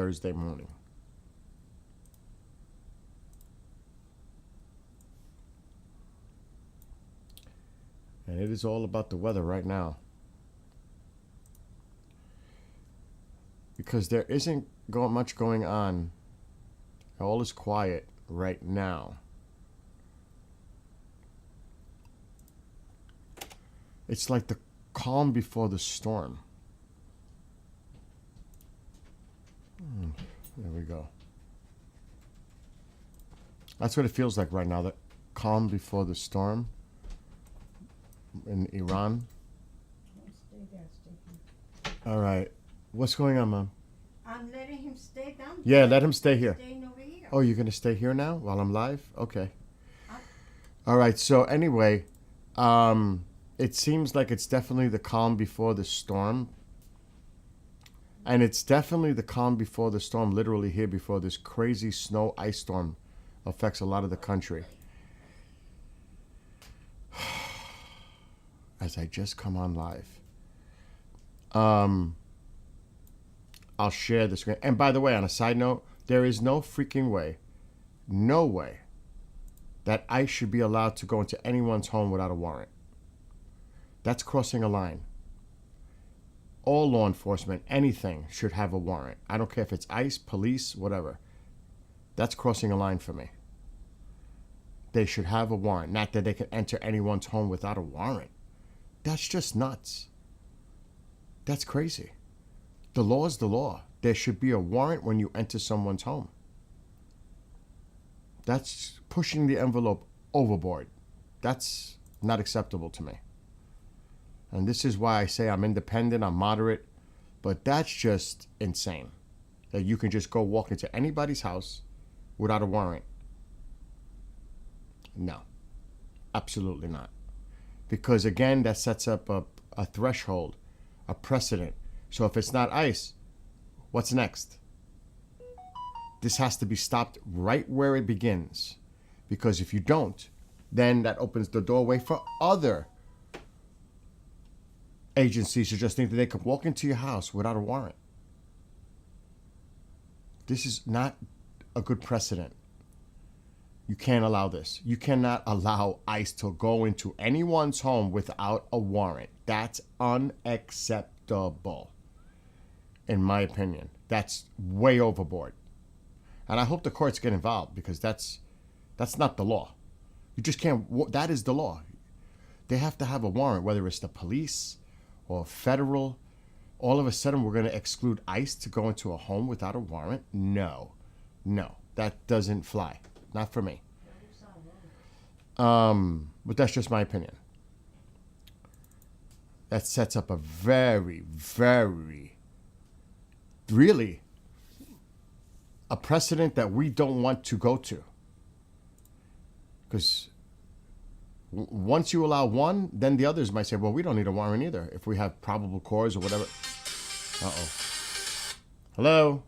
Thursday morning. And it is all about the weather right now. Because there isn't much going on. All is quiet right now. It's like the calm before the storm. There we go. That's what it feels like right now. The calm before the storm in Iran. Stay there, stay here. All right. What's going on, Mom? I'm letting him stay down Yeah, there. let him stay here. Staying over here. Oh, you're going to stay here now while I'm live? Okay. All right. So anyway, it seems like it's definitely the calm before the storm. And it's definitely the calm before the storm, literally here before this crazy snow ice storm affects a lot of the country. As I just come on live. I'll share the screen. And by the way, on a side note, there is no freaking way, no way, that ICE should be allowed to go into anyone's home without a warrant. That's crossing a line. All law enforcement, anything, should have a warrant. I don't care if it's ICE, police, whatever. That's crossing a line for me. They should have a warrant. Not that they can enter anyone's home without a warrant. That's just nuts. That's crazy. The law is the law. There should be a warrant when you enter someone's home. That's pushing the envelope overboard. That's not acceptable to me. And this is why I say I'm independent, I'm moderate, but that's just insane. That you can just go walk into anybody's house without a warrant. No, absolutely not. Because again, that sets up a threshold, a precedent. So if it's not ICE, what's next? This has to be stopped right where it begins. Because if you don't, then that opens the doorway for other agencies to just think that they can walk into your house without a warrant. This is not a good precedent. You can't allow this. You cannot allow ICE to go into anyone's home without a warrant. That's unacceptable, in my opinion. That's way overboard. And I hope the courts get involved because that's not the law. You just can't, that is the law. They have to have a warrant, whether it's the police or federal. All of a sudden, we're going to exclude ICE to go into a home without a warrant? No, that doesn't fly. Not for me. But that's just my opinion. That sets up a very, very, really, a precedent that we don't want to go to. Because once you allow one, then the others might say, well, we don't need a warrant either if we have probable cause or whatever. Uh-oh. Hello?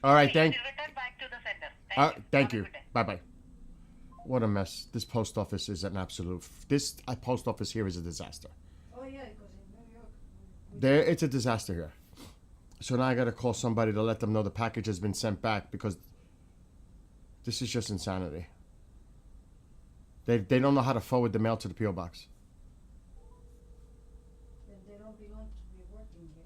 All right, It will return back to the sender. thank Have a you. good day. Bye bye. What a mess. This post office is an absolute. This post office here is a disaster. Oh yeah, because in New York, There, it's a disaster here. So now I gotta call somebody to let them know the package has been sent back because this is just insanity. They don't know how to forward the mail to the PO box. then they don't belong to be working here.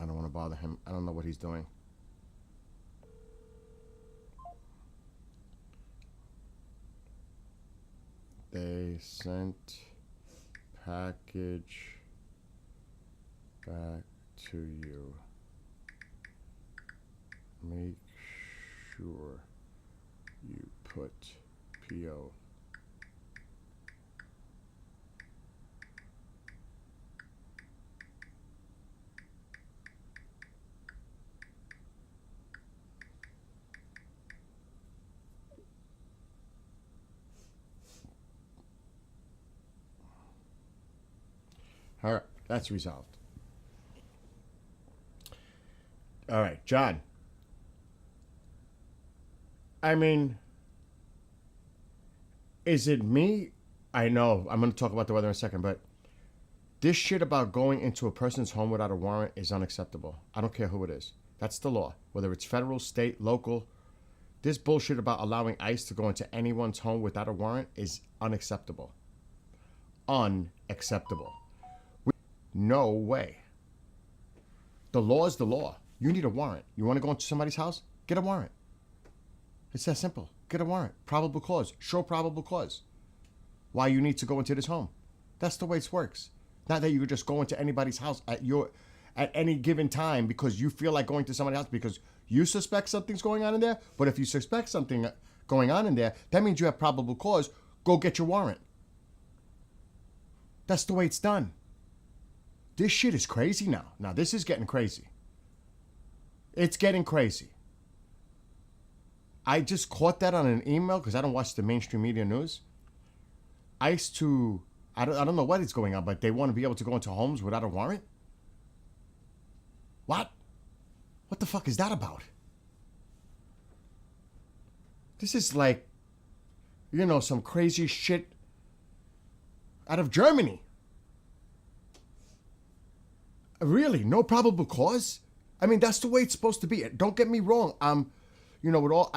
I don't want to bother him. I don't know what he's doing. They sent package back to you. Make sure you put PO. All right, that's resolved. All right, John. I mean, is it me? I know I'm going to talk about the weather in a second, but this shit about going into a person's home without a warrant is unacceptable. I don't care who it is. That's the law. Whether it's federal, state, local, this bullshit about allowing ICE to go into anyone's home without a warrant is unacceptable. Unacceptable. No way. The law is the law. You need a warrant. You want to go into somebody's house? Get a warrant. It's that simple. Get a warrant. Probable cause. Show probable cause. Why you need to go into this home. That's the way it works. Not that you could just go into anybody's house at any given time because you feel like going to somebody's house because you suspect something's going on in there. But if you suspect something going on in there, that means you have probable cause. Go get your warrant. That's the way it's done. This shit is crazy now. Now this is getting crazy. It's getting crazy. I just caught that on an email because I don't watch the mainstream media news. ICE to, I don't know what is going on, but they want to be able to go into homes without a warrant? What? What the fuck is that about? This is like, some crazy shit out of Germany. Really? No probable cause? I mean, that's the way it's supposed to be. Don't get me wrong. I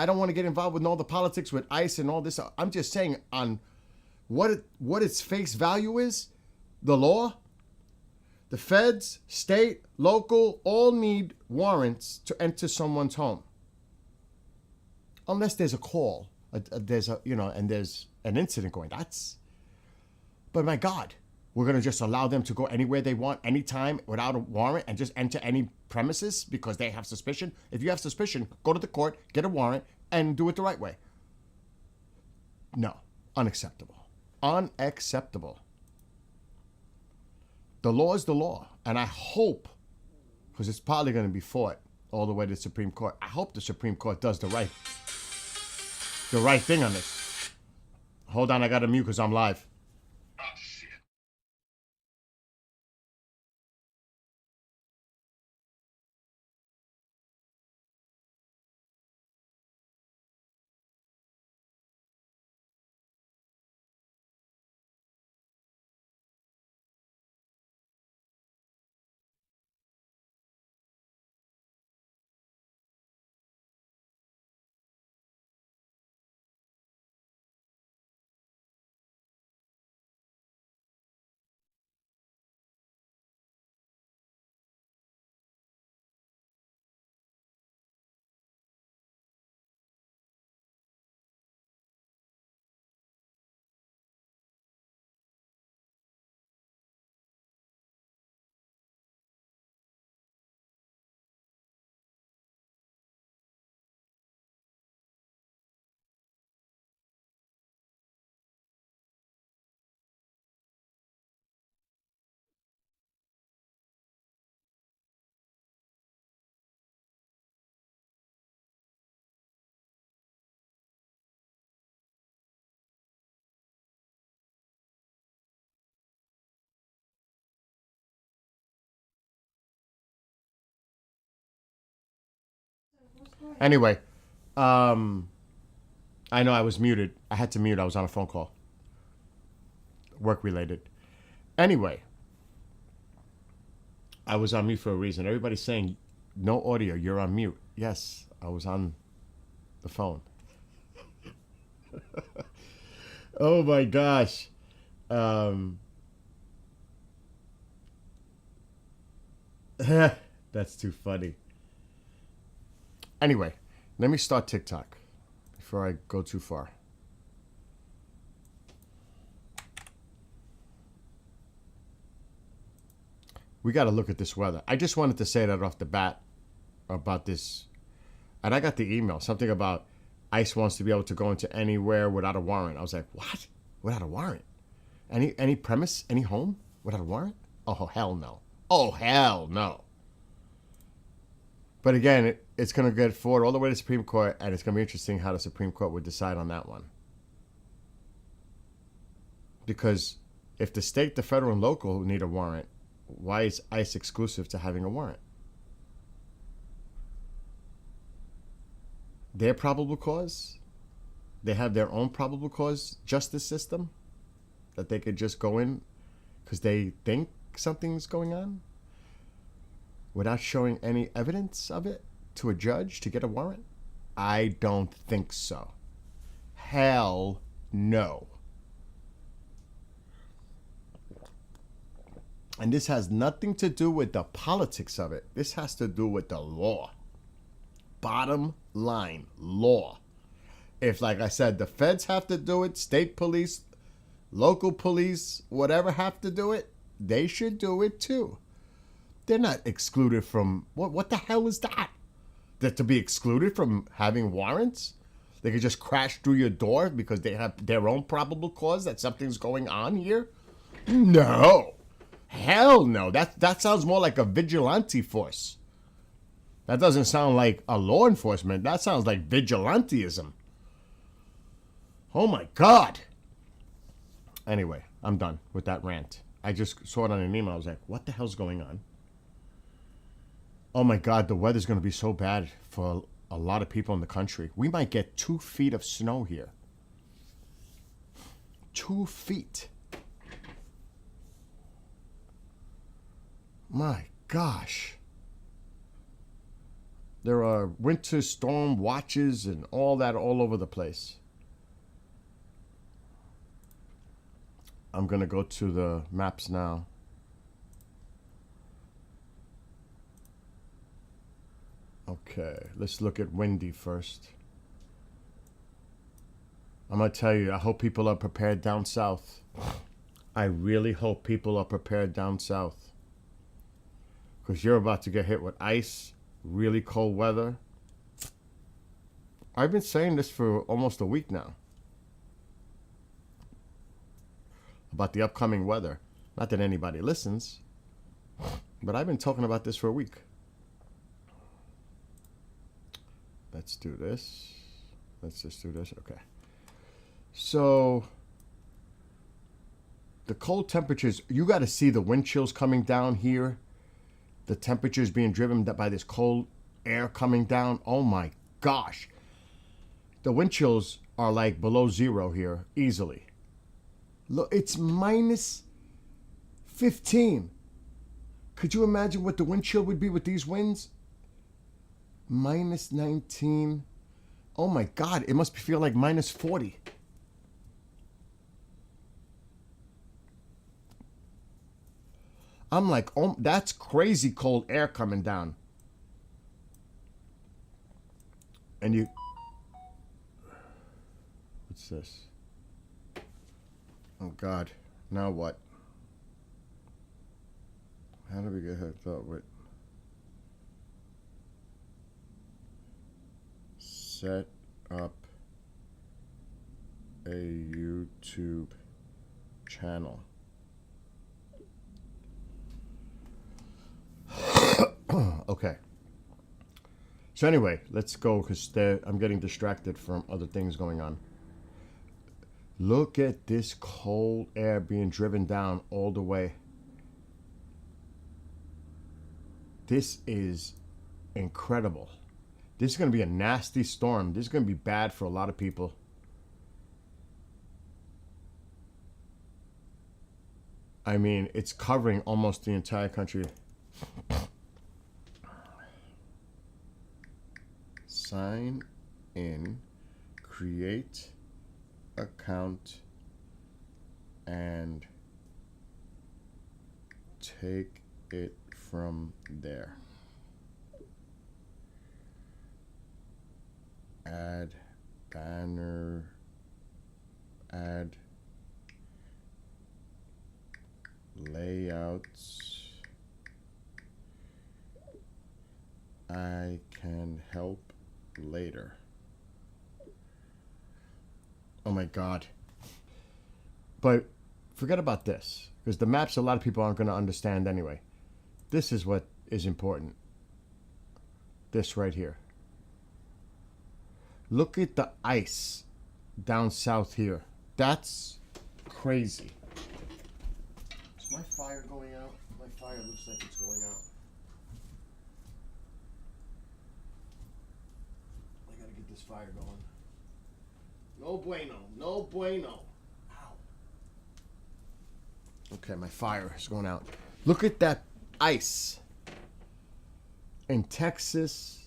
don't want to get involved with all the politics with ICE and all this. I'm just saying on what its face value is, the law, the feds, state, local, all need warrants to enter someone's home. Unless there's a call, and there's an incident going. But my God, we're going to just allow them to go anywhere they want, anytime, without a warrant, and just enter any premises because they have suspicion. If you have suspicion, go to the court, get a warrant, and do it the right way. No, unacceptable. Unacceptable. The law is the law, and I hope, because it's probably going to be fought all the way to the Supreme Court, I hope the Supreme Court does the right thing on this. Hold on, I got to mute because I'm live. Anyway, I know I was muted. I had to mute. I was on a phone call. Work related. Anyway, I was on mute for a reason. Everybody's saying no audio. You're on mute. Yes, I was on the phone. Oh my gosh. That's too funny. Anyway, let me start TikTok before I go too far. We got to look at this weather. I just wanted to say that off the bat about this. And I got the email, something about ICE wants to be able to go into anywhere without a warrant. I was like, what? Without a warrant? Any premise, any home without a warrant? Oh, hell no. Oh, hell no. But again, it's going to get forward all the way to the Supreme Court, and it's going to be interesting how the Supreme Court would decide on that one. Because if the state, the federal, and local need a warrant, why is ICE exclusive to having a warrant? Their probable cause? They have their own probable cause justice system that they could just go in because they think something's going on without showing any evidence of it to a judge to get a warrant? I don't think so. Hell no. And this has nothing to do with the politics of it. This has to do with the law. Bottom line, law. If, like I said, the feds have to do it, state police, local police, whatever have to do it, they should do it too. They're not excluded from, what the hell is that? That to be excluded from having warrants? They could just crash through your door because they have their own probable cause that something's going on here? No. Hell no. That sounds more like a vigilante force. That doesn't sound like a law enforcement. That sounds like vigilanteism. Oh my God. Anyway, I'm done with that rant. I just saw it on an email. I was like, what the hell's going on? Oh my God, the weather's going to be so bad for a lot of people in the country. We might get 2 feet of snow here. 2 feet. My gosh. There are winter storm watches and all that all over the place. I'm going to go to the maps now. Okay, let's look at windy first. I'm going to tell you, I hope people are prepared down south. I really hope people are prepared down south. Because you're about to get hit with ice, really cold weather. I've been saying this for almost a week now. About the upcoming weather. Not that anybody listens. But I've been talking about this for a week. Let's do this. Let's just do this. Okay. So, the cold temperatures, you got to see the wind chills coming down here. The temperatures being driven by this cold air coming down. Oh my gosh. The wind chills are like below zero here, easily. Look, it's minus 15. Could you imagine what the wind chill would be with these winds? Minus 19. Oh my God, it must feel like minus 40. I'm like, oh, that's crazy cold air coming down. And you... What's this? Oh God, now what? How do we get hooked up with... Set up a YouTube channel. Okay. So anyway, let's go because I'm getting distracted from other things going on. Look at this cold air being driven down all the way. This is incredible. This is going to be a nasty storm. This is going to be bad for a lot of people. I mean, it's covering almost the entire country. Sign in, create account, and take it from there. Add banner, add layouts. I can help later. Oh my God. But forget about this, because the maps a lot of people aren't going to understand anyway. This is what is important. This right here. Look at the ice down south here. That's crazy. Is my fire going out? My fire looks like it's going out. I gotta get this fire going. No bueno. No bueno. Ow. Okay, my fire is going out. Look at that ice. In Texas,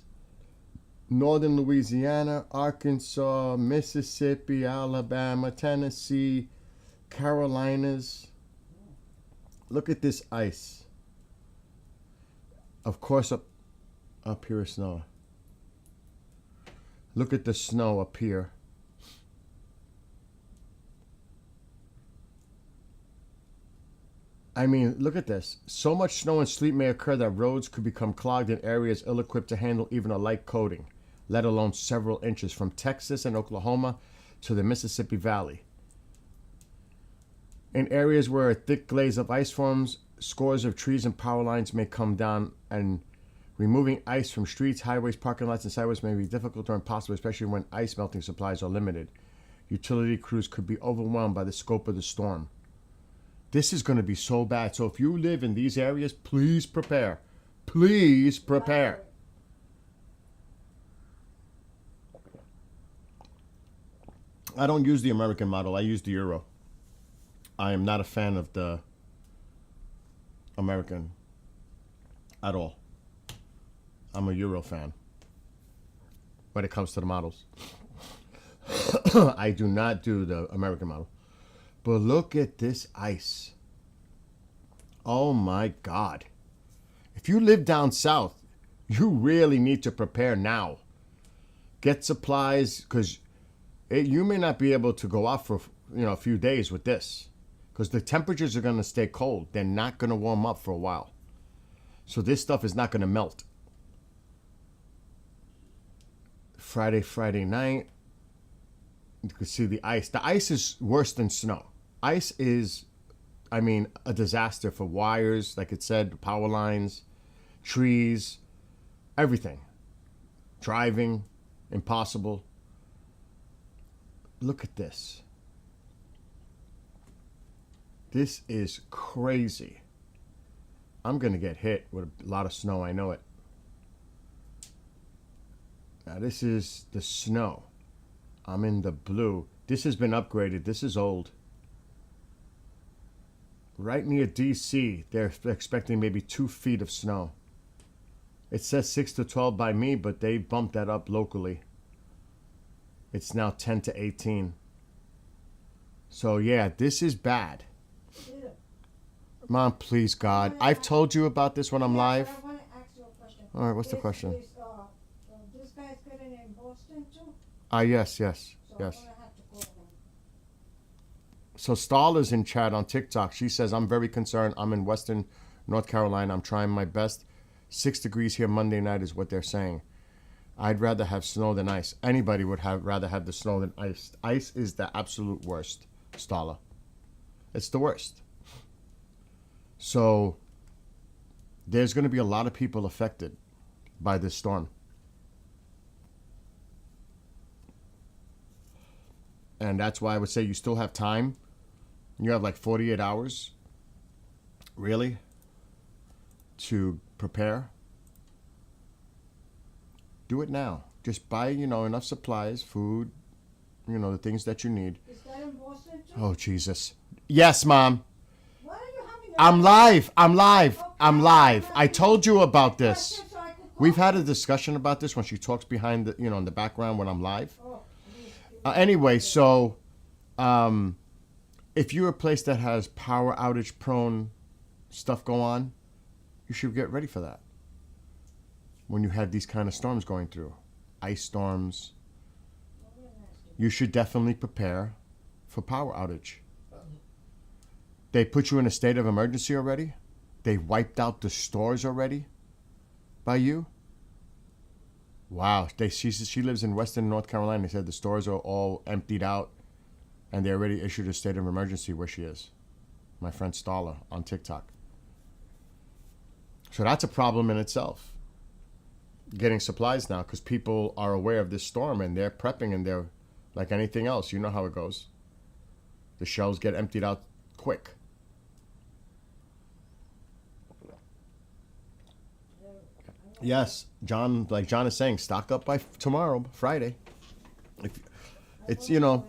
northern Louisiana, Arkansas, Mississippi, Alabama, Tennessee, Carolinas. Look at this ice. Of course, up here is snow. Look at the snow up here. I mean, look at this. So much snow and sleet may occur that roads could become clogged in areas ill-equipped to handle even a light coating, let alone several inches, from Texas and Oklahoma to the Mississippi Valley. In areas where a thick glaze of ice forms, scores of trees and power lines may come down, and removing ice from streets, highways, parking lots, and sidewalks may be difficult or impossible, especially when ice melting supplies are limited. Utility crews could be overwhelmed by the scope of the storm. This is going to be so bad. So if you live in these areas, please prepare. Please prepare. I don't use the American model. I use the Euro. I am not a fan of the American at all. I'm a Euro fan when it comes to the models. I do not do the American model. But look at this ice. Oh my God. If you live down south, you really need to prepare now. Get supplies, because you may not be able to go out for a few days with this, because the temperatures are going to stay cold. They're not going to warm up for a while. So this stuff is not going to melt. Friday night. You can see the ice. The ice is worse than snow. Ice is, a disaster for wires, like it said, power lines, trees, everything. Driving, impossible. Look at this. This is crazy. I'm going to get hit with a lot of snow, I know it. Now this is the snow. I'm in the blue. This has been upgraded. This is old. Right near DC, they're expecting maybe 2 feet of snow. It says 6 to 12 by me, but they bumped that up locally. It's now 10 to 18. So yeah, this is bad. Yeah. Mom, please, God. I've told you about this when I'm live. I want to ask you a question. All right, what's the question? This guy's getting in Boston too? Yes. So I'm gonna have to call him. So Stala's in chat on TikTok. She says, I'm very concerned. I'm in Western North Carolina. I'm trying my best. 6 degrees here Monday night is what they're saying. I'd rather have snow than ice. Anybody would rather have the snow than ice. Ice is the absolute worst, Stala. It's the worst. So there's going to be a lot of people affected by this storm. And that's why I would say you still have time. You have like 48 hours, really, to prepare. Do it now. Just buy, enough supplies, food, the things that you need. Is that in Boston too? Oh, Jesus. Yes, Mom. Why are you having I'm live. I'm live. I'm live. Okay. I told you about this. Question so I could call We've had a you. discussion about this when she talks behind the, in the background when I'm live. Oh, please. Anyway, so if you're a place that has power outage prone stuff go on, you should get ready for that. When you have these kind of storms going through, ice storms, you should definitely prepare for power outage. They put you in a state of emergency already? They wiped out the stores already by you? Wow. She lives in Western North Carolina. They said the stores are all emptied out and they already issued a state of emergency where she is. My friend Starla on TikTok. So that's a problem in itself. Getting supplies now because people are aware of this storm and they're prepping and they're like anything else. You know how it goes. The shelves get emptied out quick. Yes, John, like John is saying, stock up by tomorrow, Friday. If it's, yeah,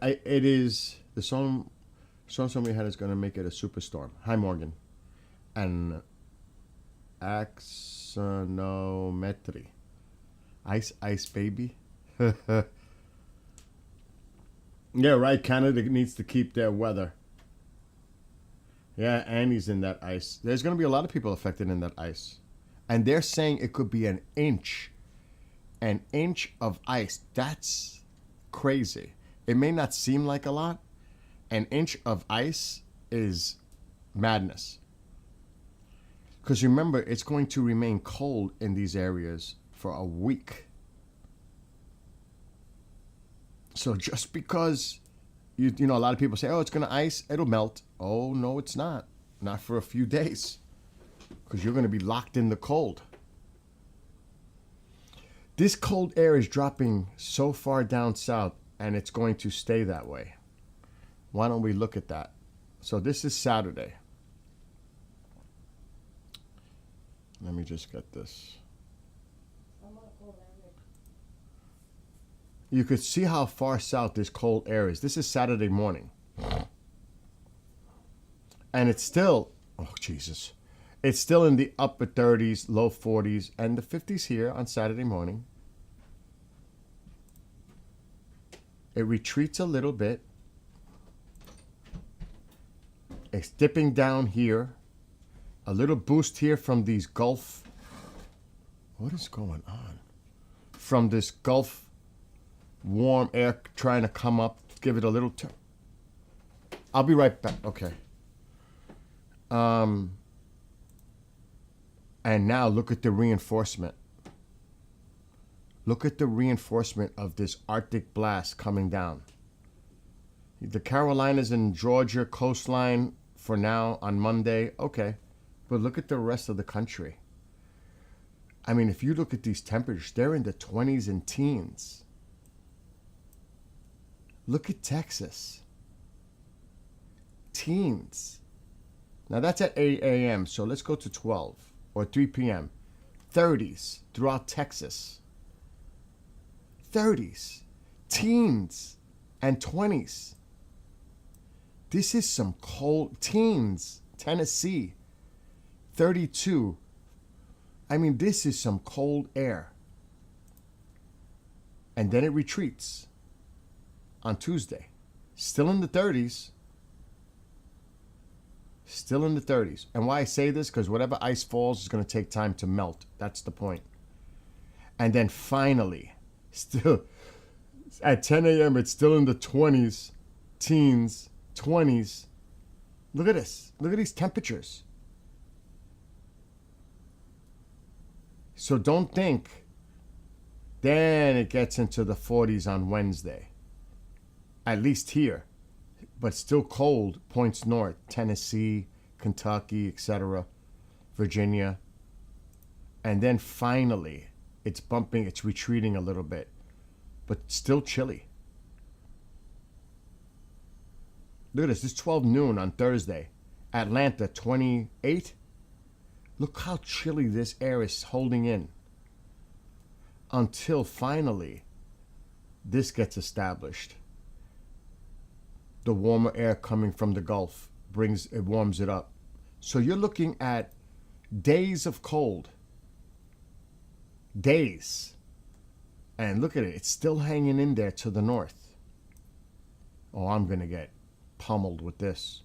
it is. The storm we had is going to make it a superstorm. Hi, Morgan. And axonometry. Ice, baby. Yeah, right. Canada needs to keep their weather. Yeah, Annie's in that ice. There's going to be a lot of people affected in that ice. And they're saying it could be an inch. An inch of ice. That's crazy. It may not seem like a lot. An inch of ice is madness. Because remember, it's going to remain cold in these areas for a week. So just because you a lot of people say, oh, it's going to ice, it'll melt. Oh, no, it's not. Not for a few days. Because you're going to be locked in the cold. This cold air is dropping so far down south, and it's going to stay that way. Why don't we look at that? So this is Saturday. Let me just get this. You could see how far south this cold air is. This is Saturday morning. And it's still, oh, Jesus. It's still in the upper 30s, low 40s, and the 50s here on Saturday morning. It retreats a little bit. It's dipping down here. A little boost here from these Gulf. What is going on? From this Gulf warm air trying to come up. Give it a little turn. I'll be right back. Okay. And now look at the reinforcement. Look at the reinforcement of this Arctic blast coming down. The Carolinas and Georgia coastline for now on Monday. Okay. But look at the rest of the country. I mean, if you look at these temperatures, they're in the 20s and teens. Look at Texas. Teens. Now that's at 8 a.m., so let's go to 12 or 3 p.m. 30s throughout Texas. 30s. Teens and 20s. This is some cold teens. Tennessee. 32. I mean, this is some cold air. And then it retreats on Tuesday. Still in the 30s. Still in the 30s. And why I say this, because whatever ice falls is going to take time to melt. That's the point. And then finally, still at 10 a.m., it's still in the 20s, teens, 20s. Look at this. Look at these temperatures. So don't think. Then it gets into the 40s on Wednesday. At least here. But still cold points north. Tennessee, Kentucky, etc. Virginia. And then finally, it's bumping, it's retreating a little bit. But still chilly. Look at this. It's 12 noon on Thursday. Atlanta, 28. Look how chilly this air is holding in. until finally this gets established. The warmer air coming from the Gulf warms it up. So you're looking at days of cold. Days. And look at it, it's still hanging in there to the north. Oh, I'm going to get pummeled with this.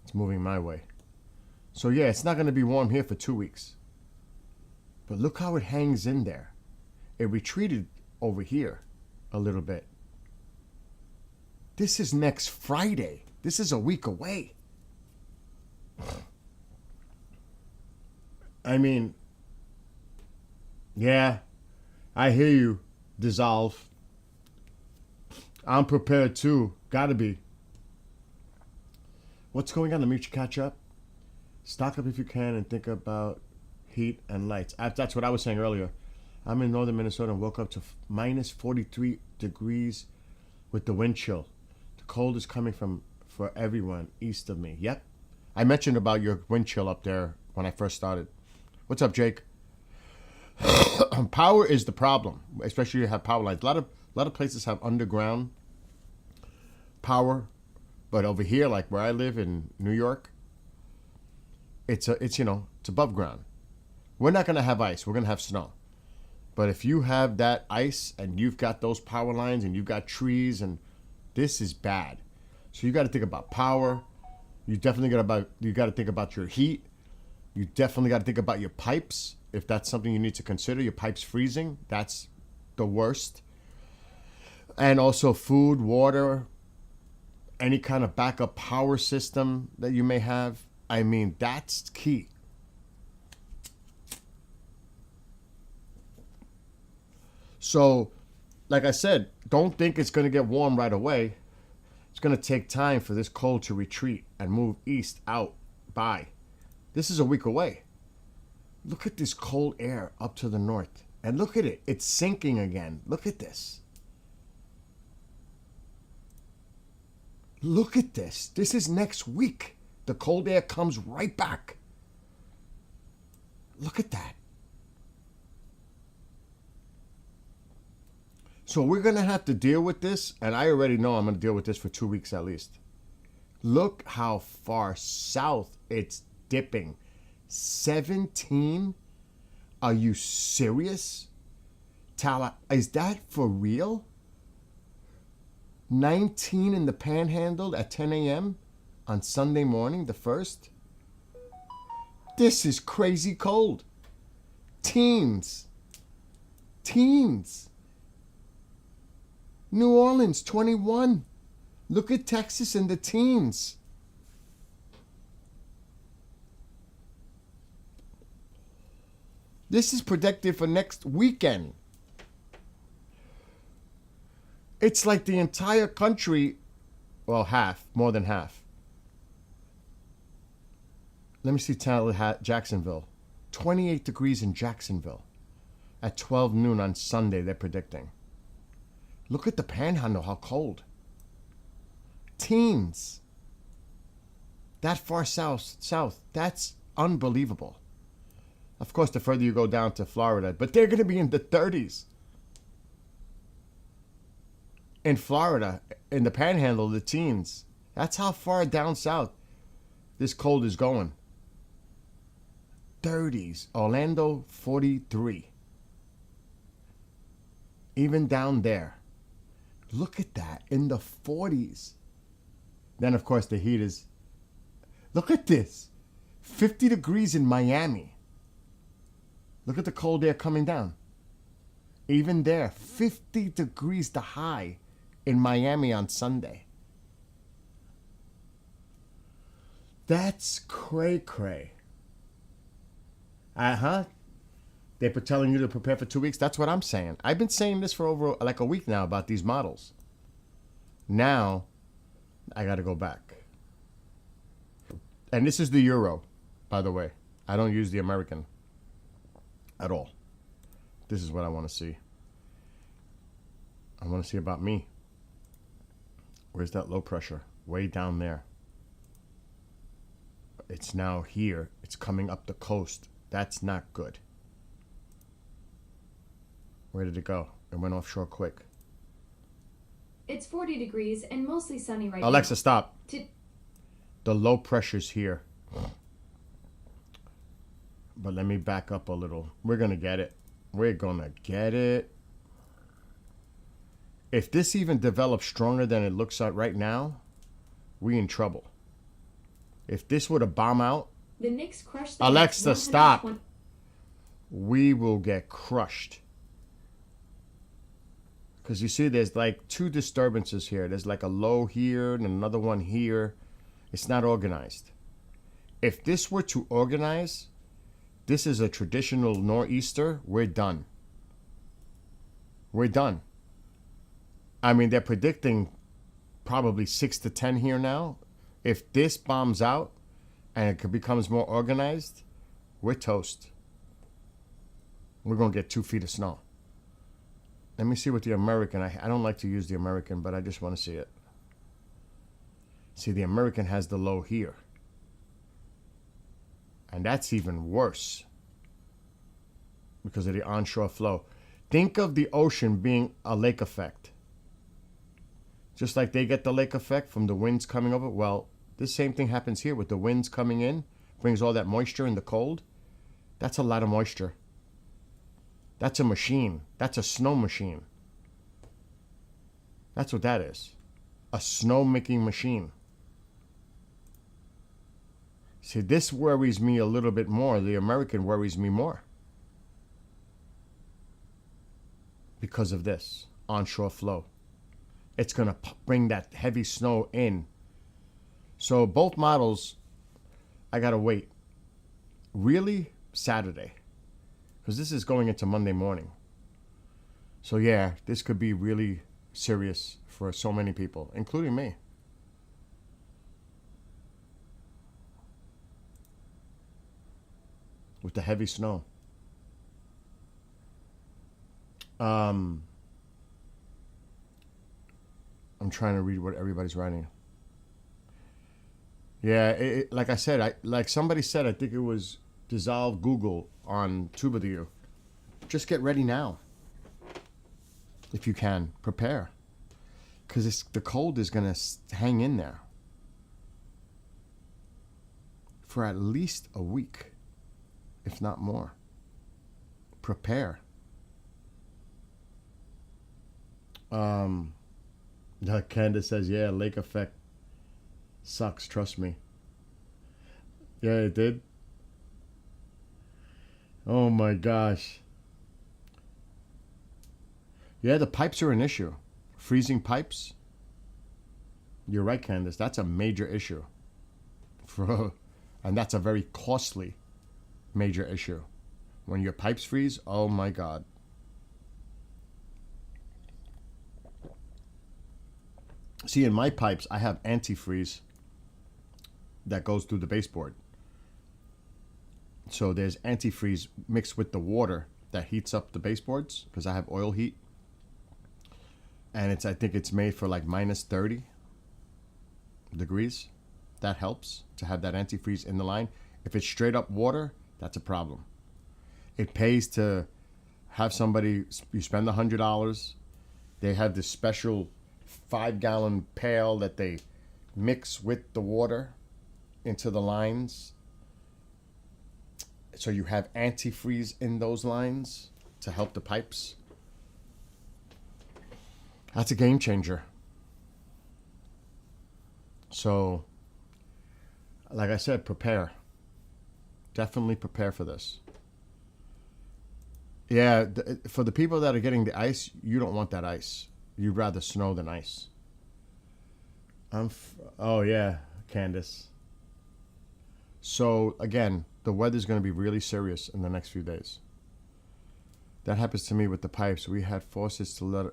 It's moving my way. So yeah, it's not going to be warm here for 2 weeks. But look how it hangs in there. It retreated over here a little bit. This is next Friday. This is a week away. I mean, yeah, I hear you, Dissolve. I'm prepared too. Gotta be. What's going on? Let me catch up. Stock up if you can and think about heat and lights. That's what I was saying earlier. I'm in northern Minnesota and woke up to minus 43 degrees with the wind chill. The cold is coming for everyone east of me. Yep. I mentioned about your wind chill up there when I first started. What's up, Jake? Power is the problem, especially if you have power lines. A lot of places have underground power, but over here, like where I live in New York, it's above ground. We're not gonna have ice. We're gonna have snow. But if you have that ice and you've got those power lines and you've got trees, and this is bad. So you got to think about power. You definitely got to think about your heat. You definitely got to think about your pipes. If that's something you need to consider, your pipes freezing, that's the worst. And also food, water, any kind of backup power system that you may have. I mean, that's key. So, like I said, don't think it's going to get warm right away. It's going to take time for this cold to retreat and move east out by. This is a week away. Look at this cold air up to the north. And look at it. It's sinking again. Look at this. Look at this. This is next week. The cold air comes right back. Look at that. So we're going to have to deal with this, and I already know I'm going to deal with this for 2 weeks at least. Look how far south it's dipping. 17? Are you serious? Tala, is that for real? 19 in the Panhandle at 10 a.m. on Sunday morning, the 1st? This is crazy cold. Teens. New Orleans, 21. Look at Texas in the teens. This is predicted for next weekend. It's like the entire country, well, half, more than half. Let me see Jacksonville. 28 degrees in Jacksonville. At 12 noon on Sunday, they're predicting. Look at the Panhandle, how cold. Teens. That far south, that's unbelievable. Of course, the further you go down to Florida, but they're going to be in the 30s. In Florida, in the Panhandle, the teens. That's how far down south this cold is going. 30s. Orlando, 43. Even down there. Look at that, in the 40s. Then, of course, the heat is... Look at this. 50 degrees in Miami. Look at the cold air coming down. Even there, 50 degrees the high in Miami on Sunday. That's cray-cray. They're telling you to prepare for 2 weeks. That's what I'm saying. I've been saying this for over like a week now about these models. Now, I got to go back. And this is the euro, by the way. I don't use the American at all. This is what I want to see. I want to see about me. Where's that low pressure? Way down there. It's now here. It's coming up the coast. That's not good. Where did it go? It went offshore quick. It's 40 degrees and mostly sunny right now. Alexa, stop. To- The low pressure's here. But let me back up a little. We're going to get it. We're going to get it. If this even develops stronger than it looks like right now, we in trouble. If this were to bomb out, The Knicks crushed the Alexa, Nets stop. 120 we will get crushed. Because you see, there's like two disturbances here. There's like a low here and another one here. It's not organized. If this were to organize, this is a traditional nor'easter, we're done. We're done. I mean, they're predicting probably 6 to 10 here now. If this bombs out and it becomes more organized, we're toast. We're going to get 2 feet of snow. Let me see what the American, I don't like to use the American, but I just want to see it. See, the American has the low here. And that's even worse because of the onshore flow. Think of the ocean being a lake effect. Just like they get the lake effect from the winds coming over. Well, this same thing happens here with the winds coming in, brings all that moisture in the cold. That's a lot of moisture. That's a machine. That's a snow machine. That's what that is. A snow-making machine. See, this worries me a little bit more. The American worries me more. Because of this onshore flow. It's going to bring that heavy snow in. So both models, I got to wait. Really? Saturday. Because this is going into Monday morning. So yeah, this could be really serious for so many people, including me. With the heavy snow. I'm trying to read what everybody's writing. Yeah, like I said, like somebody said, I think it was Dissolve Google on Tubadoo. Just get ready now. If you can, prepare. Because the cold is going to hang in there for at least a week, if not more. Prepare. Candace says, yeah, lake effect sucks, trust me. Yeah, it did. Oh my gosh. Yeah, the pipes are an issue. Freezing pipes. You're right, Candace. That's a major issue. And that's a very costly major issue. When your pipes freeze, oh my God. See, in my pipes, I have antifreeze that goes through the baseboard. So there's antifreeze mixed with the water that heats up the baseboards because I have oil heat. And I think it's made for like minus 30 degrees. That helps to have that antifreeze in the line. If it's straight up water, that's a problem. It pays to have somebody, you spend $100. They have this special 5-gallon pail that they mix with the water into the lines. So you have antifreeze in those lines to help the pipes. That's a game changer. So, like I said, prepare. Definitely prepare for this. Yeah, for the people that are getting the ice, you don't want that ice. You'd rather snow than ice. Oh, yeah, Candace. So, again, the weather's going to be really serious in the next few days. That happens to me with the pipes. We had faucets to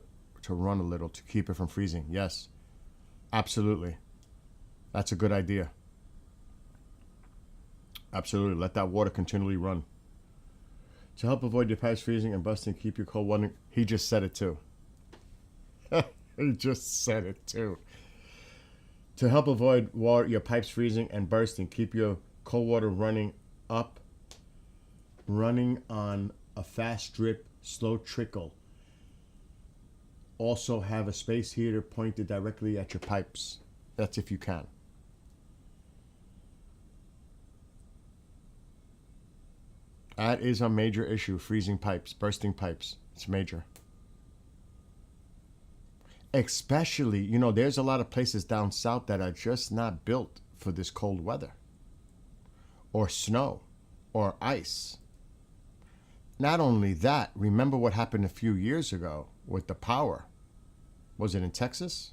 run a little to keep it from freezing. Yes, absolutely. That's a good idea. Absolutely. Let that water continually run. To help avoid your pipes freezing and busting, keep your cold water. He just said it too. He just said it too. To help avoid your pipes freezing and bursting, keep your cold water running on a fast drip, slow trickle Also have a space heater pointed directly at your pipes. That's if you can. That is a major issue. Freezing pipes, bursting pipes. It's major. Especially, you know, there's a lot of places down south that are just not built for this cold weather. Or snow. Or ice. Not only that, remember what happened a few years ago with the power. Was it in Texas?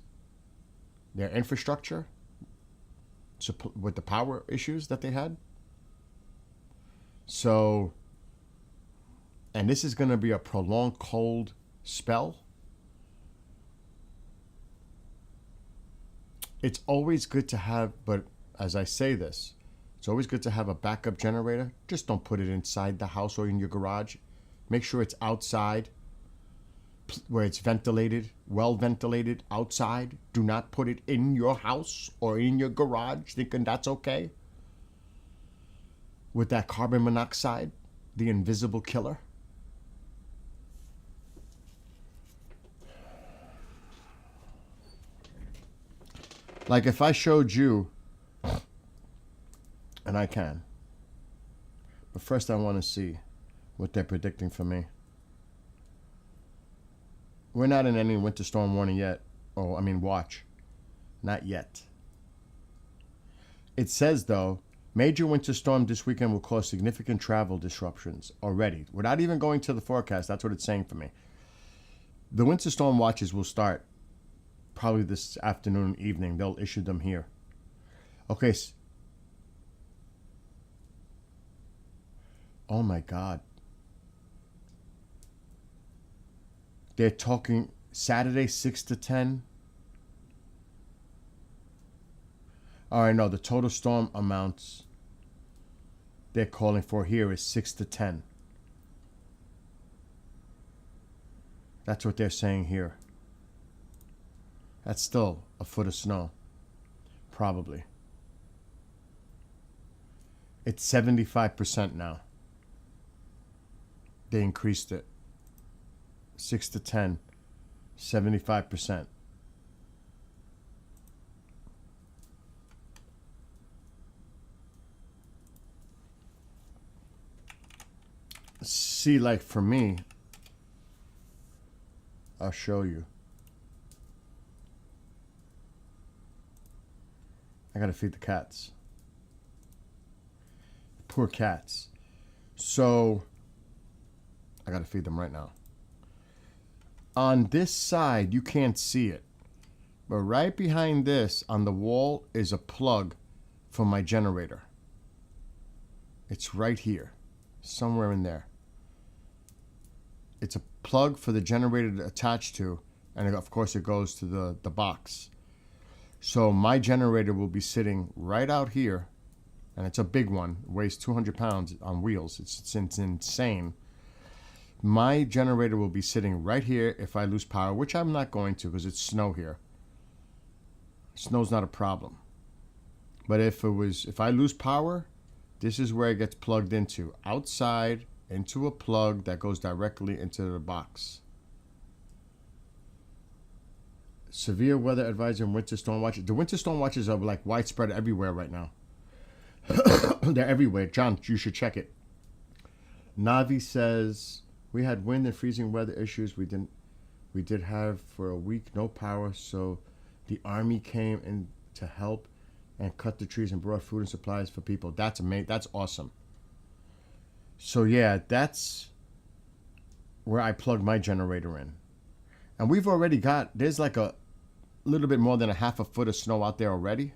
Their infrastructure? With the power issues that they had? So, and this is going to be a prolonged cold spell. It's always good to have, but as I say this, it's always good to have a backup generator. Just don't put it inside the house or in your garage. Make sure it's outside, where it's ventilated, well ventilated outside. Do not put it in your house or in your garage thinking that's okay. With that carbon monoxide, the invisible killer. Like if I showed you, and I can, but first I want to see what they're predicting for me. We're not in any winter storm warning yet. Oh, I mean watch. Not yet. It says though, major winter storm this weekend will cause significant travel disruptions already. Without even going to the forecast, that's what it's saying for me. The winter storm watches will start probably this afternoon, evening. They'll issue them here. Okay. Oh my God. They're talking Saturday 6 to 10. All right, no, the total storm amounts they're calling for here is 6 to 10. That's what they're saying here. That's still a foot of snow. Probably. It's 75% now. They increased it. 6 to 10. 75%. See, like for me, I'll show you. I gotta feed the cats. Poor cats. So, I gotta feed them right now. On this side, you can't see it. But right behind this, on the wall, is a plug for my generator. It's right here. Somewhere in there. It's a plug for the generator to attach to. And of course, it goes to the box. So my generator will be sitting right out here, and it's a big one. It weighs 200 pounds on wheels. It's insane. My generator will be sitting right here if I lose power, which I'm not going to because it's snow here. Snow's not a problem. But if I lose power, this is where it gets plugged into. Outside, into a plug that goes directly into the box. Severe weather advisory and winter storm watches. The winter storm watches are like widespread everywhere right now. They're everywhere. John, you should check it. Navi says, we had wind and freezing weather issues. We did have for a week no power, so the army came in to help and cut the trees and brought food and supplies for people. That's amazing. That's awesome. So yeah, that's where I plug my generator in. And we've already there's like a little bit more than a half a foot of snow out there already.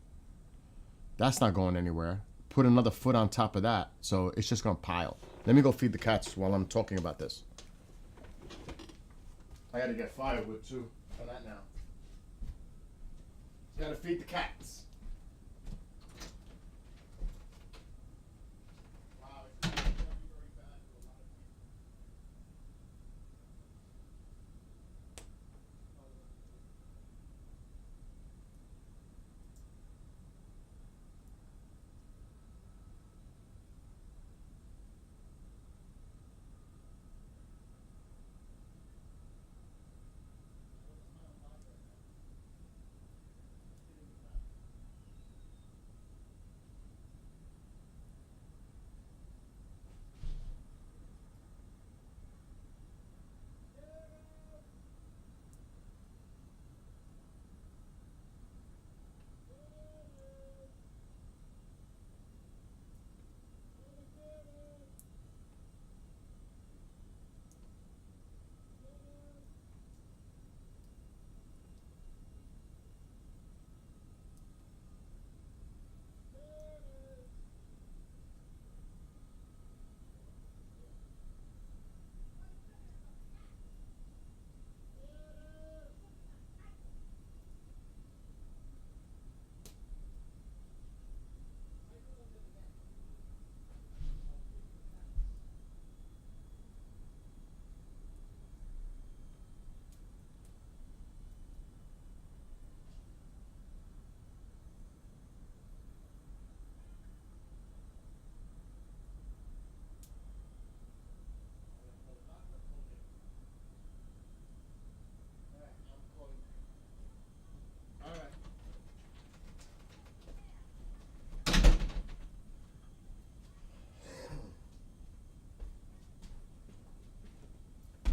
That's not going anywhere. Put another foot on top of that. So it's just going to pile. Let me go feed the cats while I'm talking about this. I got to get firewood too for that now. Got to feed the cats.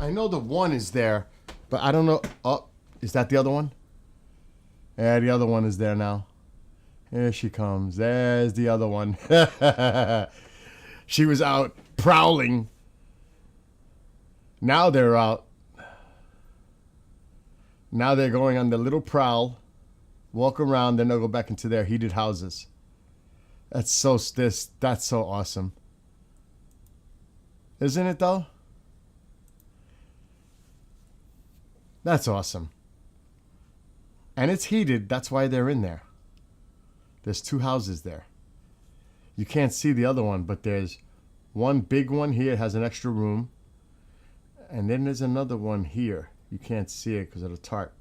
I know the one is there, but I don't know. Oh, is that the other one? Yeah, the other one is there now. Here she comes. There's the other one. She was out prowling. Now they're out. Now they're going on the little prowl, walk around, then they'll go back into their heated houses. That's so awesome. Isn't it though? That's awesome. And it's heated, that's why they're in there. There's 2 houses there. You can't see the other one, but there's one big one here, it has an extra room. And then there's another one here. You can't see it because of the tarp.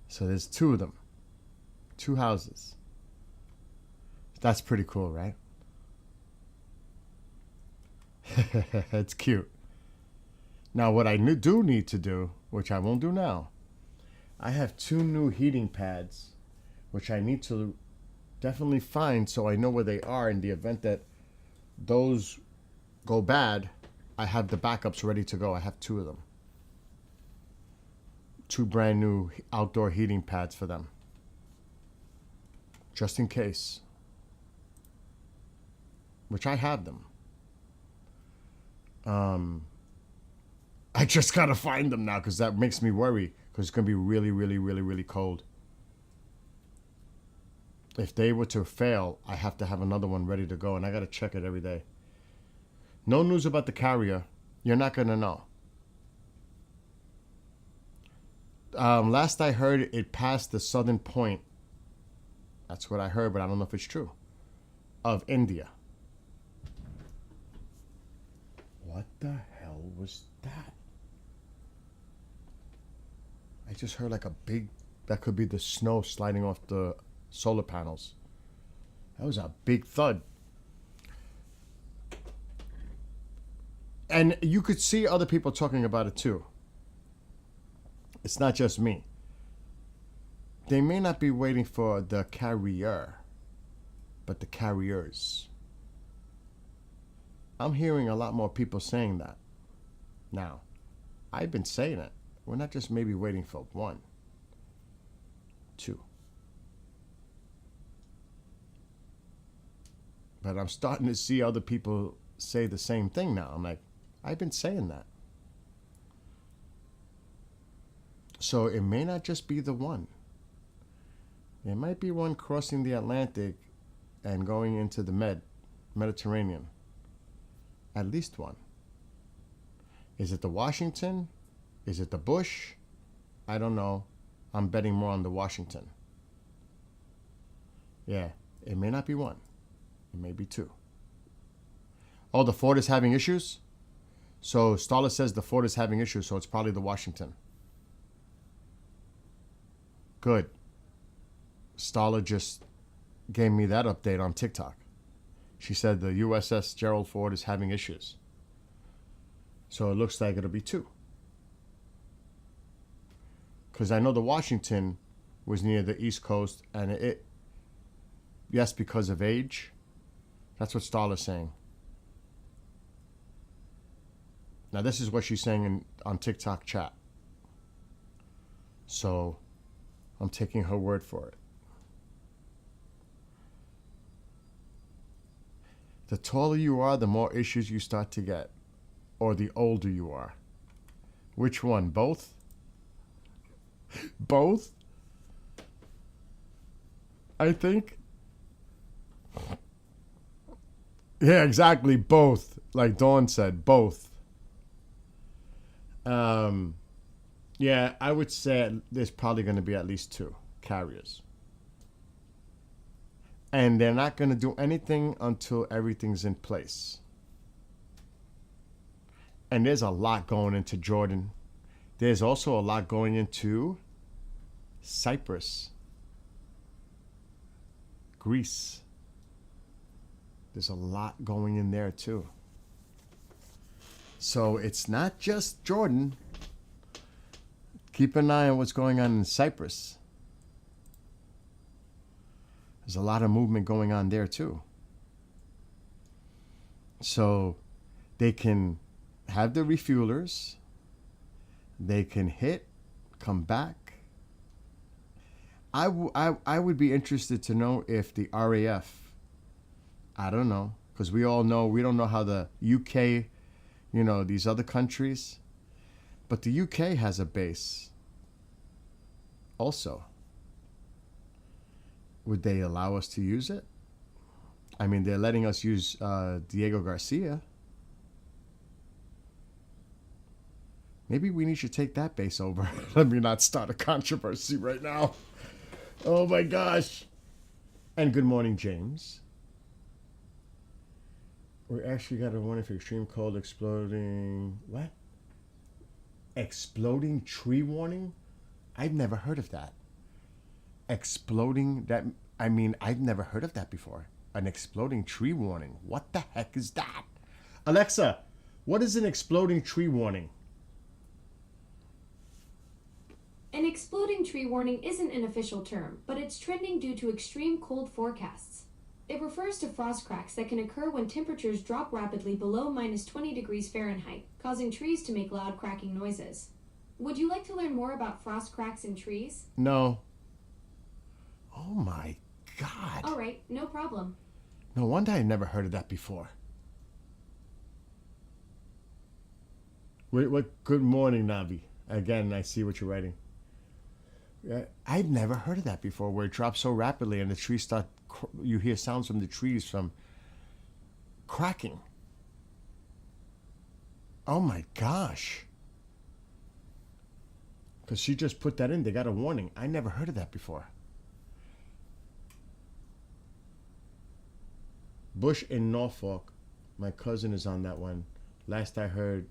So there's 2 of them. 2 houses. That's pretty cool, right? It's cute. Now what I do need to do, which I won't do now, I have 2 new heating pads, which I need to definitely find so I know where they are in the event that those go bad. I have the backups ready to go. I have 2 of them. 2 brand new outdoor heating pads for them. Just in case. Which I have them. I just gotta find them now because that makes me worry because it's gonna be really, really, really, really cold. If they were to fail, I have to have another one ready to go, and I gotta check it every day. No news about the Carrier. You're not gonna know. Last I heard, it passed the southern point. That's what I heard, but I don't know if it's true. Of India. What the hell was that? I just heard like a big, that could be the snow sliding off the solar panels. That was a big thud. And you could see other people talking about it too. It's not just me. They may not be waiting for the Carrier, but the carriers. I'm hearing a lot more people saying that. Now, I've been saying it. We're not just maybe waiting for 1, 2. But I'm starting to see other people say the same thing now. I'm like, I've been saying that. So it may not just be the one. There might be one crossing the Atlantic and going into the Mediterranean. At least one. Is it the Washington? Is it the Bush? I don't know. I'm betting more on the Washington. Yeah, it may not be one. It may be 2. Oh, the Ford is having issues? So Starla says the Ford is having issues, so it's probably the Washington. Good. Starla just gave me that update on TikTok. She said the USS Gerald Ford is having issues. So it looks like it'll be 2. Because I know the Washington was near the East Coast, and yes, because of age. That's what Starla's saying. Now this is what she's saying on TikTok chat. So I'm taking her word for it. The taller you are, the more issues you start to get. Or the older you are. Which one? Both? Both? I think. Yeah, exactly. Both. Like Dawn said, both. Yeah, I would say there's probably going to be at least 2 carriers. And they're not going to do anything until everything's in place. And there's a lot going into Jordan. There's also a lot going into Cyprus, Greece. There's a lot going in there too. So it's not just Jordan. Keep an eye on what's going on in Cyprus. There's a lot of movement going on there too. So they can have the refuelers. They can hit, come back. I would be interested to know if the RAF, I don't know, because we all know, we don't know how the UK, these other countries, but the UK has a base also. Would they allow us to use it? I mean, they're letting us use Diego Garcia. Maybe we need to take that base over. Let me not start a controversy right now. Oh my gosh. And good morning, James. We actually got a warning for extreme cold, exploding... What? Exploding tree warning? I've never heard of that. Exploding... I've never heard of that before. An exploding tree warning. What the heck is that? Alexa, what is an exploding tree warning? An exploding tree warning isn't an official term, but it's trending due to extreme cold forecasts. It refers to frost cracks that can occur when temperatures drop rapidly below -20 degrees Fahrenheit, causing trees to make loud cracking noises. Would you like to learn more about frost cracks in trees? No. Oh my God. All right, no problem. No wonder I never heard of that before. What? Good morning, Navi. Again, I see what you're writing. I'd never heard of that before, where it drops so rapidly and the trees start, you hear sounds from the trees from cracking. Oh my gosh. Because she just put that in, they got a warning. I never heard of that before. Bush in Norfolk, my cousin is on that one. Last I heard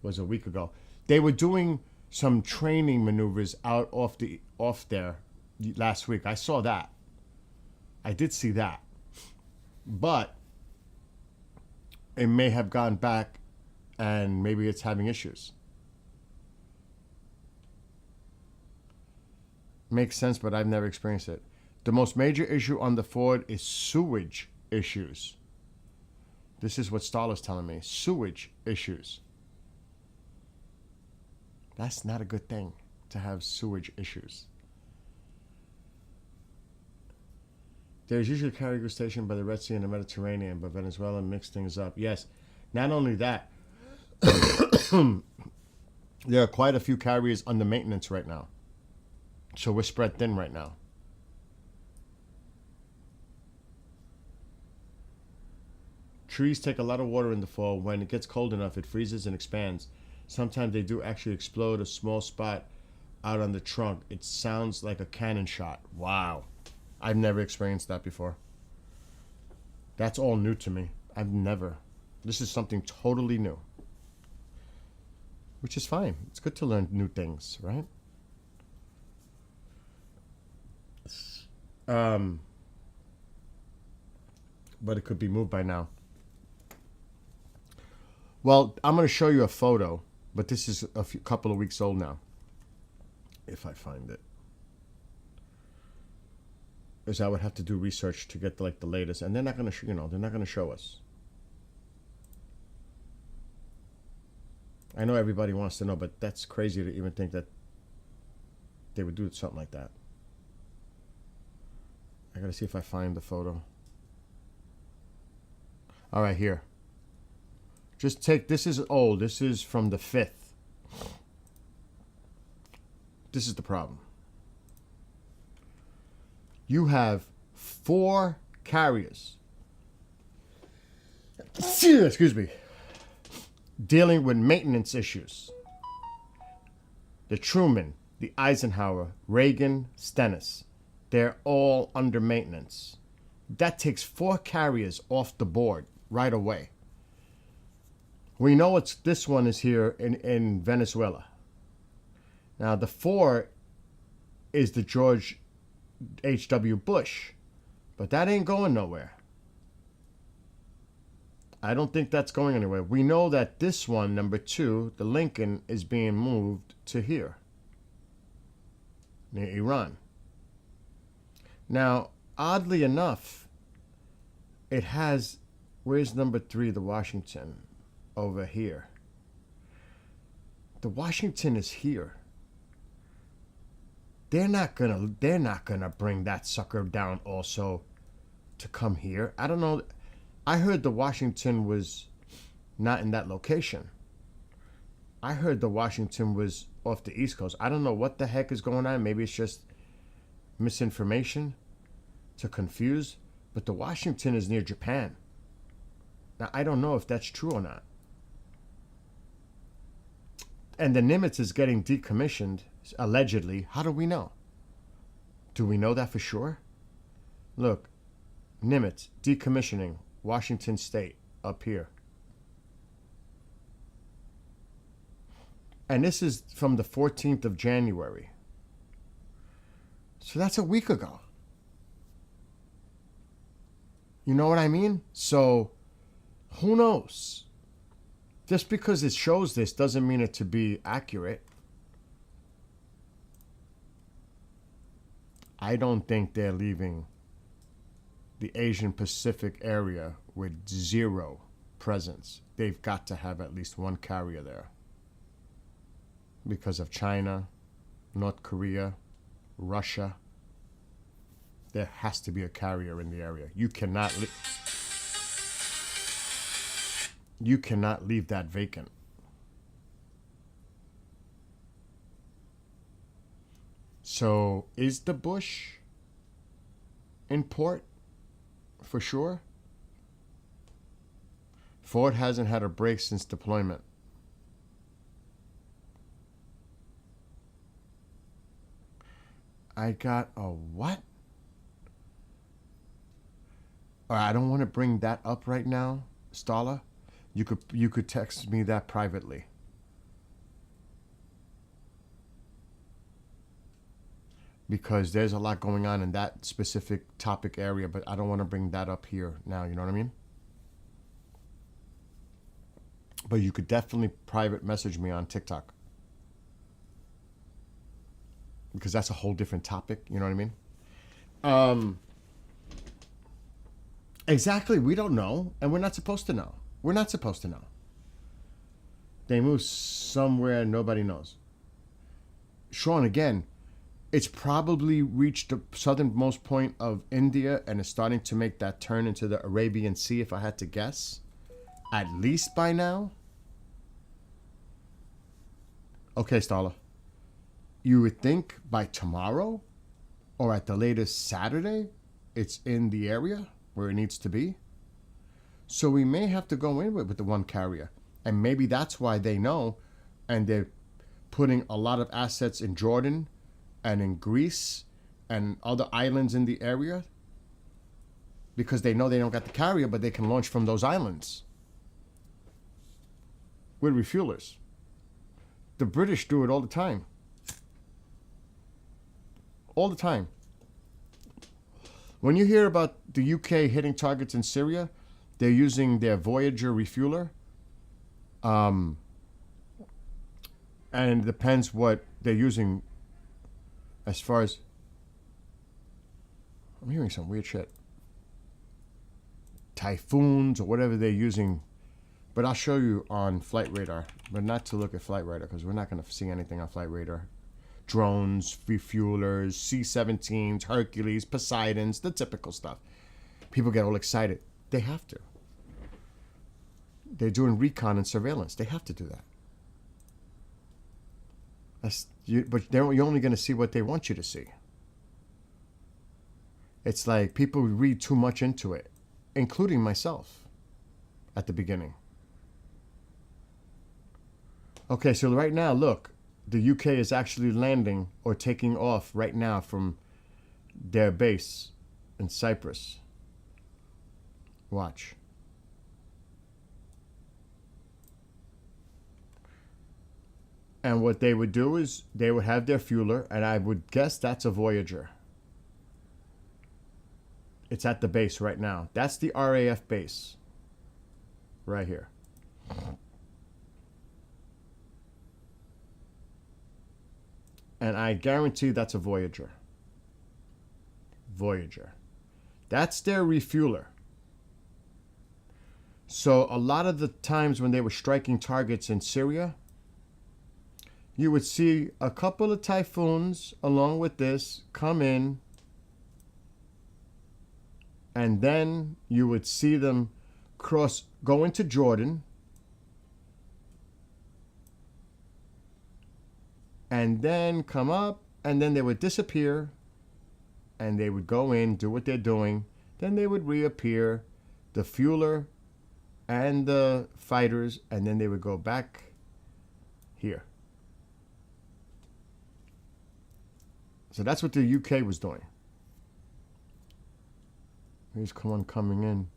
was a week ago. They were doing some training maneuvers out off there last week. I saw that. I did see that. But it may have gone back and maybe it's having issues. Makes sense, but I've never experienced it. The most major issue on the Ford is sewage issues. This is what Starla's telling me. Sewage issues. That's not a good thing, to have sewage issues. There's usually a cargo station by the Red Sea and the Mediterranean, but Venezuela mixed things up. Yes, not only that, there are quite a few carriers under maintenance right now. So we're spread thin right now. Trees take a lot of water in the fall. When it gets cold enough, it freezes and expands. Sometimes they do actually explode a small spot out on the trunk. It sounds like a cannon shot. Wow. I've never experienced that before. That's all new to me. This is something totally new. Which is fine. It's good to learn new things, right? But it could be moved by now. Well, I'm going to show you a photo, but this is couple of weeks old now. If I find it. Because I would have to do research to get the latest, and they're not going to, they're not going to show us. I know everybody wants to know, but that's crazy to even think that they would do something like that. I got to see if I find the photo. All right, here. Just take, this is old. This is from the 5th. This is the problem. You have 4 carriers. Excuse me. Dealing with maintenance issues. The Truman, the Eisenhower, Reagan, Stennis. They're all under maintenance. That takes 4 carriers off the board right away. We know this one is here in Venezuela. Now, the 4 is the George H.W. Bush, but that ain't going nowhere. I don't think that's going anywhere. We know that this one, number 2, the Lincoln, is being moved to here, near Iran. Now, oddly enough, it has, where's number 3, the Washington? Over here. The Washington is here. They're not gonna bring that sucker down also to come here. I don't know. I heard the Washington was not in that location. I heard the Washington was off the East Coast. I don't know what the heck is going on. Maybe it's just misinformation to confuse. But the Washington is near Japan. Now, I don't know if that's true or not. And the Nimitz is getting decommissioned, allegedly. How do we know? Do we know that for sure? Look, Nimitz, decommissioning, Washington State, up here. And this is from the 14th of January. So that's a week ago. You know what I mean? So, who knows? Just because it shows this doesn't mean it to be accurate. I don't think they're leaving the Asian Pacific area with zero presence. They've got to have at least one carrier there. Because of China, North Korea, Russia. There has to be a carrier in the area. You cannot leave that vacant. So, is the Bush in port? For sure? Ford hasn't had a break since deployment. I got a what? All right, I don't want to bring that up right now, Stala. You could text me that privately. Because there's a lot going on in that specific topic area, but I don't want to bring that up here now, you know what I mean? But you could definitely private message me on TikTok. Because that's a whole different topic, you know what I mean? Exactly, we don't know, and we're not supposed to know. We're not supposed to know. They move somewhere nobody knows. Sean, again, it's probably reached the southernmost point of India and is starting to make that turn into the Arabian Sea, if I had to guess. At least by now. Okay, Stala. You would think by tomorrow, or at the latest Saturday, it's in the area where it needs to be. So we may have to go in with the one carrier. And maybe that's why they know, and they're putting a lot of assets in Jordan and in Greece and other islands in the area, because they know they don't got the carrier, but they can launch from those islands with refuelers. The British do it all the time. All the time. When you hear about the UK hitting targets in Syria, they're using their Voyager refueler. And it depends what they're using as far as... I'm hearing some weird shit. Typhoons or whatever they're using. But I'll show you on Flight Radar. But not to look at Flight Radar, because we're not going to see anything on Flight Radar. Drones, refuelers, C-17s, Hercules, Poseidons, the typical stuff. People get all excited. They have to. They're doing recon and surveillance. They have to do that. But you're only going to see what they want you to see. It's like people read too much into it, including myself at the beginning. Okay, so right now, look. The UK is actually landing or taking off right now from their base in Cyprus. Watch. And what they would do is they would have their fueler, and I would guess that's a Voyager. It's at the base right now. That's the RAF base. Right here. And I guarantee that's a Voyager. Voyager. That's their refueler. So a lot of the times when they were striking targets in Syria, you would see a couple of typhoons along with this come in, and then you would see them go into Jordan, and then come up, and then they would disappear, and they would go in, do what they're doing, then they would reappear, the fueler and the fighters, and then they would go back here. So that's what the UK was doing. Here's one coming in.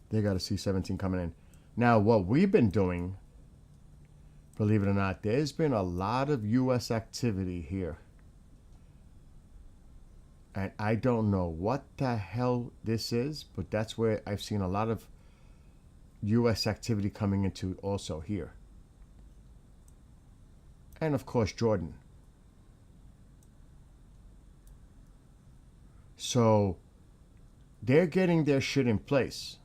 They got a C-17 coming in. Now, what we've been doing, believe it or not, there's been a lot of U.S. activity here. And I don't know what the hell this is, but that's where I've seen a lot of U.S. activity coming into also here. And of course, Jordan. So they're getting their shit in place.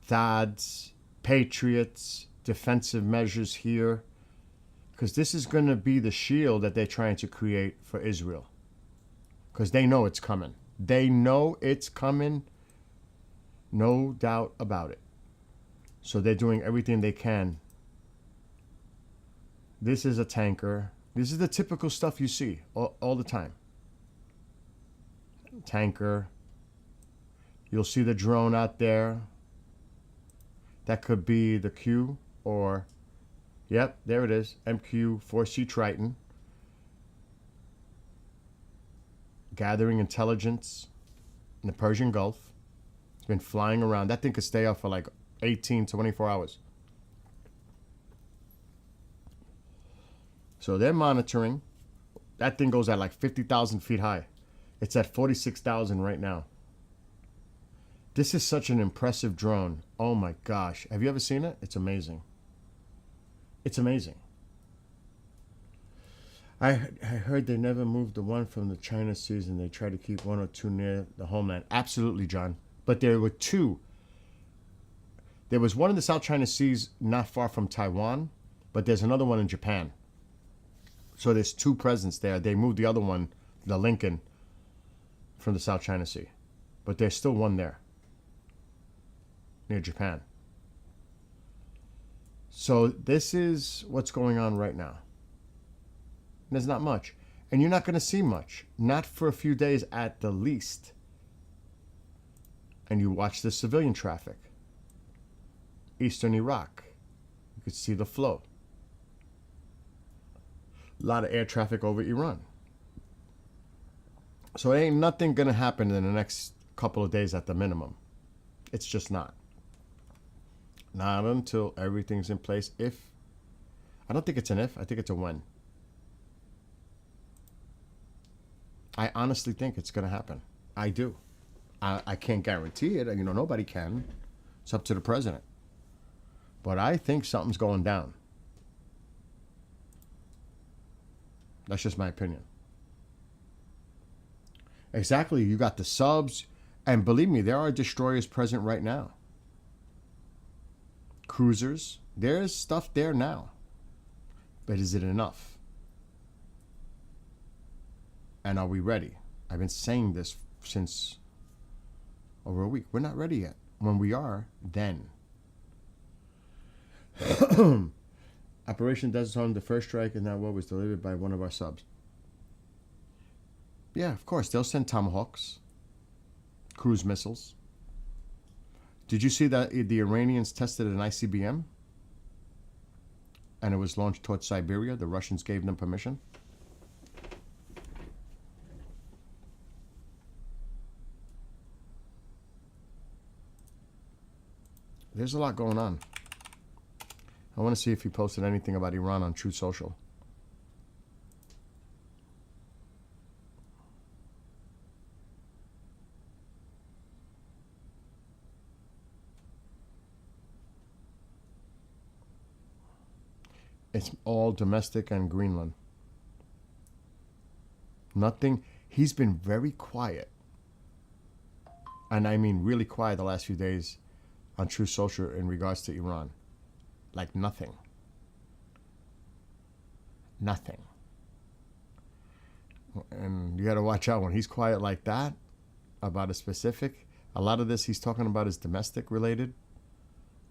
THAADs, Patriots, defensive measures here. Because this is going to be the shield that they're trying to create for Israel. Because they know it's coming. They know it's coming. No doubt about it. So they're doing everything they can. This is a tanker. This is the typical stuff you see all the time. Tanker. You'll see the drone out there. That could be the Q or, yep, there it is. MQ-4C Triton. Gathering intelligence in the Persian Gulf. It's been flying around. That thing could stay up for like 18 to 24 hours. So they're monitoring. That thing goes at like 50,000 feet high. It's at 46,000 right now. This is such an impressive drone. Oh my gosh. Have you ever seen it? It's amazing. It's amazing. I heard they never moved the one from the China Seas, and they try to keep one or two near the homeland. Absolutely, John. But there were two. There was one in the South China Seas not far from Taiwan, but there's another one in Japan. So there's two presents there. They moved the other one, the Lincoln, from the South China Sea. But there's still one there, near Japan. So this is what's going on right now. There's not much. And you're not going to see much. Not for a few days at the least. And you watch the civilian traffic. Eastern Iraq. You could see the flow. A lot of air traffic over Iran. So ain't nothing going to happen in the next couple of days at the minimum. It's just not. Not until everything's in place. I don't think it's an if. I think it's a when. I honestly think it's going to happen. I do. I can't guarantee it. You know, nobody can. It's up to the president. But I think something's going down. That's just my opinion. Exactly. You got the subs. And believe me, there are destroyers present right now. Cruisers. There's stuff there now. But is it enough? And are we ready? I've been saying this since over a week. We're not ready yet. When we are, then. Operation Desert Storm, the first strike in that war was delivered by one of our subs. Yeah, of course. They'll send Tomahawks, cruise missiles. Did you see that the Iranians tested an ICBM? And it was launched towards Siberia. The Russians gave them permission. There's a lot going on. I want to see if he posted anything about Iran on Truth Social. It's all domestic and Greenland. Nothing. He's been very quiet. And I mean really quiet the last few days on Truth Social in regards to Iran. like nothing. Nothing. And you got to watch out when he's quiet like that about a specific. A lot of this he's talking about is domestic related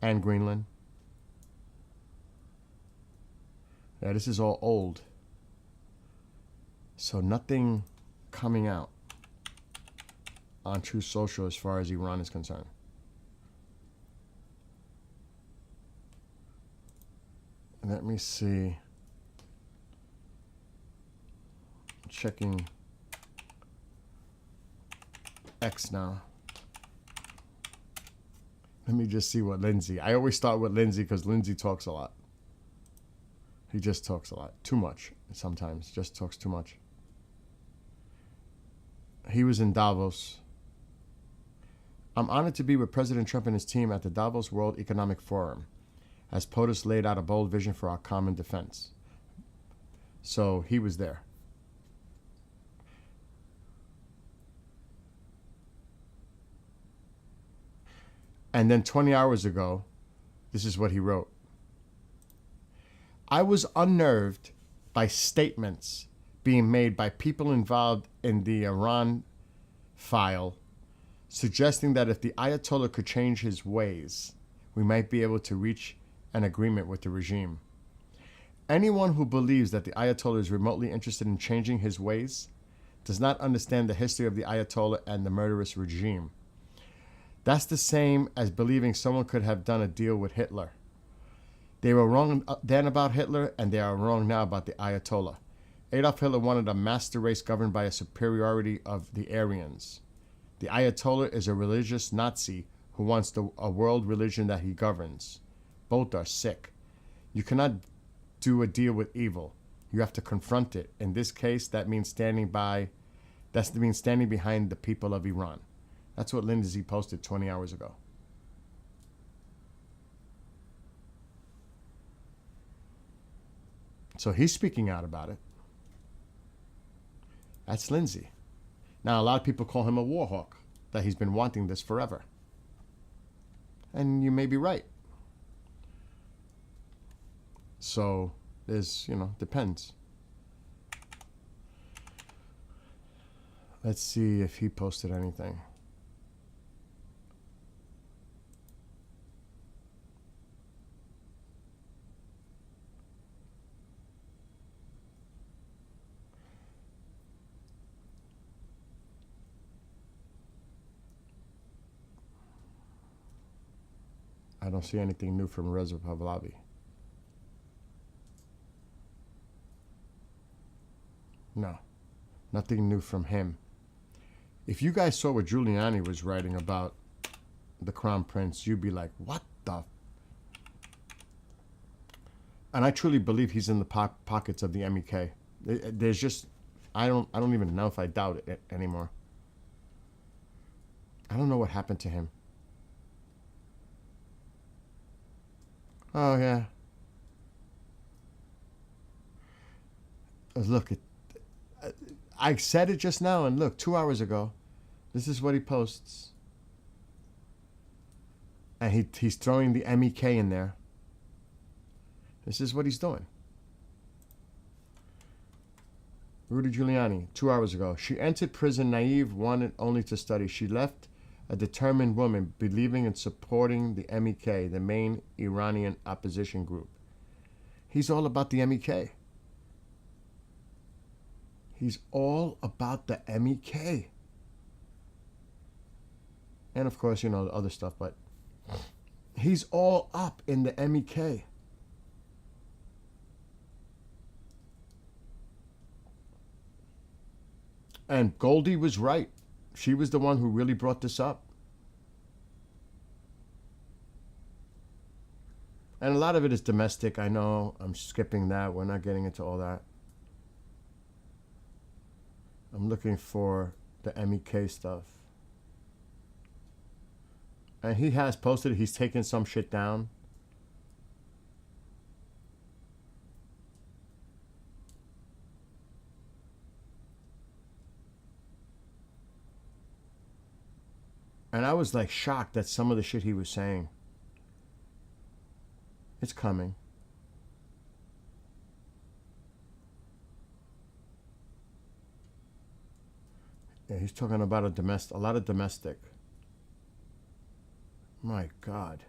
and Greenland. Yeah, this is all old. So nothing coming out on Truth Social as far as Iran is concerned. Let me see. Checking X now. Let me just see what Lindsay. I always start with Lindsay because Lindsay talks a lot. He just talks a lot. Too much sometimes. Just talks too much. He was in Davos. I'm honored to be with President Trump and his team at the Davos World Economic Forum, as POTUS laid out a bold vision for our common defense. So he was there. And then 20 hours ago, this is what he wrote. I was unnerved by statements being made by people involved in the Iran file, suggesting that if the Ayatollah could change his ways, we might be able to reach an agreement with the regime. Anyone who believes that the Ayatollah is remotely interested in changing his ways does not understand the history of the Ayatollah and the murderous regime. That's the same as believing someone could have done a deal with Hitler. They were wrong then about Hitler, and they are wrong now about the Ayatollah. Adolf Hitler wanted a master race governed by a superiority of the Aryans. The Ayatollah is a religious Nazi who wants a world religion that he governs. Both are sick. You cannot do a deal with evil. You have to confront it. In this case, that means standing behind the people of Iran. That's what Lindsay posted 20 hours ago. So he's speaking out about it. That's Lindsay. Now, a lot of people call him a war hawk, that he's been wanting this forever. And you may be right. So, there's, depends. Let's see if he posted anything. I don't see anything new from Reza Pahlavi. No, nothing new from him. If you guys saw what Giuliani was writing about the Crown Prince, you'd be like, what the? And I truly believe he's in the pockets of the MEK. There's just, I don't even know if I doubt it anymore. I don't know what happened to him. Oh, yeah. Look, I said it just now, and look, 2 hours ago, this is what he posts. And he's throwing the MEK in there. This is what he's doing. Rudy Giuliani, 2 hours ago. She entered prison naive, wanted only to study. She left a determined woman believing and supporting the MEK, the main Iranian opposition group. He's all about the MEK. He's all about the MEK. And of course, the other stuff, but he's all up in the MEK. And Goldie was right. She was the one who really brought this up. And a lot of it is domestic. I know I'm skipping that. We're not getting into all that. I'm looking for the MEK stuff. And he has posted, he's taken some shit down. And I was like shocked at some of the shit he was saying. It's coming. Yeah, he's talking about a lot of domestic. My God.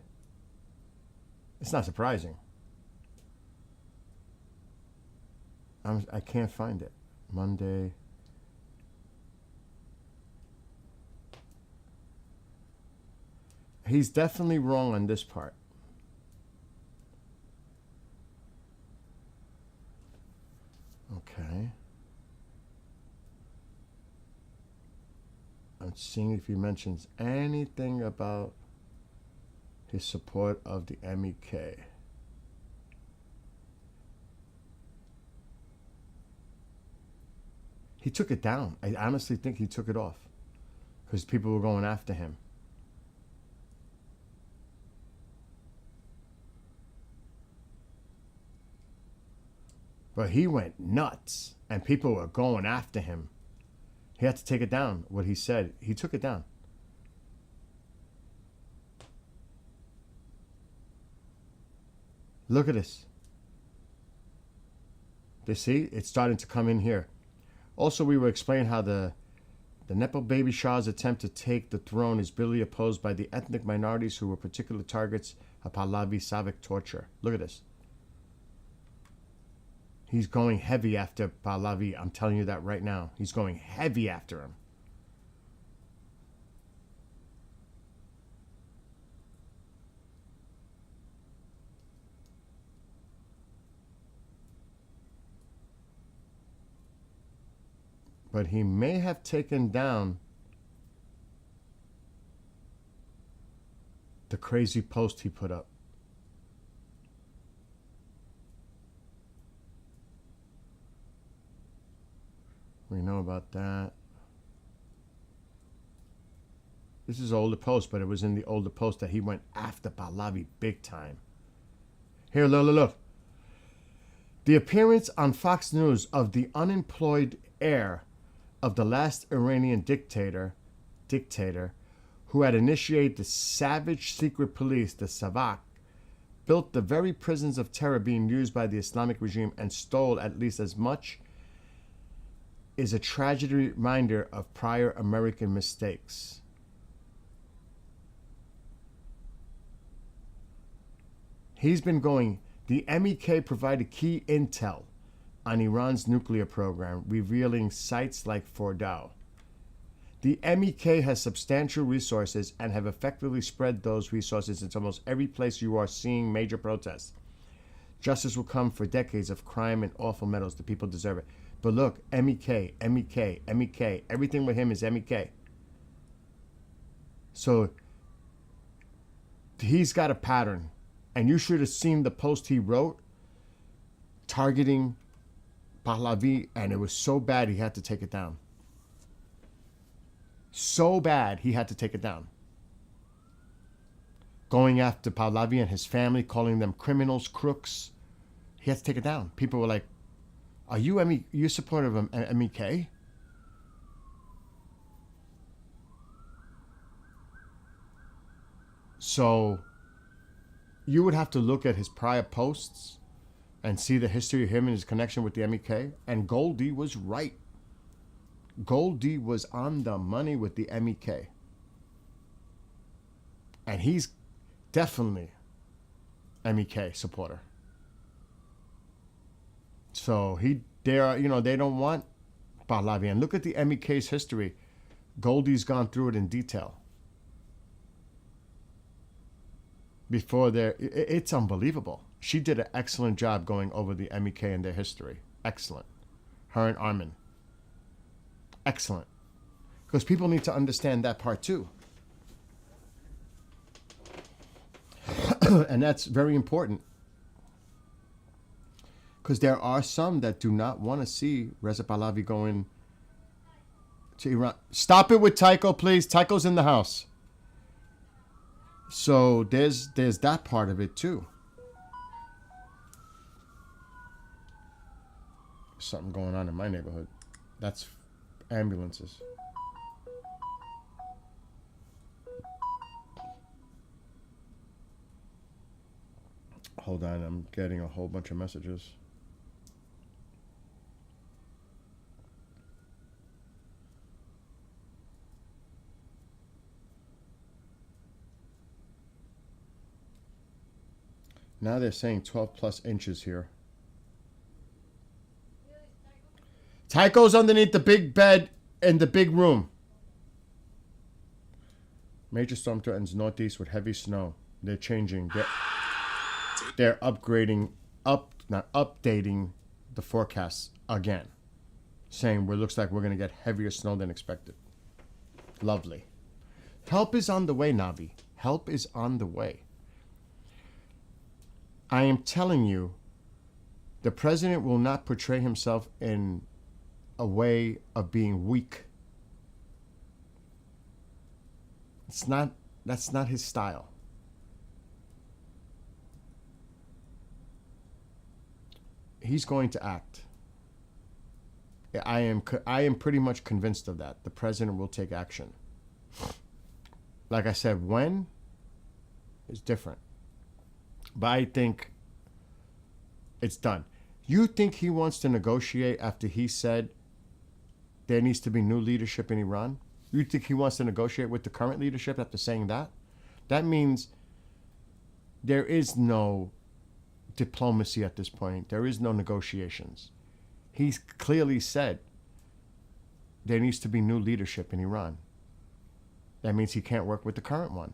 It's not surprising. I can't find it. Monday. He's definitely wrong on this part. Okay. I'm seeing if he mentions anything about his support of the MEK. He took it down. I honestly think he took it off because people were going after him. But he went nuts and people were going after him. He had to take it down. What he said, he took it down. Look at this. You see, it's starting to come in here. Also, we will explain how the Nepo Baby Shah's attempt to take the throne is bitterly opposed by the ethnic minorities who were particular targets of Pahlavi Savik torture. Look at this. He's going heavy after Pahlavi. I'm telling you that right now. He's going heavy after him. But he may have taken down the crazy post he put up. We know about that. This is older post, but it was in the older post that he went after Pahlavi big time. Here, look. The appearance on Fox News of the unemployed heir of the last Iranian dictator who had initiated the savage secret police, the Savak, built the very prisons of terror being used by the Islamic regime and stole at least as much, is a tragic reminder of prior American mistakes. He's been going, the MEK provided key intel on Iran's nuclear program, revealing sites like Fordow. The MEK has substantial resources and have effectively spread those resources into almost every place you are seeing major protests. Justice will come for decades of crime and awful medals. The people deserve it. But look, MEK, everything with him is MEK. So he's got a pattern. And you should have seen the post he wrote targeting Pahlavi, and it was so bad he had to take it down. So bad he had to take it down. Going after Pahlavi and his family, calling them criminals, crooks. He had to take it down. People were like, are you supportive of MEK? So you would have to look at his prior posts and see the history of him and his connection with the MEK. And Goldie was right. Goldie was on the money with the MEK. And he's definitely MEK supporter. So they don't want Pahlavi. And look at the MEK's history. Goldie's gone through it in detail. It's unbelievable. She did an excellent job going over the MEK and their history. Excellent. Her and Armin. Excellent. Because people need to understand that part too. And that's very important. Because there are some that do not want to see Reza Pahlavi going to Iran. Stop it with Tycho, please. Tycho's in the house. So there's that part of it too. Something going on in my neighborhood. That's ambulances. Hold on, I'm getting a whole bunch of messages. Now they're saying 12 plus inches here. Tycho's underneath the big bed in the big room. Major storm threatens northeast with heavy snow. They're changing. They're upgrading, not updating the forecast again. Saying it looks like we're going to get heavier snow than expected. Lovely. Help is on the way, Navi. Help is on the way. I am telling you, the president will not portray himself in a way of being weak. That's not his style. He's going to act. I am pretty much convinced of that. The president will take action. Like I said, when is different. But I think it's done. You think he wants to negotiate after he said there needs to be new leadership in Iran? You think he wants to negotiate with the current leadership after saying that? That means there is no diplomacy at this point. There is no negotiations. He's clearly said there needs to be new leadership in Iran. That means he can't work with the current one.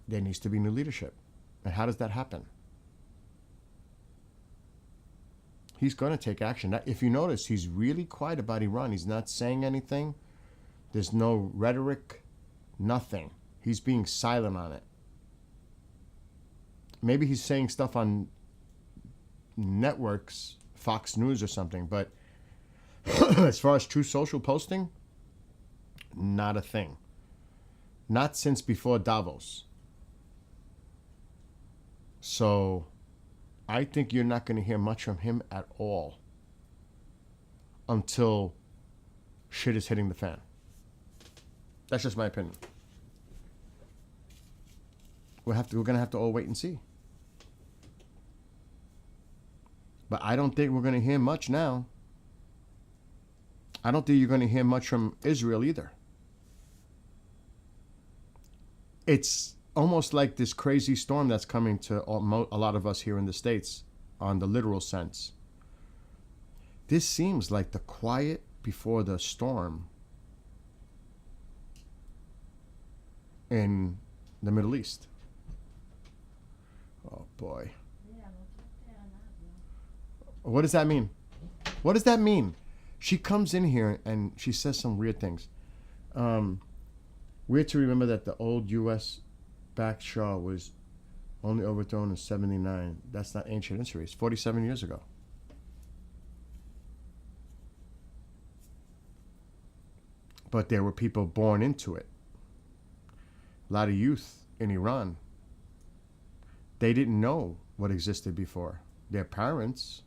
There needs to be new leadership. And how does that happen? He's going to take action. If you notice, he's really quiet about Iran. He's not saying anything. There's no rhetoric, nothing. He's being silent on it. Maybe he's saying stuff on networks, Fox News or something, but as far as true social posting, not a thing. Not since before Davos. So I think you're not going to hear much from him at all until shit is hitting the fan. That's just my opinion. We're going to have to all wait and see. But I don't think we're going to hear much now. I don't think you're going to hear much from Israel either. It's almost like this crazy storm that's coming to a lot of us here in the States on the literal sense. This seems like the quiet before the storm in the Middle East. Oh boy. What does that mean? What does that mean? She comes in here and she says some weird things. Weird to remember that the old U.S. backed Shah was only overthrown in 79. That's not ancient history. It's 47 years ago. But there were people born into it. A lot of youth in Iran. They didn't know what existed before. Their parents,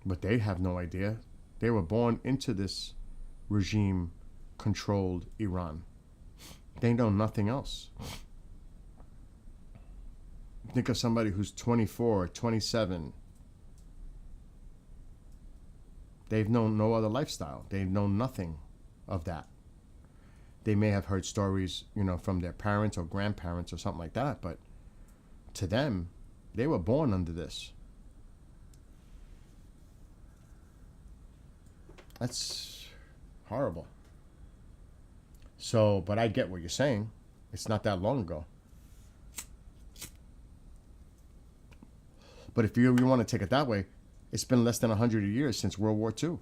but they have no idea. They were born into this regime-controlled Iran. They know nothing else. Think of somebody who's 24, 27. They've known no other lifestyle. They've known nothing of that. They may have heard stories, from their parents or grandparents or something like that, but to them, they were born under this. That's horrible. So, but I get what you're saying. It's not that long ago. But if you want to take it that way, it's been less than 100 years since World War II.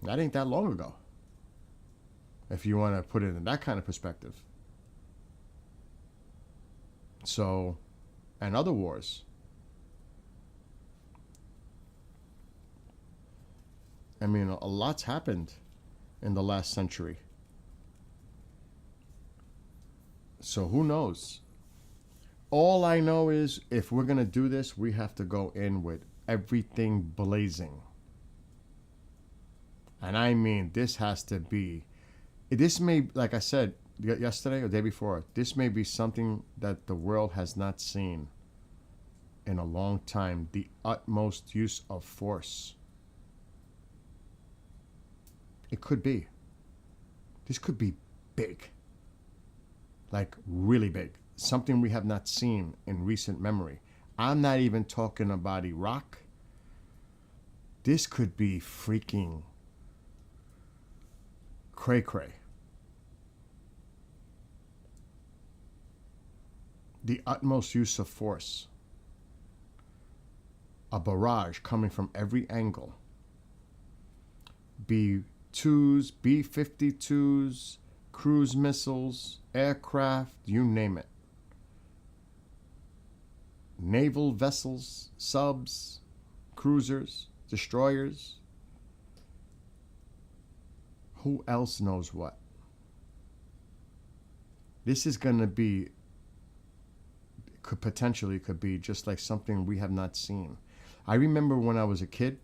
That ain't that long ago. If you want to put it in that kind of perspective. So, and other wars. I mean, a lot's happened in the last century. So who knows? All I know is if we're going to do this, we have to go in with everything blazing. And I mean, this has to be, this may, like I said, yesterday or the day before. This may be something that the world has not seen in a long time. The utmost use of force. It could be. This could be big. Like really big. Something we have not seen in recent memory. I'm not even talking about Iraq. This could be freaking cray-cray. The utmost use of force. A barrage coming from every angle. B-2s, B-52s, cruise missiles, aircraft, you name it. Naval vessels, subs, cruisers, destroyers. Who else knows what? This is going to be, could be just like something we have not seen. I remember when I was a kid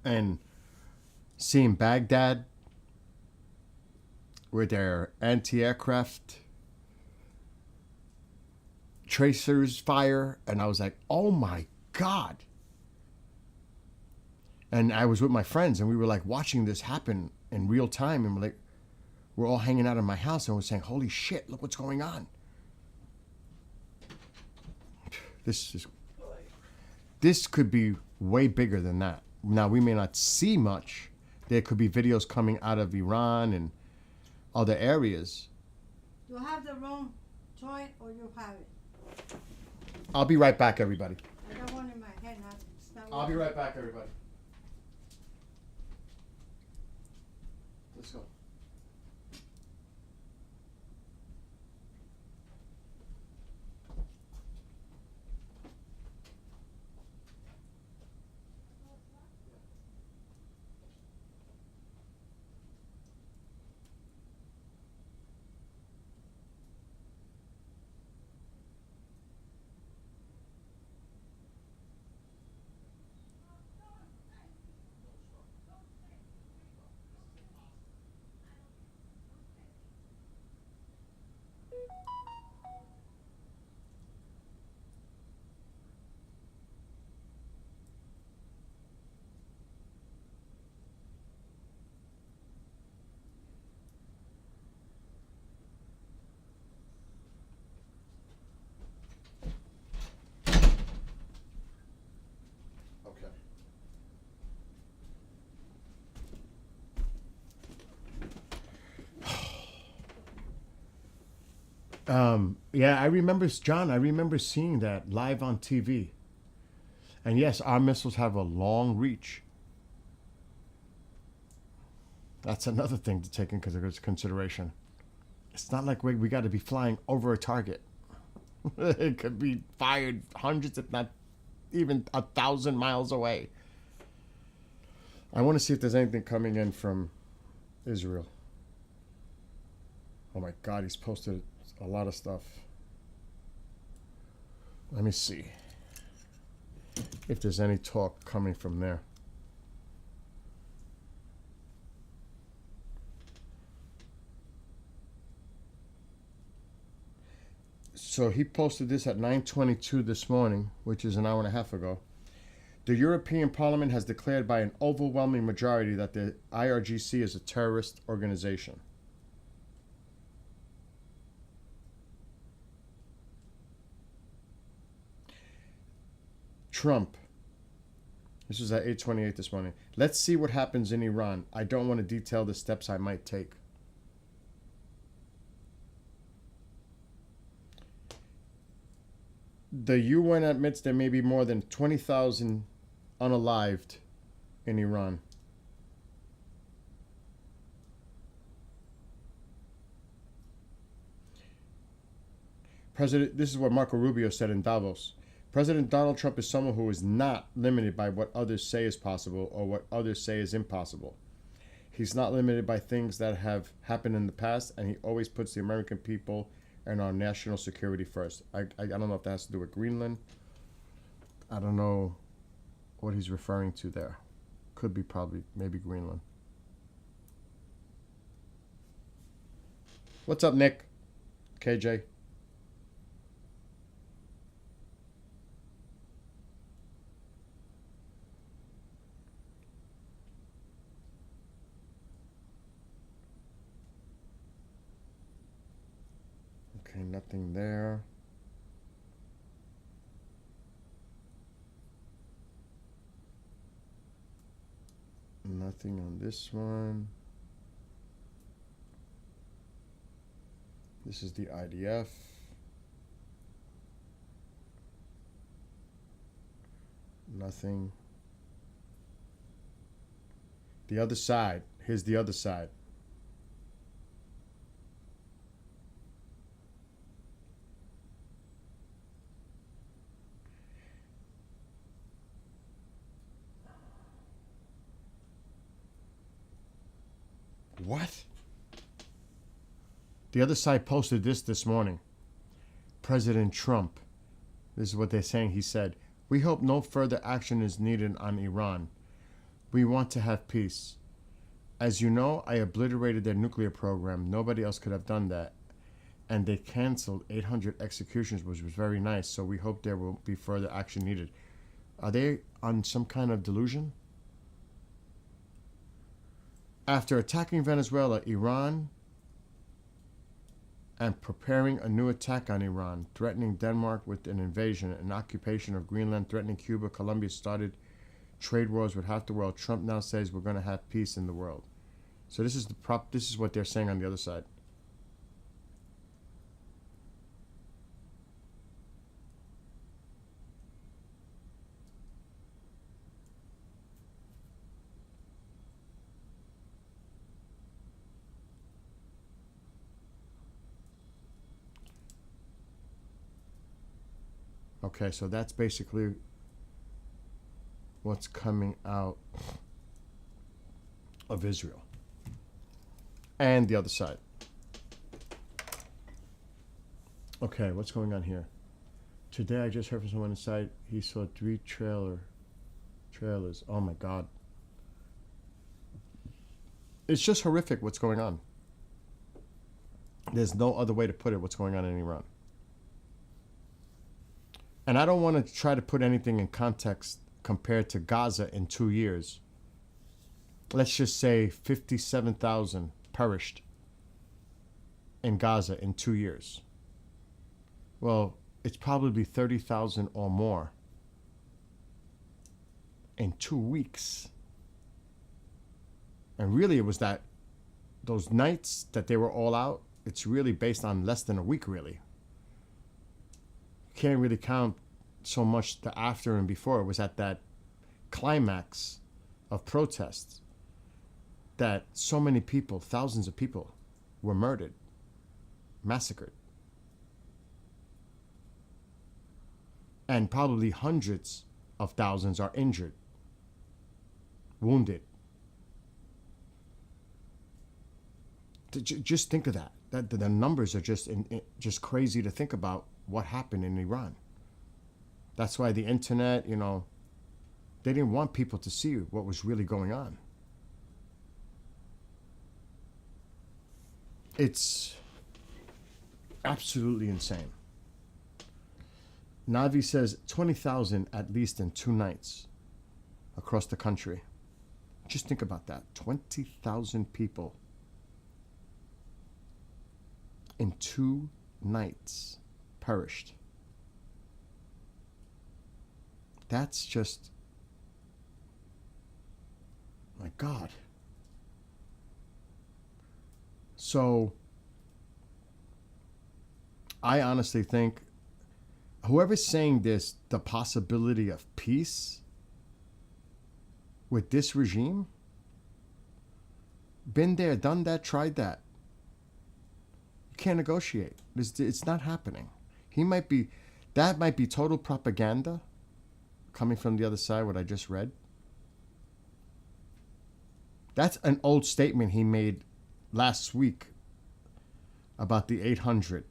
and seeing Baghdad with their anti-aircraft tracers fire, and I was like, oh my God. And I was with my friends, and we were like watching this happen in real time, and we're all hanging out in my house, and we're saying, holy shit, look what's going on. This could be way bigger than that. Now, we may not see much. There could be videos coming out of Iran and other areas. You have the wrong joint or you have it. I'll be right back, everybody. I got one in my head now. It's not I'll be working. right back, everybody. Let's go. Okay. Yeah, I remember, John, I remember seeing that live on TV. And yes, our missiles have a long reach. That's another thing to take into consideration. It's not like we got to be flying over a target. It could be fired hundreds, if not even 1,000 miles away. I want to see if there's anything coming in from Israel. Oh my God, he's posted a lot of stuff. Let me see if there's any talk coming from there. So he posted this at 9:22 this morning, which is an hour and a half ago. The European Parliament has declared by an overwhelming majority that the IRGC is a terrorist organization. Trump. This was at 8:28 this morning. Let's see what happens in Iran. I don't want to detail the steps I might take. The UN admits there may be more than 20,000 unalived in Iran. This is what Marco Rubio said in Davos. President Donald Trump is someone who is not limited by what others say is possible or what others say is impossible. He's not limited by things that have happened in the past, and he always puts the American people and our national security first. I don't know if that has to do with Greenland. I don't know what he's referring to there. Could be maybe Greenland. What's up, Nick? KJ? Okay, nothing there. Nothing on this one. This is the IDF. Nothing. The other side. Here's the other side. What? The other side posted this morning. President Trump. This is what they're saying. He said, "We hope no further action is needed on Iran. We want to have peace. As you know, I obliterated their nuclear program. Nobody else could have done that. And they canceled 800 executions, which was very nice. So we hope there will be further action needed." Are they on some kind of delusion? After attacking Venezuela, Iran, and preparing a new attack on Iran, threatening Denmark with an invasion, an occupation of Greenland, threatening Cuba, Colombia started trade wars with half the world. Trump now says we're going to have peace in the world. So this is this is what they're saying on the other side. Okay, so that's basically what's coming out of Israel and the other side. Okay, what's going on here? Today I just heard from someone inside he saw 3 trailers. Oh my God. It's just horrific what's going on. There's no other way to put it, what's going on in Iran. And I don't want to try to put anything in context compared to Gaza in 2 years. Let's just say 57,000 perished in Gaza in 2 years. Well, it's probably 30,000 or more in 2 weeks. And really it was those nights that they were all out, it's really based on less than a week, really. Can't really count so much the after and before. It was at that climax of protests that so many people, thousands of people, were murdered, massacred. And probably hundreds of thousands are injured, wounded. Just think of that. The numbers are just crazy to think about what happened in Iran. That's why the internet, they didn't want people to see what was really going on. It's absolutely insane. Navi says 20,000 at least in 2 nights across the country. Just think about that. 20,000 people in 2 nights perished. That's just, my God. So, I honestly think whoever's saying this, the possibility of peace with this regime, been there, done that, tried that. You can't negotiate. It's not happening. That might be total propaganda coming from the other side, what I just read. That's an old statement he made last week about the 800.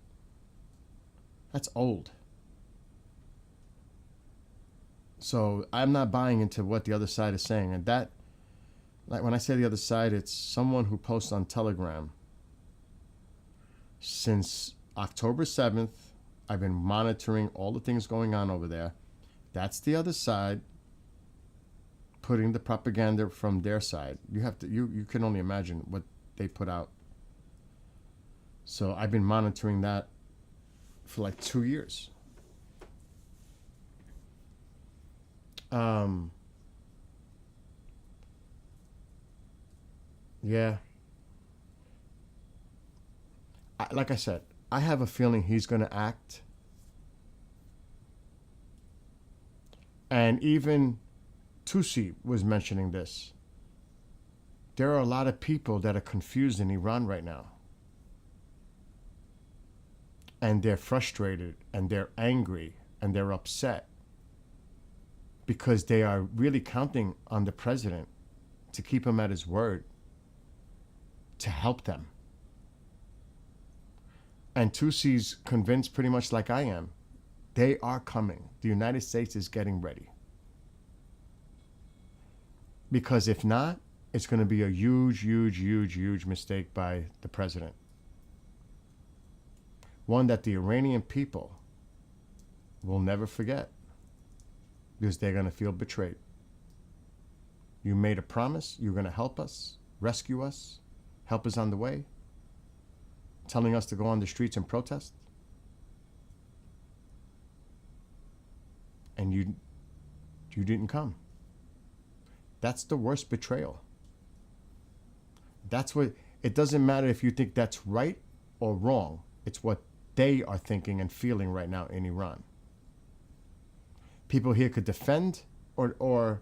That's old. So I'm not buying into what the other side is saying. And that, like when I say the other side, it's someone who posts on Telegram Since October 7th, I've been monitoring all the things going on over there. That's the other side putting the propaganda from their side. You can only imagine what they put out. So I've been monitoring that for like 2 years. Yeah. Like I said, I have a feeling he's going to act. And even Tusi was mentioning this. There are a lot of people that are confused in Iran right now. And they're frustrated and they're angry and they're upset because they are really counting on the president to keep him at his word, to help them. And Tusi's convinced pretty much like I am. They are coming. The United States is getting ready. Because if not, it's going to be a huge mistake by the president. One that the Iranian people will never forget. Because they're going to feel betrayed. You made a promise. You're going to help us, rescue us, help us on the way. Telling us to go on the streets and protest. And you didn't come. That's the worst betrayal. That's what, it doesn't matter if you think that's right or wrong. It's what they are thinking and feeling right now in Iran. People here could defend or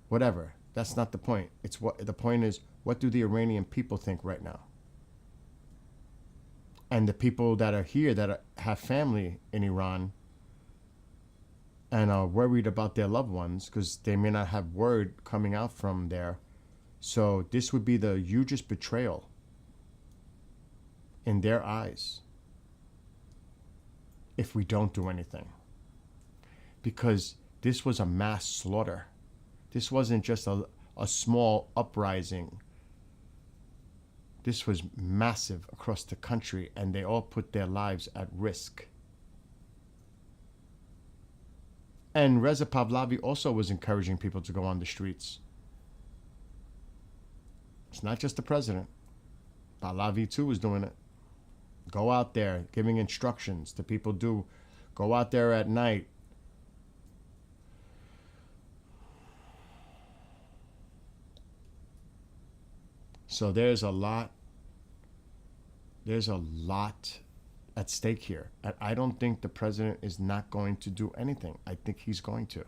whatever. That's not the point. It's what the point is, what do the Iranian people think right now? And the people that are here that have family in Iran and are worried about their loved ones because they may not have word coming out from there. So this would be the hugest betrayal in their eyes if we don't do anything. Because this was a mass slaughter. This wasn't just a small uprising. This was massive across the country, and they all put their lives at risk. And Reza Pahlavi also was encouraging people to go on the streets. It's not just the president. Pahlavi too was doing it. Go out there, giving instructions to people do. Go out there at night. So there's a lot at stake here. And I don't think the president is not going to do anything. I think he's going to.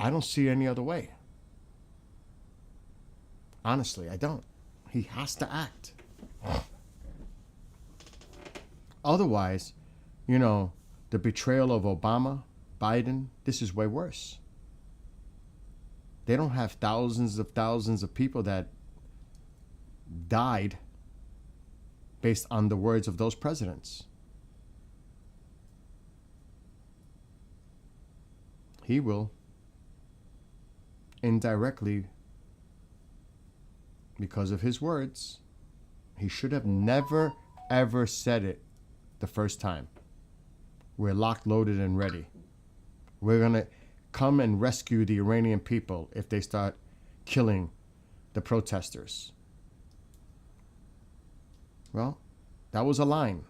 I don't see any other way. Honestly, I don't. He has to act. Otherwise, the betrayal of Obama, Biden, this is way worse. They don't have thousands of people that died based on the words of those presidents. He will indirectly, because of his words. He should have never, ever said it the first time. We're locked, loaded, and ready. We're going to come and rescue the Iranian people if they start killing the protesters. Well, that was a line.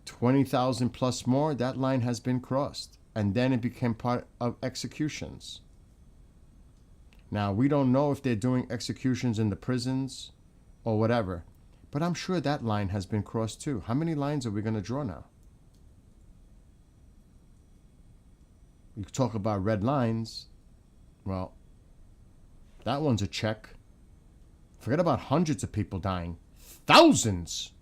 20,000 plus more, that line has been crossed. And then it became part of executions. Now, we don't know if they're doing executions in the prisons or whatever, but I'm sure that line has been crossed too. How many lines are we going to draw now? You talk about red lines. Well, that one's a check. Forget about hundreds of people dying. Thousands!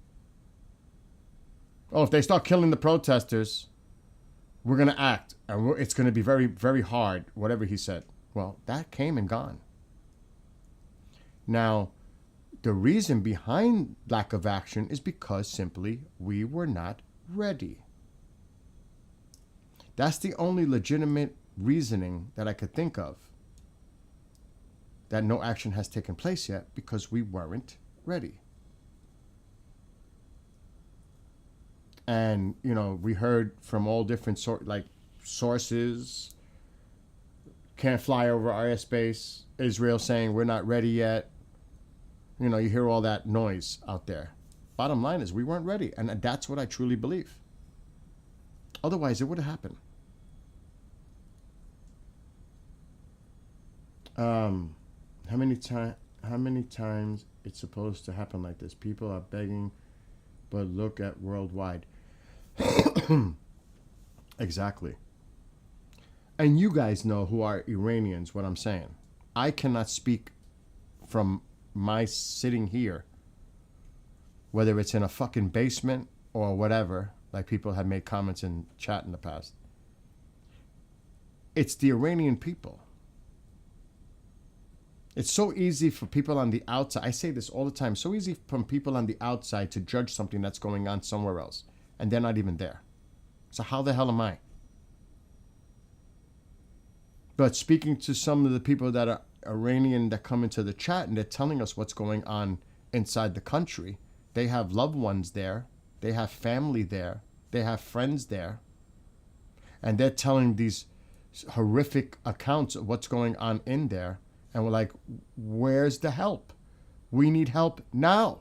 Oh, if they start killing the protesters, we're going to act. And it's going to be very, very hard, whatever he said. Well, that came and gone. Now, the reason behind lack of action is because simply we were not ready. That's the only legitimate reasoning that I could think of. that no action has taken place yet because we weren't ready. And, you know, we heard from all different sources, can't fly over our airspace, Israel saying we're not ready yet. You know, you hear all that noise out there. Bottom line is we weren't ready, and that's what I truly believe. Otherwise, it would have happened. How many times it's supposed to happen like this? People are begging, but look at worldwide. Exactly. And you guys know who are Iranians, what I'm saying. I cannot speak from my sitting here, whether it's in a fucking basement or whatever, like people have made comments in chat in the past. It's the Iranian people. It's so easy for people on the outside. I say this all the time. So easy from people on the outside to judge something that's going on somewhere else. And they're not even there. So how the hell am I? But speaking to some of the people that are Iranian that come into the chat and they're telling us what's going on inside the country. They have loved ones there. They have family there. They have friends there. And they're telling these horrific accounts of what's going on in there. And we're like, where's the help? We need help now.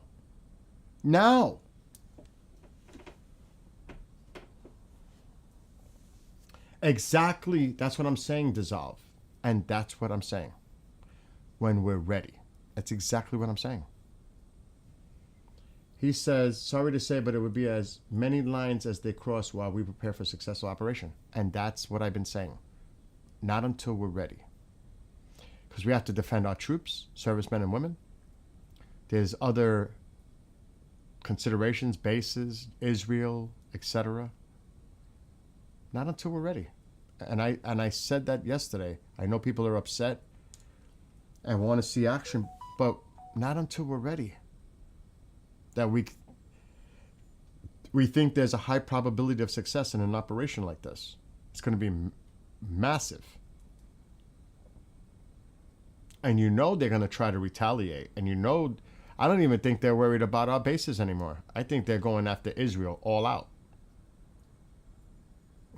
Now. Exactly. That's what I'm saying, Dissolve. And that's what I'm saying. When we're ready. That's exactly what I'm saying. He says, sorry to say, but it would be as many lines as they cross while we prepare for successful operation. And that's what I've been saying. Not until we're ready. Because we have to defend our troops, servicemen and women. There's other considerations, bases, Israel, etc. Not until we're ready. And I said that yesterday. I know people are upset and want to see action, but not until we're ready. That we think there's a high probability of success in an operation like this. It's going to be massive. And you know they're going to try to retaliate. And you know, I don't even think they're worried about our bases anymore. I think they're going after Israel all out.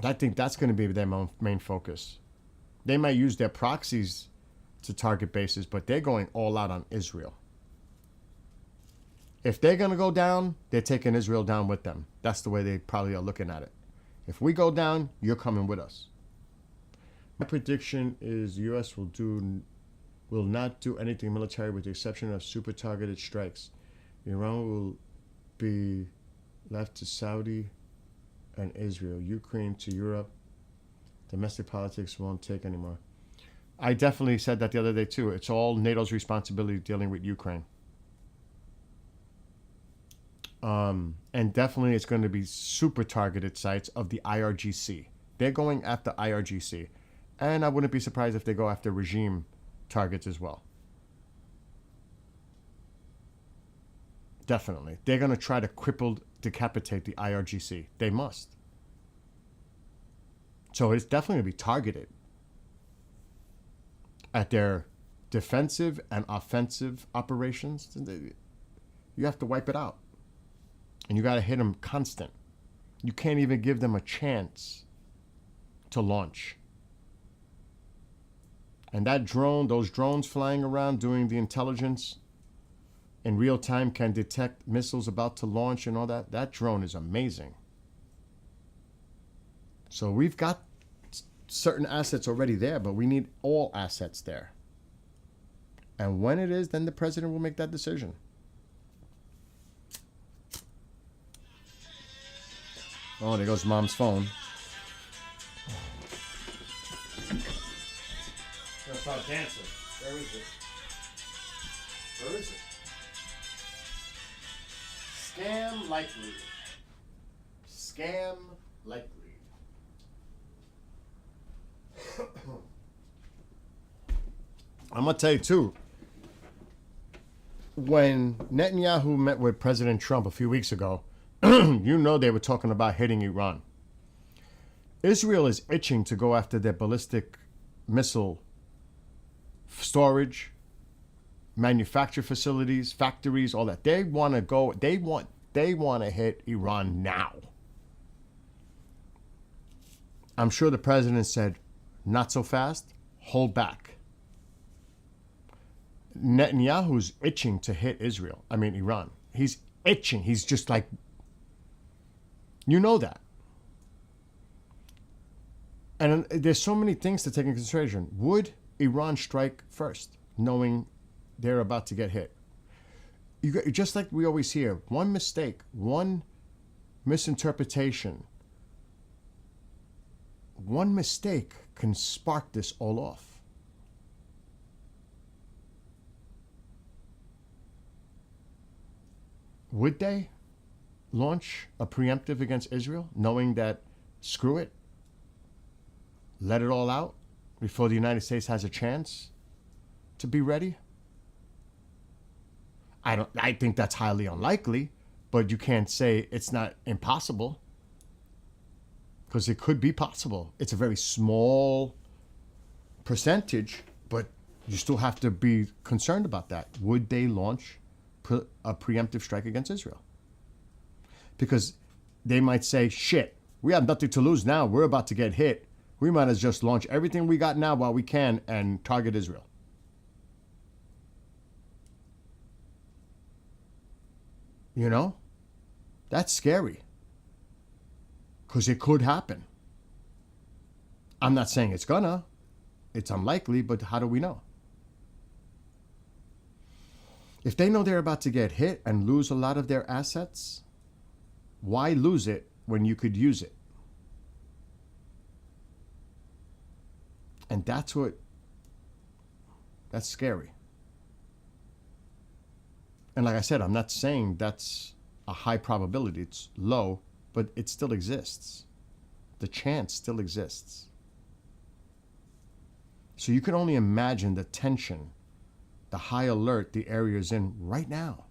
I think that's going to be their main focus. They might use their proxies to target bases, but they're going all out on Israel. If they're going to go down, they're taking Israel down with them. That's the way they probably are looking at it. If we go down, you're coming with us. My prediction is the U.S. will not do anything military with the exception of super targeted strikes. Iran will be left to Saudi and Israel. Ukraine to Europe. Domestic politics won't take anymore. I definitely said that the other day too. It's all NATO's responsibility dealing with Ukraine. And definitely it's going to be super targeted sites of the IRGC. They're going after IRGC. And I wouldn't be surprised if they go after regime targets as well. Definitely. They're going to try to decapitate the IRGC. They must. So it's definitely going to be targeted at their defensive and offensive operations. You have to wipe it out. And you got to hit them constant. You can't even give them a chance to launch. And that drone, those drones flying around doing the intelligence in real time can detect missiles about to launch and all that. That drone is amazing. So we've got certain assets already there, but we need all assets there. And when it is, then the president will make that decision. Oh, there goes mom's phone. Gonna start dancing. Where is it? Where is it? Scam likely. Scam likely. I'm gonna tell you too. When Netanyahu met with President Trump a few weeks ago, you know they were talking about hitting Iran. Israel is itching to go after their ballistic missile storage manufacture facilities, factories, all that. They want to go. They want to hit Iran now. I'm sure the president said, "Not so fast. Hold back." Netanyahu's itching to hit Iran. He's itching. He's just like, you know that. And there's so many things to take into consideration. Would Iran strike first, knowing they're about to get hit? Just like we always hear, one mistake, one misinterpretation, one mistake can spark this all off. Would they launch a preemptive against Israel, knowing that, screw it, let it all out before the United States has a chance to be ready? I think that's highly unlikely, but you can't say it's not impossible, because it could be possible. It's a very small percentage, but you still have to be concerned about that. Would they launch a preemptive strike against Israel? Because they might say, shit, we have nothing to lose now. We're about to get hit. We might as just launch everything we got now while we can and target Israel. You know? That's scary. Because it could happen. I'm not saying it's gonna. It's unlikely, but how do we know? If they know they're about to get hit and lose a lot of their assets, why lose it when you could use it? And that's scary. And like I said, I'm not saying that's a high probability. It's low, but it still exists. The chance still exists. So you can only imagine the tension, the high alert the area is in right now.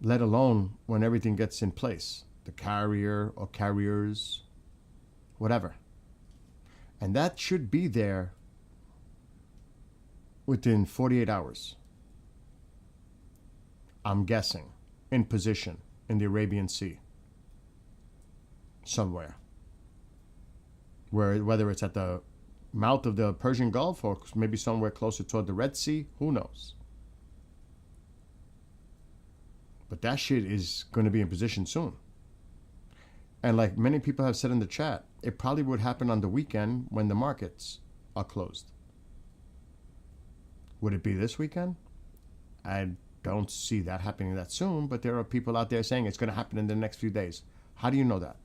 Let alone when everything gets in place, the carrier or carriers, whatever. And that should be there within 48 hours. I'm guessing, in position in the Arabian Sea, somewhere. Whether it's at the mouth of the Persian Gulf or maybe somewhere closer toward the Red Sea, who knows? But that shit is going to be in position soon. And like many people have said in the chat, it probably would happen on the weekend when the markets are closed. Would it be this weekend? I don't see that happening that soon, but there are people out there saying it's going to happen in the next few days. How do you know that?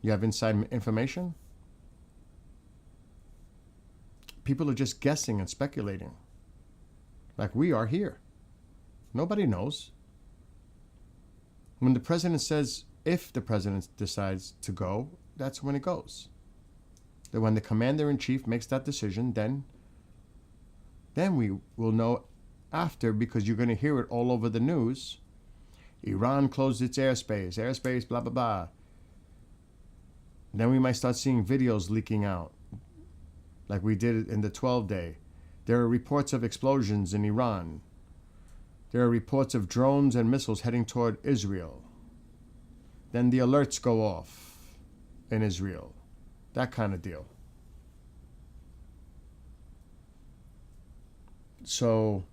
You have inside information? People are just guessing and speculating. Like we are here. Nobody knows. When the president says, if the president decides to go, that's when it goes. That when the commander-in-chief makes that decision, then we will know after, because you're going to hear it all over the news. Iran closed its airspace, blah, blah, blah. Then we might start seeing videos leaking out, like we did in the 12-day. There are reports of explosions in Iran. There are reports of drones and missiles heading toward Israel. Then the alerts go off in Israel. That kind of deal. So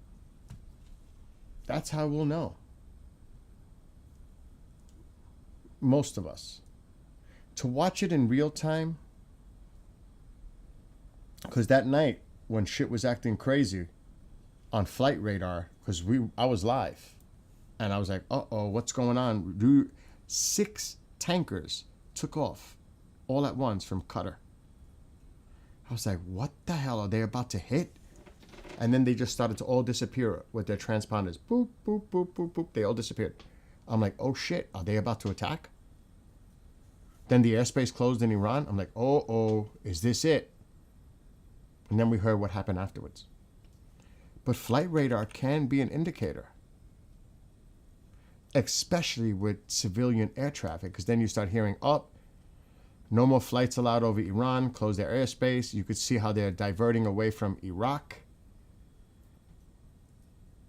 that's how we'll know. Most of us. To watch it in real time, because that night when shit was acting crazy on Flight Radar, because I was live, and I was like, uh-oh, what's going on? 6 tankers took off all at once from Qatar. I was like, what the hell are they about to hit? And then they just started to all disappear with their transponders. Boop, boop, boop, boop, boop. They all disappeared. I'm like, oh shit, are they about to attack? Then the airspace closed in Iran. I'm like, oh, is this it? And then we heard what happened afterwards. But Flight Radar can be an indicator, especially with civilian air traffic, because then you start hearing, No more flights allowed over Iran. Close their airspace. You could see how they're diverting away from Iraq.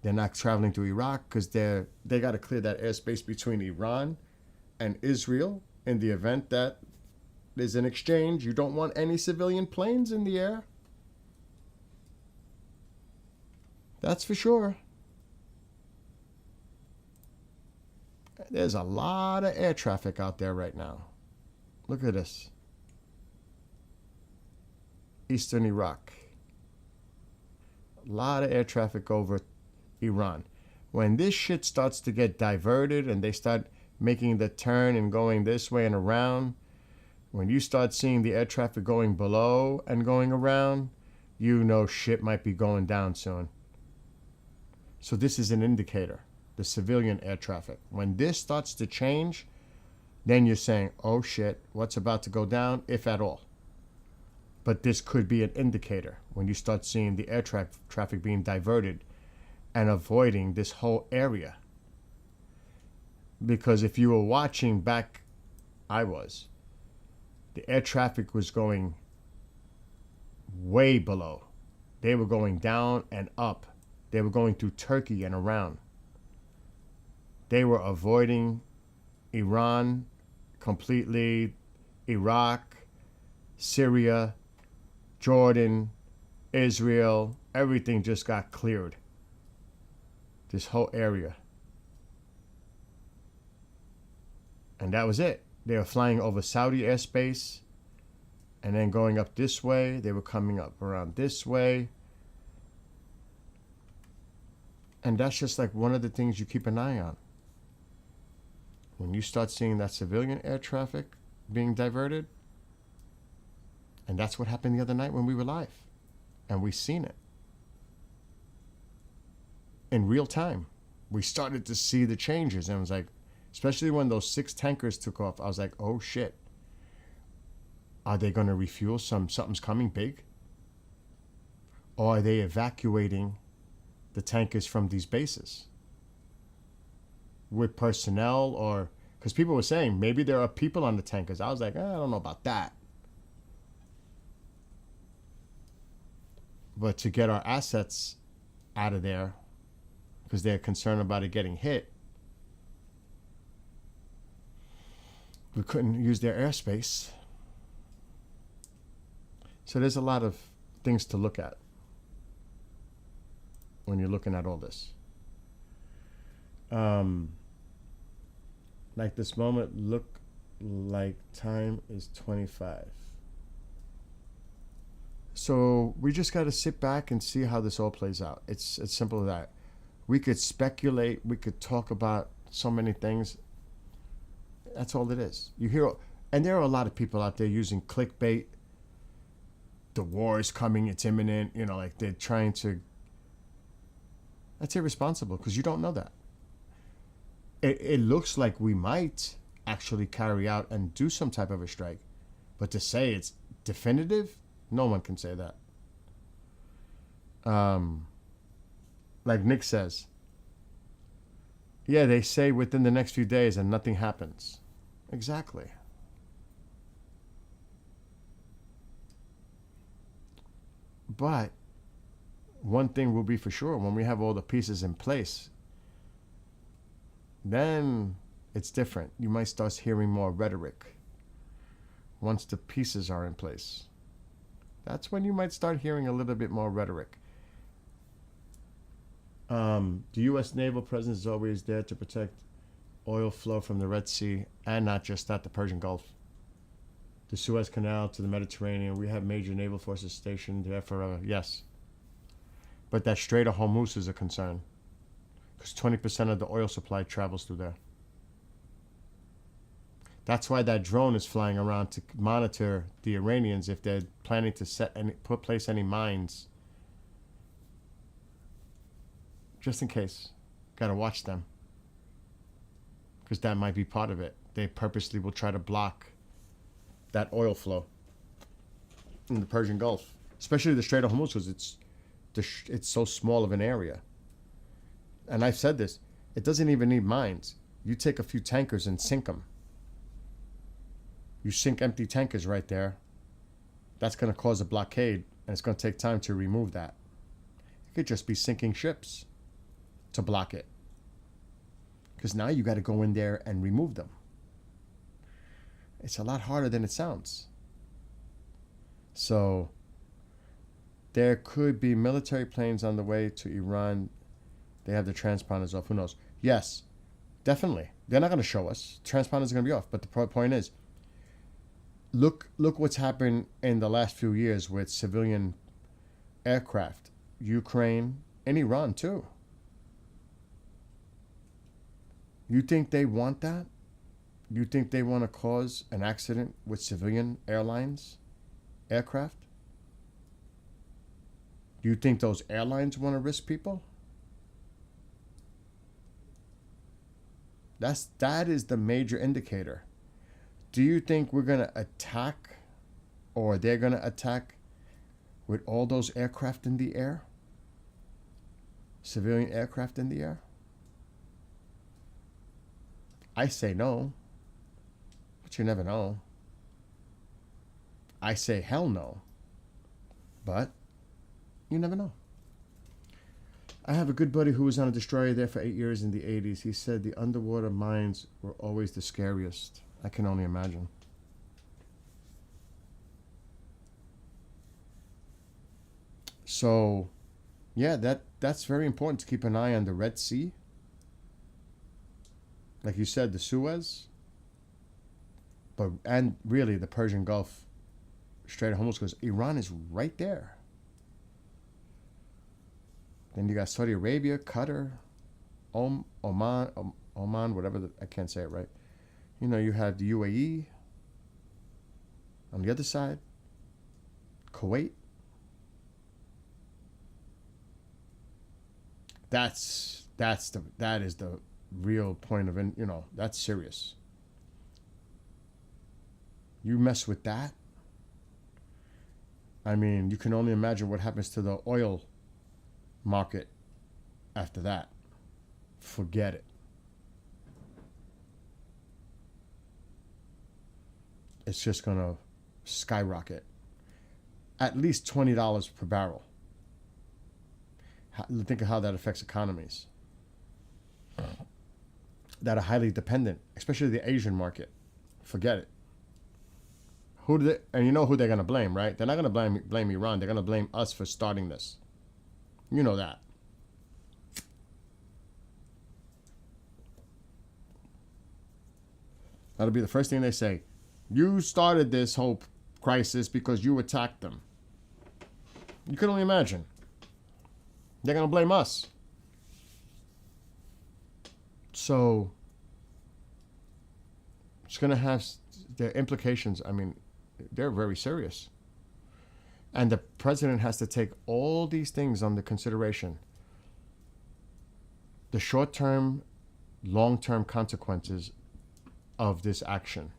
They're not traveling to Iraq because they got to clear that airspace between Iran and Israel in the event that there's an exchange. You don't want any civilian planes in the air. That's for sure. There's a lot of air traffic out there right now. Look at this. Eastern Iraq. A lot of air traffic over Iran. When this shit starts to get diverted and they start making the turn and going this way and around, when you start seeing the air traffic going below and going around, you know shit might be going down soon. So this is an indicator, the civilian air traffic. When this starts to change, then you're saying, oh shit, what's about to go down, if at all. But this could be an indicator when you start seeing the air traffic being diverted and avoiding this whole area. Because if you were watching back, I was, the air traffic was going way below. They were going down and up. They were going through Turkey and around. They were avoiding Iran completely, Iraq, Syria, Jordan, Israel, everything just got cleared. This whole area. And that was it. They were flying over Saudi airspace and then going up this way. They were coming up around this way. And that's just like one of the things you keep an eye on. When you start seeing that civilian air traffic being diverted, and that's what happened the other night when we were live, and we seen it in real time. We started to see the changes, and it was like, especially when those 6 tankers took off, I was like, oh shit, are they going to refuel? Something's coming big? Or are they evacuating the tankers from these bases with personnel? Or because people were saying maybe there are people on the tankers. I was like, I don't know about that. But to get our assets out of there because they're concerned about it getting hit, we couldn't use their airspace. So there's a lot of things to look at when you're looking at all this. Like this moment, look like time is 25. So we just got to sit back and see how this all plays out. It's as simple as that. We could speculate. We could talk about so many things. That's all it is. You hear, and there are a lot of people out there using clickbait. The war is coming. It's imminent. You know, like they're trying to. That's irresponsible because you don't know that. It looks like we might actually carry out and do some type of a strike. But to say it's definitive, no one can say that. Like Nick says, yeah, they say within the next few days and nothing happens. Exactly. But one thing will be for sure, when we have all the pieces in place, then it's different. You might start hearing more rhetoric once the pieces are in place. That's when you might start hearing a little bit more rhetoric. The U.S. naval presence is always there to protect oil flow from the Red Sea, and not just that, the Persian Gulf. The Suez Canal to the Mediterranean. We have major naval forces stationed there forever. Yes. But that Strait of Hormuz is a concern, because 20% of the oil supply travels through there. That's why that drone is flying around to monitor the Iranians if they're planning to place any mines. Just in case. Got to watch them. Because that might be part of it. They purposely will try to block that oil flow in the Persian Gulf. Especially the Strait of Hormuz, because it's so small of an area. And I've said this, it doesn't even need mines. You take a few tankers and sink them. You sink empty tankers right there. That's going to cause a blockade, and it's going to take time to remove that. It could just be sinking ships to block it. Because now you got to go in there and remove them. It's a lot harder than it sounds. So there could be military planes on the way to Iran. They have the transponders off. Who knows? Yes, definitely. They're not going to show us. Transponders are going to be off. But the point is, look what's happened in the last few years with civilian aircraft. Ukraine and Iran too. You think they want that? You think they want to cause an accident with civilian airlines, aircraft? Do you think those airlines want to risk people? That is the major indicator. Do you think we're going to attack, or they're going to attack with all those aircraft in the air? Civilian aircraft in the air? I say no, but you never know. I say hell no, but you never know. I have a good buddy who was on a destroyer there for 8 years in the 80s. He said the underwater mines were always the scariest. I can only imagine. So, yeah, that's very important to keep an eye on the Red Sea. Like you said, the Suez, and really the Persian Gulf, Strait of Hormuz, because Iran is right there. Then you got Saudi Arabia, Qatar, Oman, whatever, I can't say it right. You know, you have the UAE on the other side, Kuwait. That is the real point of, that's serious. You mess with that, I mean, you can only imagine what happens to the oil market after that. Forget it. It's just going to skyrocket. At least $20 per barrel. Think of how that affects economies that are highly dependent, especially the Asian market. Forget it. And you know who they're going to blame, right? They're not going to blame Iran. They're going to blame us for starting this. You know that. That'll be the first thing they say. You started this whole crisis because you attacked them. You can only imagine. They're going to blame us. So it's going to have the implications. I mean, they're very serious. And the president has to take all these things under consideration. The short-term, long-term consequences of this action.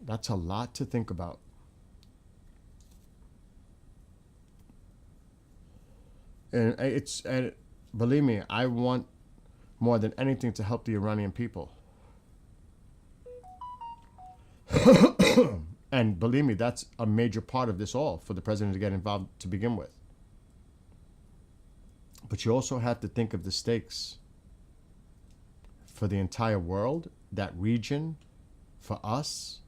That's a lot to think about. And believe me, I want more than anything to help the Iranian people. And believe me, that's a major part of this all for the president to get involved to begin with. But you also have to think of the stakes for the entire world, that region, for us.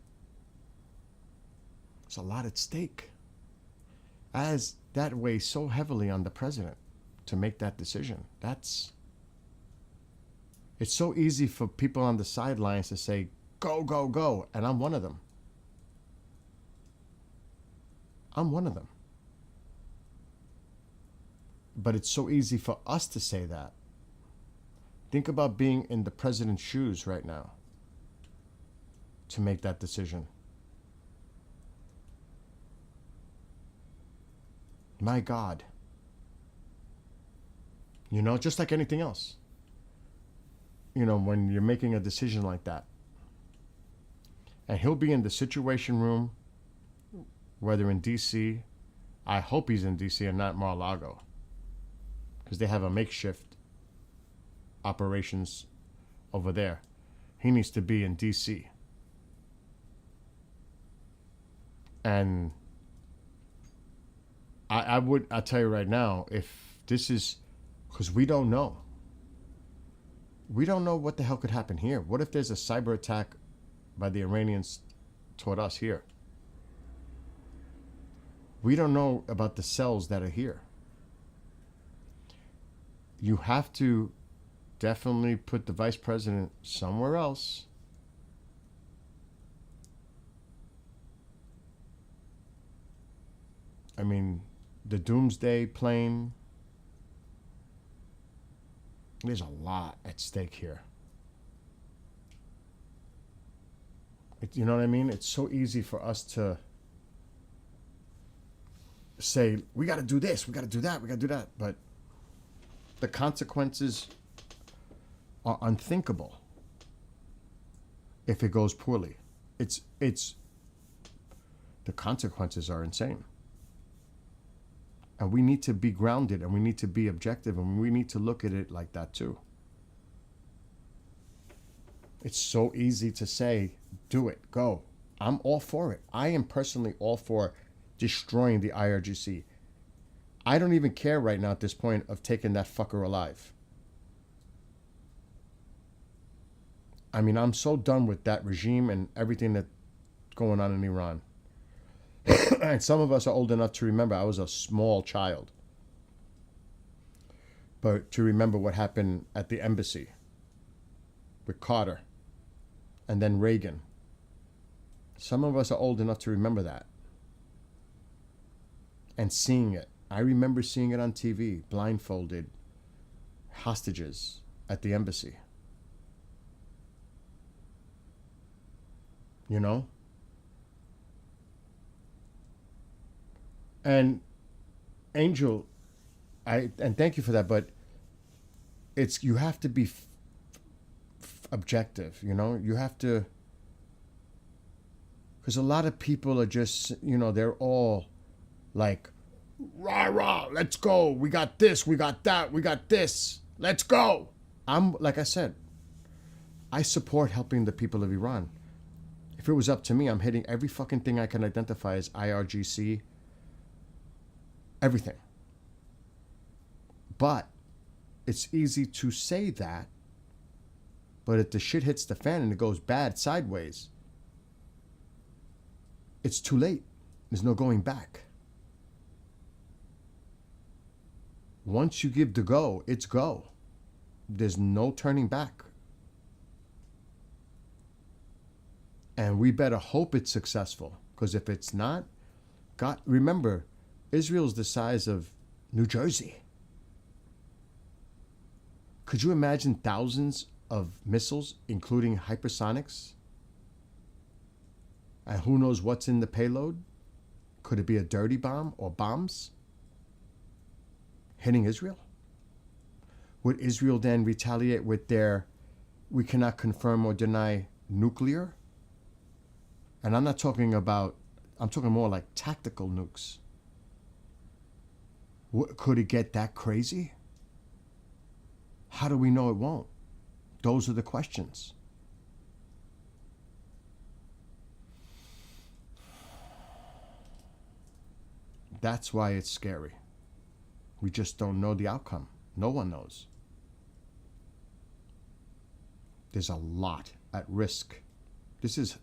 There's a lot at stake. As that weighs so heavily on the president to make that decision. It's so easy for people on the sidelines to say, go, go, go. And I'm one of them. But it's so easy for us to say that. Think about being in the president's shoes right now to make that decision. My God. Just like anything else. When you're making a decision like that. And he'll be in the Situation Room, whether in D.C. I hope he's in D.C. and not Mar-a-Lago. Because they have a makeshift operations over there. He needs to be in D.C. And I'll tell you right now, if this is, because we don't know. We don't know what the hell could happen here. What if there's a cyber attack by the Iranians toward us here? We don't know about the cells that are here. You have to definitely put the vice president somewhere else. I mean, the doomsday plane. There's a lot at stake here. You know what I mean? It's so easy for us to say, we got to do this, we got to do that, we got to do that. But the consequences are unthinkable if it goes poorly. The consequences are insane. And we need to be grounded, and we need to be objective, and we need to look at it like that too. It's so easy to say, do it, go. I'm all for it. I am personally all for destroying the IRGC. I don't even care right now at this point of taking that fucker alive. I mean, I'm so done with that regime and everything that's going on in Iran. And some of us are old enough to remember. I was a small child. But to remember what happened at the embassy with Carter and then Reagan. Some of us are old enough to remember that. And seeing it. I remember seeing it on TV, blindfolded hostages at the embassy. You know? And Angel, and thank you for that, but you have to be objective, you know? You have to, because a lot of people are just, they're all like, rah, rah, let's go. We got this, we got that, we got this. Let's go. Like I said, I support helping the people of Iran. If it was up to me, I'm hitting every fucking thing I can identify as IRGC. Everything. But it's easy to say that, but if the shit hits the fan and it goes bad sideways, it's too late. There's no going back. Once you give the go, it's go. There's no turning back. And we better hope it's successful, because if it's not, God, remember, Israel's the size of New Jersey. Could you imagine thousands of missiles, including hypersonics? And who knows what's in the payload? Could it be a dirty bomb or bombs hitting Israel? Would Israel then retaliate with their, we cannot confirm or deny nuclear? And I'm talking more like tactical nukes. Could it get that crazy? How do we know it won't? Those are the questions. That's why it's scary. We just don't know the outcome. No one knows. There's a lot at risk. This is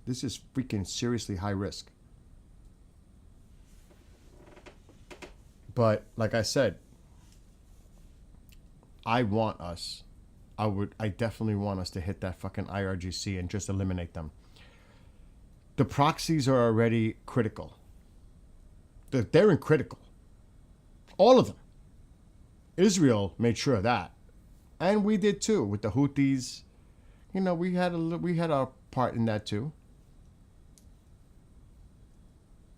freaking seriously high risk. But like I said, I definitely want us to hit that fucking IRGC and just eliminate them. The proxies are already critical. They're critical. All of them. Israel made sure of that. And we did too with the Houthis. We had our part in that too.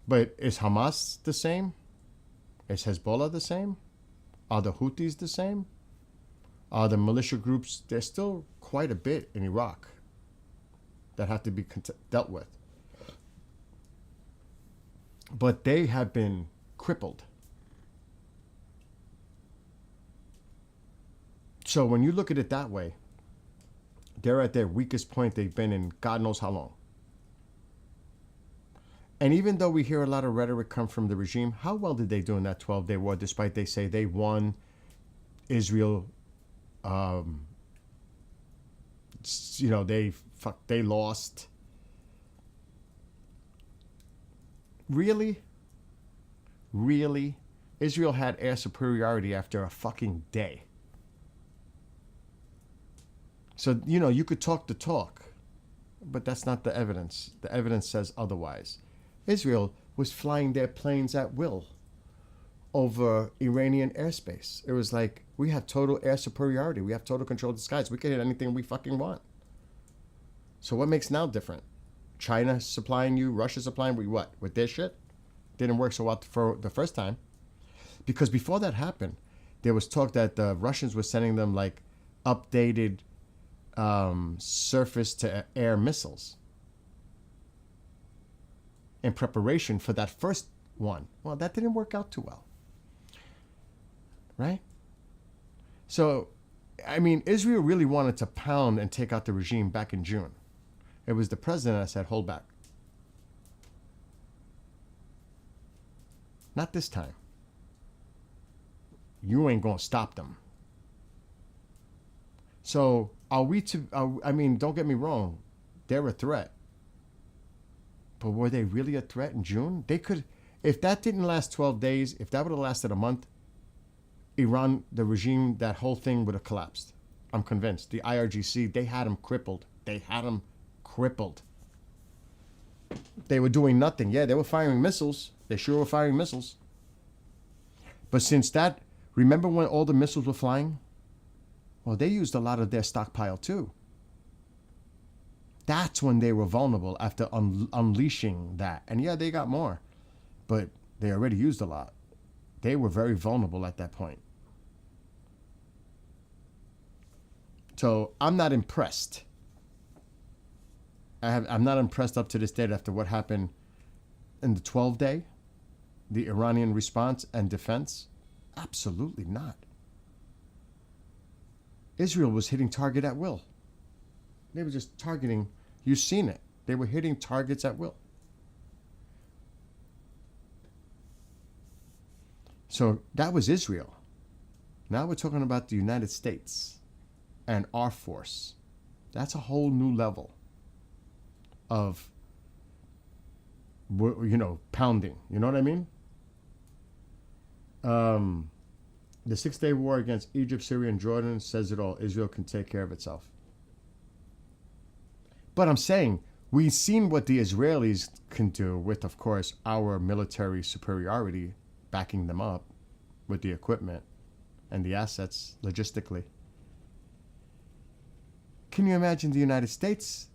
But is Hamas the same? Is Hezbollah the same? Are the Houthis the same? Are the militia groups? There's still quite a bit in Iraq that have to be dealt with. But they have been crippled. So when you look at it that way, They're at their weakest point they've been in God knows how long. And even though we hear a lot of rhetoric come from the regime, how well did they do in that 12-day war, despite they say they won, Israel, they lost. Really? Really? Israel had air superiority after a fucking day. So, you could talk the talk, but that's not the evidence. The evidence says otherwise. Israel was flying their planes at will over Iranian airspace. It was like, we have total air superiority. We have total control of the skies. We can hit anything we fucking want. So what makes now different? China supplying you, Russia supplying you what? With their shit? Didn't work so well for the first time. Because before that happened, there was talk that the Russians were sending them like updated surface to air missiles in preparation for that first one. Well, that didn't work out too well. Right? So, I mean, Israel really wanted to pound and take out the regime back in June. It was the president that said, hold back. Not this time. You ain't going to stop them. So, don't get me wrong. They're a threat. But were they really a threat in June? They could, if that didn't last 12 days, if that would have lasted a month, Iran, the regime, that whole thing would have collapsed. I'm convinced. The IRGC, they had them crippled. They were doing nothing. Yeah, they were firing missiles. They sure were firing missiles. But since that, remember when all the missiles were flying? Well, they used a lot of their stockpile too. That's when they were vulnerable after unleashing that. And yeah, they got more, but they already used a lot. They were very vulnerable at that point. So I'm not impressed. I'm not impressed up to this date after what happened in the 12-day, the Iranian response and defense. Absolutely not. Israel was hitting target at will. They were just targeting. You've seen it. They were hitting targets at will. So that was Israel. Now we're talking about the United States and our force. That's a whole new level of, pounding. You know what I mean? The 6-day war against Egypt, Syria, and Jordan says it all. Israel can take care of itself. But I'm saying, we've seen what the Israelis can do with, of course, our military superiority, backing them up with the equipment and the assets logistically. Can you imagine the United States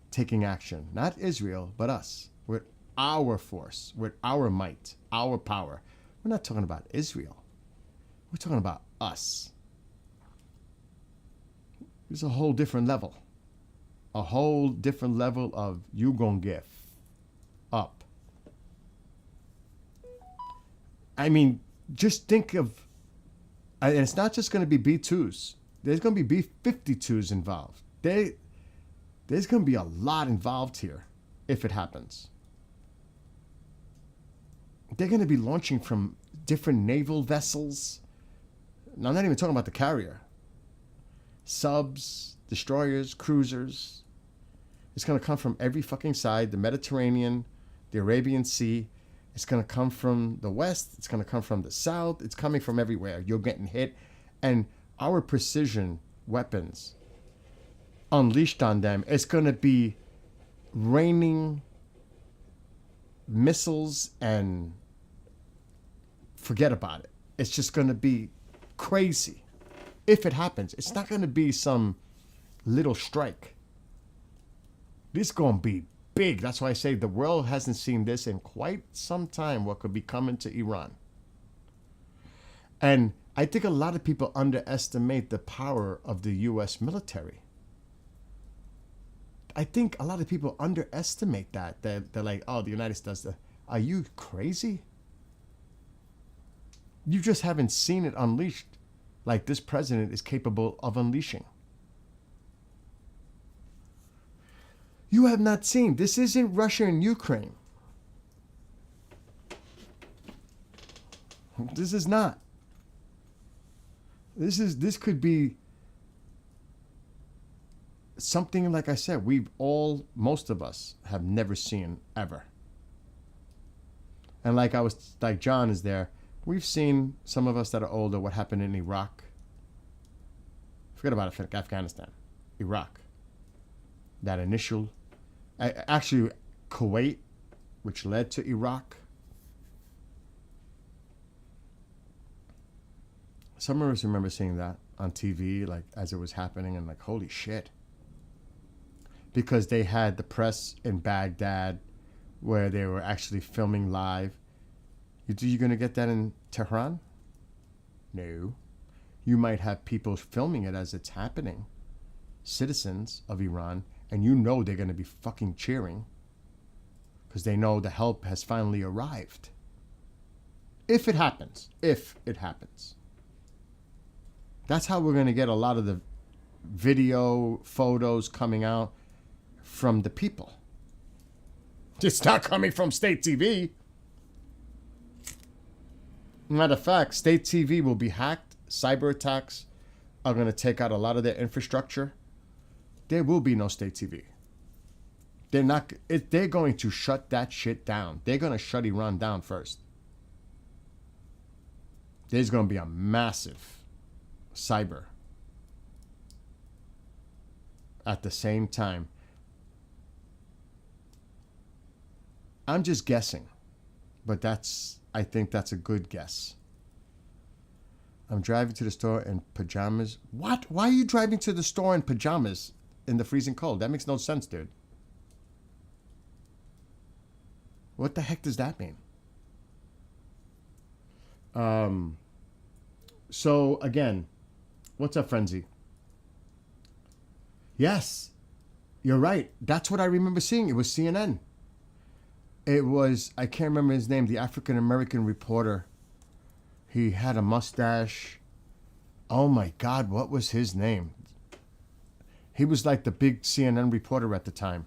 taking action? Not Israel, but us, with our force, with our might, our power. We're not talking about Israel. We're talking about us. It's a whole different level. A whole different level of you gonna get up. I mean, just think of, and it's not just going to be B-2s. There's going to be B-52s involved. There's going to be a lot involved here if it happens. They're going to be launching from different naval vessels. Now, I'm not even talking about the carrier. Subs, destroyers, cruisers. It's going to come from every fucking side. The Mediterranean, the Arabian Sea. It's going to come from the west. It's going to come from the south. It's coming from everywhere. You're getting hit. And our precision weapons unleashed on them, it's going to be raining missiles and forget about it. It's just going to be crazy. If it happens, it's not going to be some little strike. This is going to be big. That's why I say the world hasn't seen this in quite some time, what could be coming to Iran. And I think a lot of people underestimate the power of the U.S. military. I think a lot of people underestimate that. They're like, oh, the United States does that. Are you crazy? You just haven't seen it unleashed like this president is capable of unleashing. You have not seen. This isn't Russia and Ukraine. This is not. This could be something, like I said, most of us have never seen ever. And like John is there, we've seen, some of us that are older, what happened in Iraq. Forget about Afghanistan. Iraq. That initial, actually Kuwait, which led to Iraq. Some of us remember seeing that on TV, like as it was happening, and like, holy shit. Because they had the press in Baghdad where they were actually filming live. You going to get that in Tehran? No. You might have people filming it as it's happening, citizens of Iran, and you know they're going to be fucking cheering because they know the help has finally arrived. If it happens. If it happens. That's how we're going to get a lot of the video, photos coming out from the people. It's not coming from state TV. Matter of fact, state TV will be hacked. Cyber attacks are going to take out a lot of their infrastructure. There will be no state TV. They're going to shut that shit down. They're going to shut Iran down first. There's going to be a massive cyber at the same time. I'm just guessing, but I think that's a good guess. I'm driving to the store in pajamas. What? Why are you driving to the store in pajamas in the freezing cold? That makes no sense, dude. What the heck does that mean? So again, what's up, Frenzy? Yes, you're right. That's what I remember seeing. It was CNN. It was, I can't remember his name, the African-American reporter. He had a mustache. Oh my God, what was his name? He was like the big CNN reporter at the time.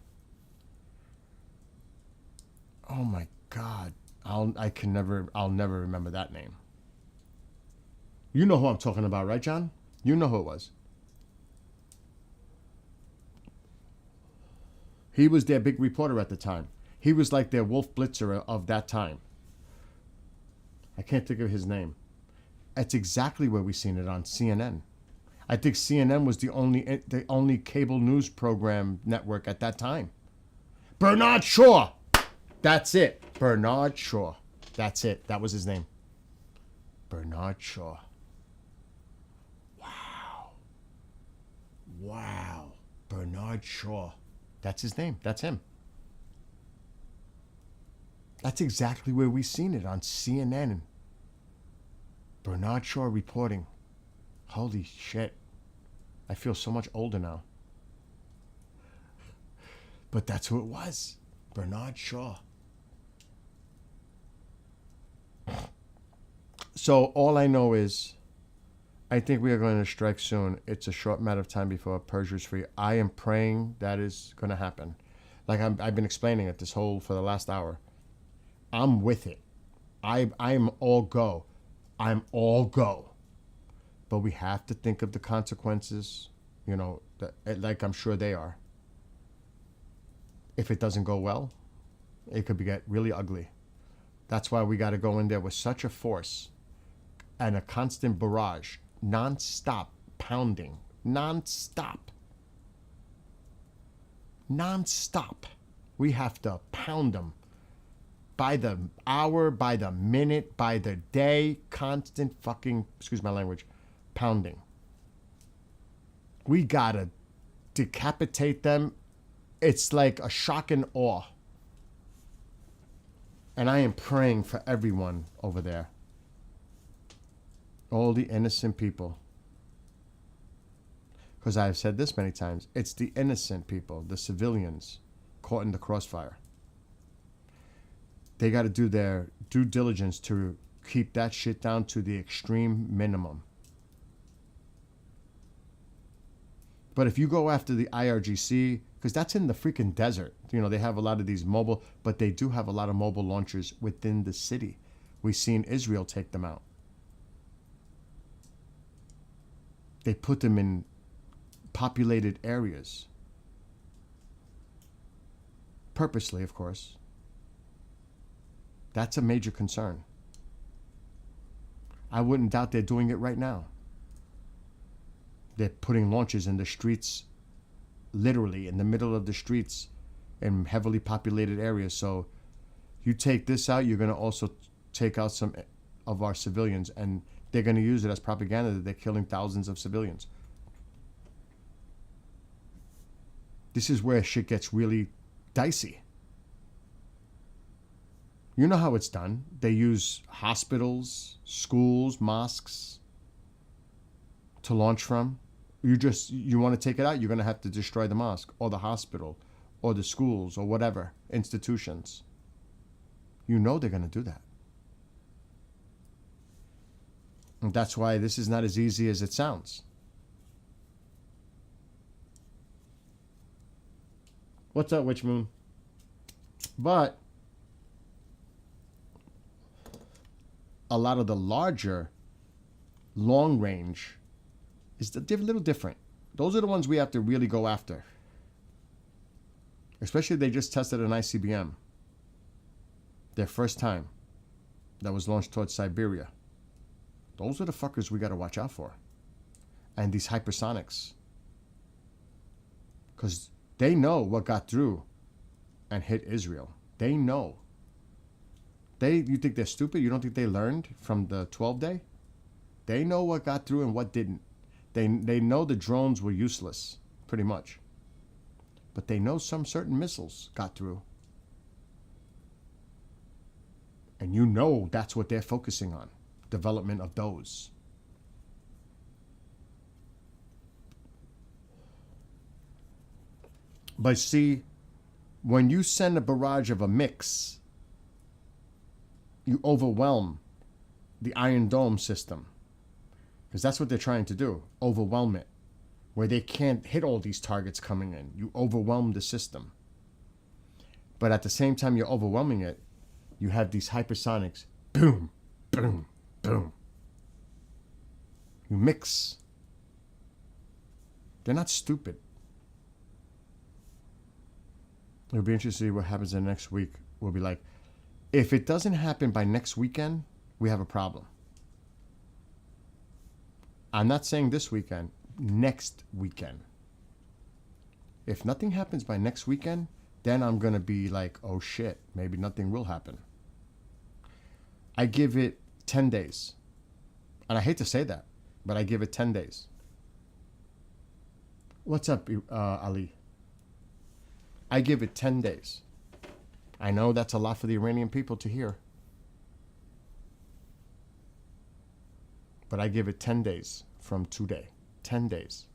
Oh my God. I'll never remember that name. You know who I'm talking about, right, John? You know who it was. He was their big reporter at the time. He was like their Wolf Blitzer of that time. I can't think of his name. That's exactly where we seen it on CNN. I think CNN was the only cable news program network at that time. Bernard Shaw. That's it. Bernard Shaw. That's it. That was his name. Bernard Shaw. Wow. Wow. Bernard Shaw. That's his name. That's him. That's exactly where we seen it on CNN. Bernard Shaw reporting. Holy shit. I feel so much older now. But that's who it was. Bernard Shaw. So all I know is I think we are going to strike soon. It's a short matter of time before Persia is free. I am praying that is going to happen. Like I've been explaining it for the last hour. I'm with it. I'm all go. I'm all go. But we have to think of the consequences, like I'm sure they are. If it doesn't go well, it could get really ugly. That's why we got to go in there with such a force and a constant barrage, non-stop pounding, non-stop. Non-stop. We have to pound them by the hour, by the minute, by the day, constant fucking, excuse my language, pounding. We gotta decapitate them. It's like a shock and awe. And I am praying for everyone over there. All the innocent people. Because I've said this many times. It's the innocent people, the civilians, caught in the crossfire. They got to do their due diligence to keep that shit down to the extreme minimum. But if you go after the IRGC, because that's in the freaking desert. You know, they have a lot of these mobile, but they do have a lot of mobile launchers within the city. We've seen Israel take them out. They put them in populated areas. Purposely, of course. That's a major concern. I wouldn't doubt they're doing it right now. They're putting launches in the streets, literally in the middle of the streets in heavily populated areas. So you take this out, you're going to also take out some of our civilians, and they're going to use it as propaganda that they're killing thousands of civilians. This is where shit gets really dicey. You know how it's done. They use hospitals, schools, mosques to launch from. You want to take it out, you're going to have to destroy the mosque or the hospital or the schools or whatever, institutions. You know they're going to do that. And that's why this is not as easy as it sounds. What's up, Witch Moon? But a lot of the larger long range is a little different. Those are the ones we have to really go after. Especially if they just tested an ICBM. Their first time. That was launched towards Siberia. Those are the fuckers we got to watch out for. And these hypersonics. Because they know what got through and hit Israel. They know. You think they're stupid? You don't think they learned from the 12 day? They know what got through and what didn't. They know the drones were useless, pretty much. But they know some certain missiles got through. And you know that's what they're focusing on. Development of those. But see, when you send a barrage of a mix, you overwhelm the Iron Dome system. Because that's what they're trying to do. Overwhelm it. Where they can't hit all these targets coming in. You overwhelm the system. But at the same time you're overwhelming it, you have these hypersonics. Boom, boom, boom. You mix. They're not stupid. It'll be interesting to see what happens in the next week. We'll be like, if it doesn't happen by next weekend, we have a problem. I'm not saying this weekend, next weekend. If nothing happens by next weekend, then I'm going to be like, oh shit, maybe nothing will happen. I give it 10 days. And I hate to say that, but I give it 10 days. What's up, Ali? I give it 10 days. I know that's a lot for the Iranian people to hear. But I give it 10 days from today. 10 days.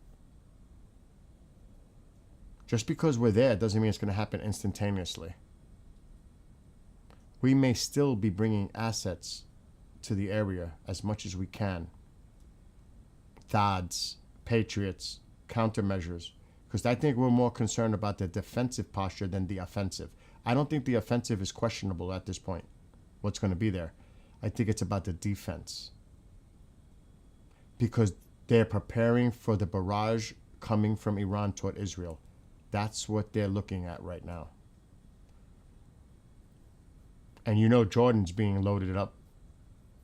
Just because we're there doesn't mean it's going to happen instantaneously. We may still be bringing assets to the area as much as we can. THAADs, Patriots, countermeasures. Because I think we're more concerned about the defensive posture than the offensive. I don't think the offensive is questionable at this point. What's going to be there? I think it's about the defense. Because they're preparing for the barrage coming from Iran toward Israel. That's what they're looking at right now. And you know Jordan's being loaded up.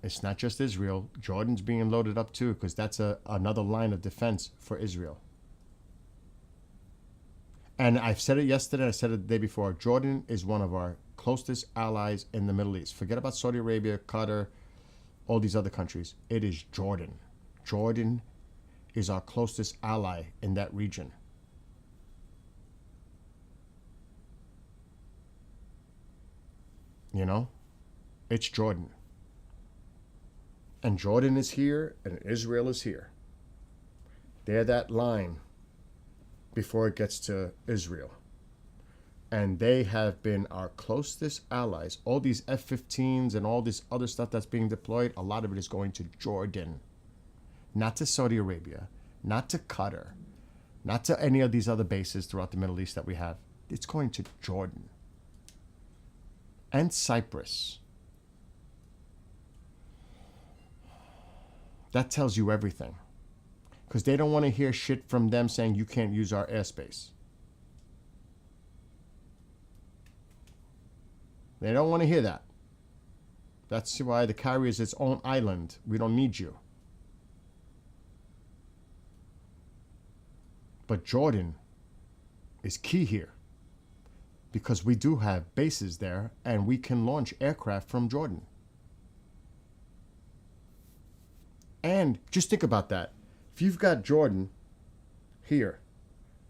It's not just Israel. Jordan's being loaded up too, because that's another line of defense for Israel. And I've said it yesterday, I said it the day before. Jordan is one of our closest allies in the Middle East. Forget about Saudi Arabia, Qatar, all these other countries. It is Jordan. Jordan is our closest ally in that region. You know? It's Jordan. And Jordan is here, and Israel is here. They're that line before it gets to Israel. And they have been our closest allies. All these F-15s and all this other stuff that's being deployed, a lot of it is going to Jordan. Not to Saudi Arabia, not to Qatar, not to any of these other bases throughout the Middle East that we have. It's going to Jordan and Cyprus. That tells you everything. Because they don't want to hear shit from them saying you can't use our airspace. They don't want to hear that. That's why the carrier is its own island. We don't need you. But Jordan is key here. Because we do have bases there and we can launch aircraft from Jordan. And just think about that. If you've got Jordan here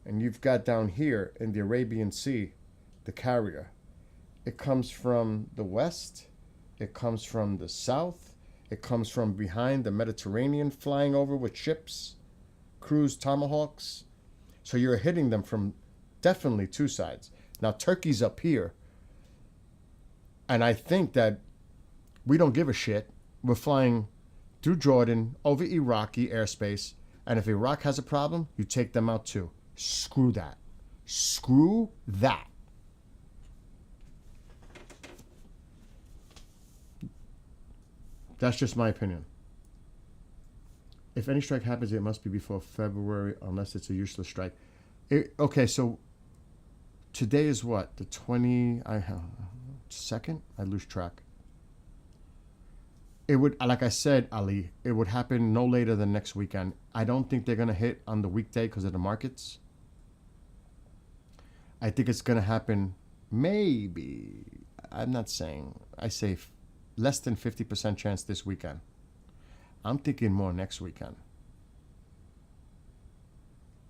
and you've got down here in the Arabian Sea the carrier, it comes from the west, it comes from the south, it comes from behind the Mediterranean flying over with ships, cruise Tomahawks. So you're hitting them from definitely two sides. Now Turkey's up here, and I think that we don't give a shit. We're flying through Jordan over Iraqi airspace, and if Iraq has a problem, you take them out too. Screw that. Screw that. That's just my opinion. If any strike happens, it must be before February, unless it's a useless strike. Okay, so today is what? The 22nd? I lose track. It would, like I said, Ali, it would happen no later than next weekend. I don't think they're going to hit on the weekday because of the markets. I think it's going to happen maybe, I'm not saying, I say less than 50% chance this weekend. I'm thinking more next weekend.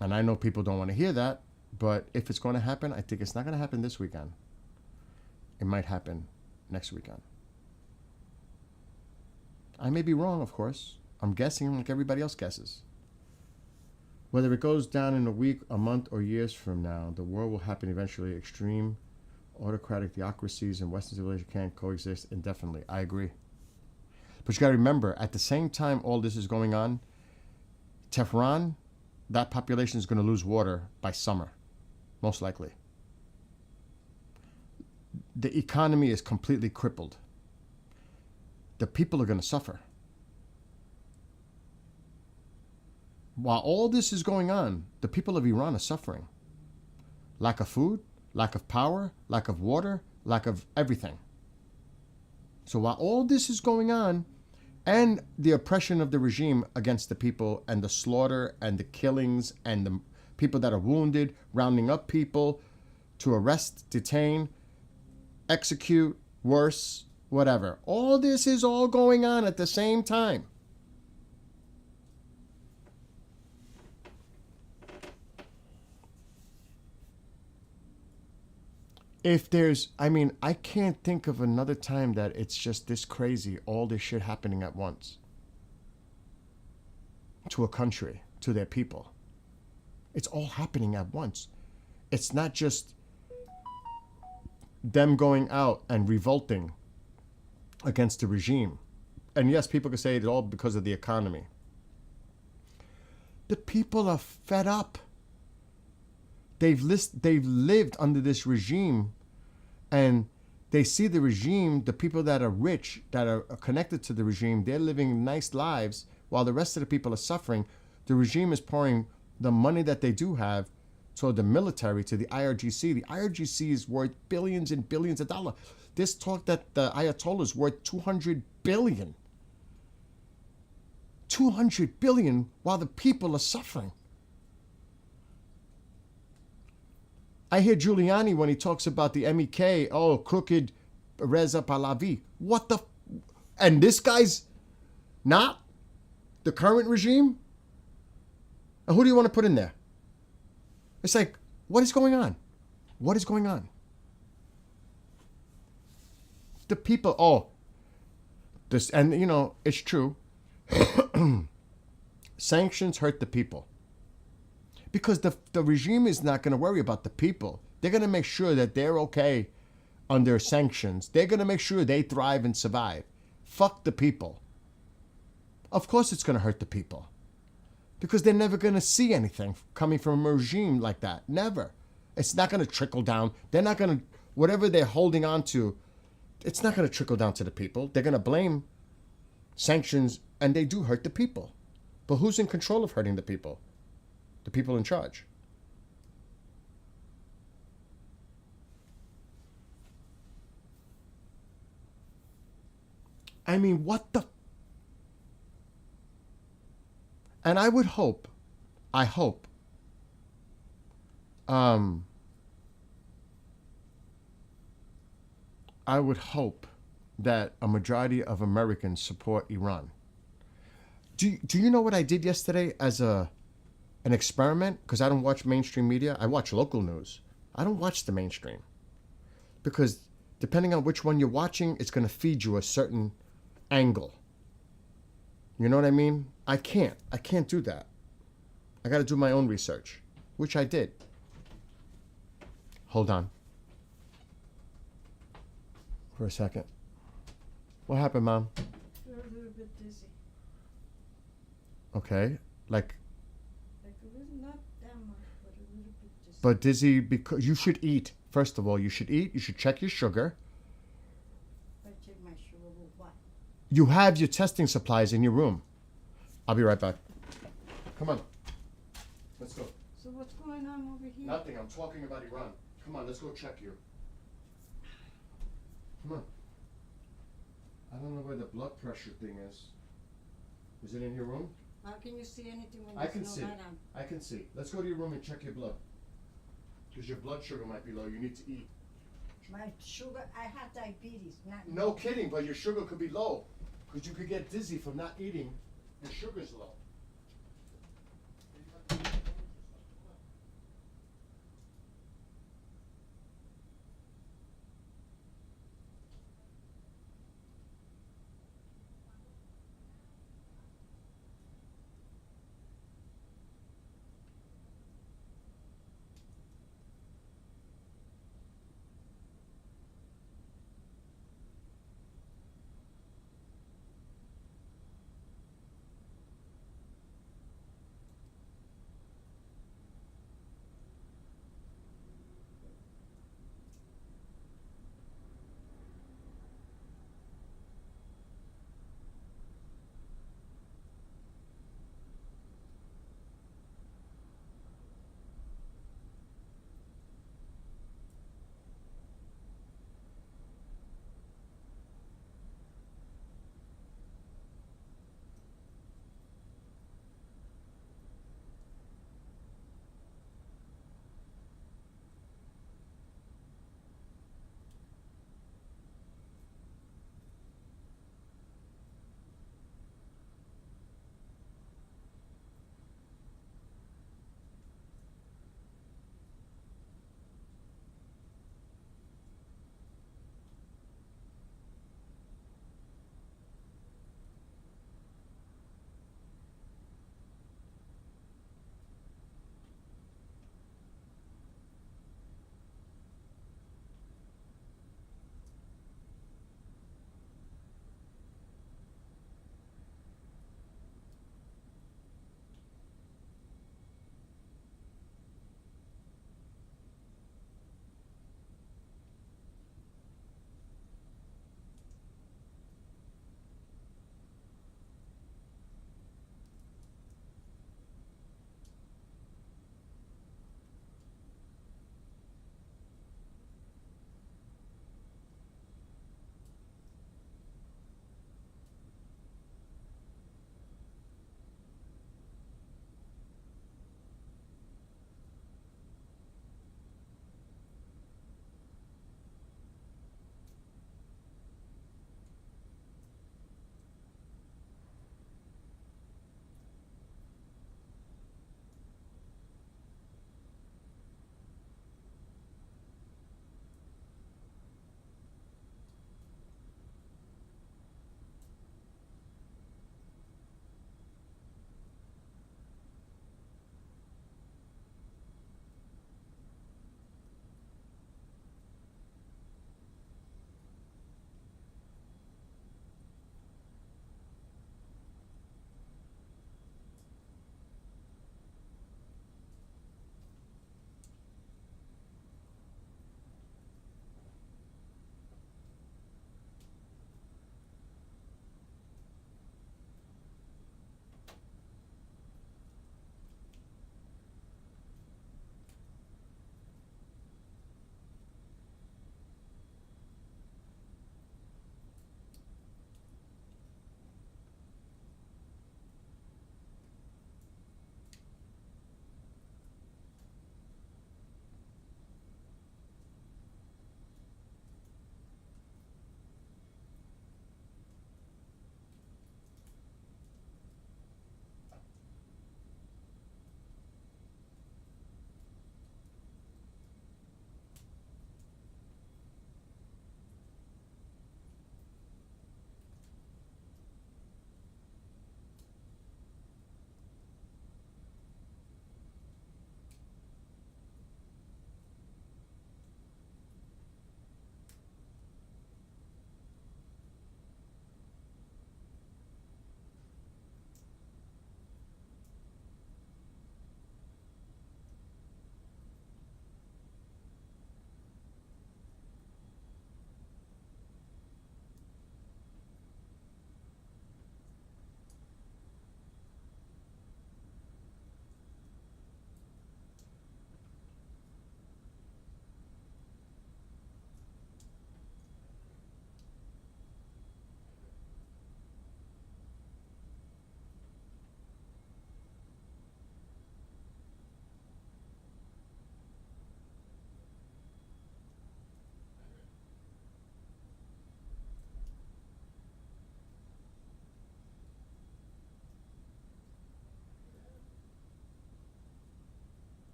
And I know people don't want to hear that, but if it's going to happen, I think it's not going to happen this weekend. It might happen next weekend. I may be wrong, of course. I'm guessing like everybody else guesses. Whether it goes down in a week, a month, or years from now, the war will happen eventually. Extreme autocratic theocracies and Western civilization can't coexist indefinitely. I agree. But you got to remember, at the same time all this is going on, Tehran, that population is going to lose water by summer, most likely. The economy is completely crippled. The people are going to suffer. While all this is going on, the people of Iran are suffering. Lack of food, lack of power, lack of water, lack of everything. So while all this is going on, and the oppression of the regime against the people, and the slaughter and the killings and the people that are wounded, rounding up people to arrest, detain, execute, worse, whatever. All this is all going on at the same time. If there's, I can't think of another time that it's just this crazy, all this shit happening at once. To a country, to their people. It's all happening at once. It's not just them going out and revolting against the regime. And yes, people can say it's all because of the economy. The people are fed up. They've lived under this regime, and they see the regime, the people that are rich, that are connected to the regime, they're living nice lives while the rest of the people are suffering. The regime is pouring the money that they do have toward the military, to the IRGC. The IRGC is worth billions and billions of dollars. This talk that the Ayatollah is worth 200 billion. 200 billion while the people are suffering. I hear Giuliani when he talks about the MEK, crooked Reza Pahlavi. What the... And this guy's not the current regime? And who do you want to put in there? It's like, what is going on? What is going on? The people, this, and it's true. Sanctions hurt the people. Because the regime is not going to worry about the people. They're going to make sure that they're okay under sanctions. They're going to make sure they thrive and survive. Fuck the people. Of course it's going to hurt the people. because they're never going to see anything coming from a regime like that. Never. It's not going to trickle down. They're not going to, whatever they're holding on to, it's not going to trickle down to the people. They're going to blame sanctions, and they do hurt the people. But who's in control of hurting the people? The people in charge. I mean, what the? And I would hope, I hope, I would hope that a majority of Americans support Iran. Do you know what I did yesterday as an experiment? Because I don't watch mainstream media. I watch local news. I don't watch the mainstream. Because depending on which one you're watching, it's going to feed you a certain angle. You know what I mean? I can't do that. I got to do my own research, which I did. Hold on. For a second. What happened, Mom? You're a little bit dizzy. Okay. Like It was not that much, but a little bit dizzy. But dizzy because you should eat. First of all, you should eat. You should check your sugar. I check my sugar with what? You have your testing supplies in your room. I'll be right back. Come on. Let's go. So what's going on over here? Nothing. I'm talking about Iran. Come on, let's go check you. Come on. I don't know where the blood pressure thing is. Is it in your room? How can you see anything when I there's can no see. light on? I can see. Let's go to your room and check your blood. Because your blood sugar might be low. You need to eat. My sugar, I have diabetes, not No kidding, but your sugar could be low. Because you could get dizzy from not eating. Your sugar's low.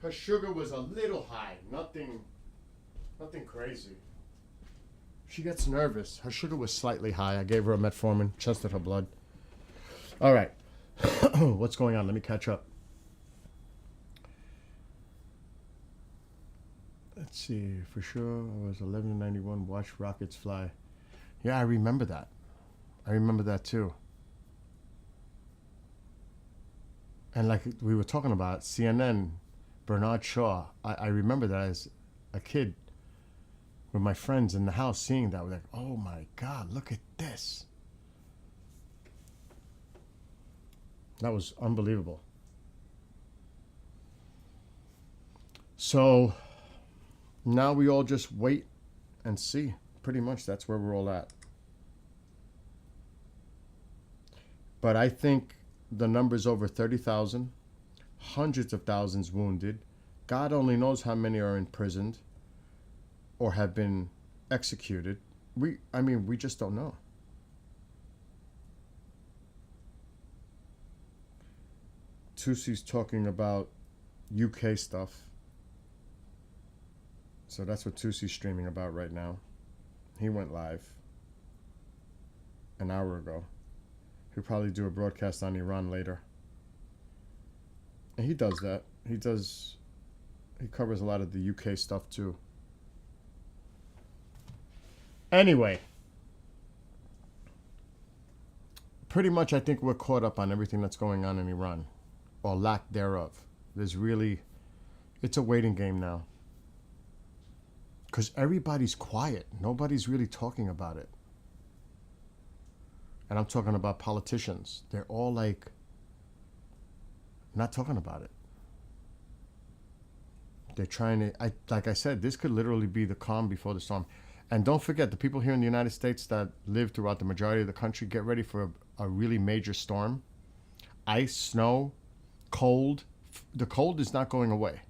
Her sugar was a little high. Nothing crazy. She gets nervous. Her sugar was slightly high. I gave her a metformin, tested her blood. All right. What's going on? Let me catch up. Let's see. For sure, I was 1191. Watch rockets fly. Yeah, I remember that. I remember that too. And like we were talking about, CNN, Bernard Shaw. I remember that as a kid with my friends in the house seeing that. We're like, oh my God, look at this. That was unbelievable. So now we all just wait and see. Pretty much that's where we're all at. But I think the number's over 30,000, hundreds of thousands wounded. God only knows how many are imprisoned or have been executed. We just don't know. Tusi's talking about UK stuff. So that's what Tusi's streaming about right now. He went live an hour ago. He'll probably do a broadcast on Iran later. And he does that. He covers a lot of the UK stuff too. Anyway, pretty much I think we're caught up on everything that's going on in Iran, or lack thereof. It's a waiting game now. Because everybody's quiet. Nobody's really talking about it. And I'm talking about politicians. They're all like, not talking about it. They're trying to, like I said, this could literally be the calm before the storm. And don't forget, the people here in the United States that live throughout the majority of the country, get ready for a really major storm. Ice, snow, cold. The cold is not going away.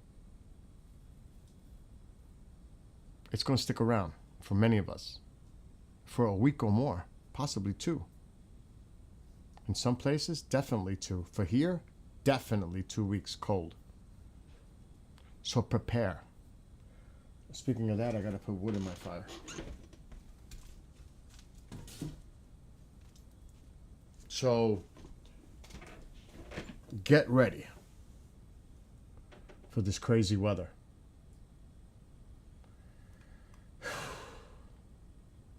It's going to stick around for many of us for a week or more, possibly 2. In some places, definitely 2. For here, definitely 2 weeks cold. So prepare. Speaking of that, I got to put wood in my fire. So get ready for this crazy weather.